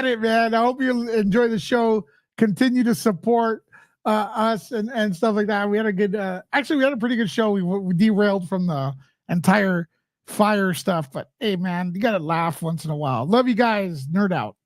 Speaker 1: it, man. I hope you enjoy the show. Continue to support us and stuff like that. We had a good, actually, we had a pretty good show. We derailed from the entire fire stuff, but hey, man, you gotta laugh once in a while. Love you guys. Nerd out.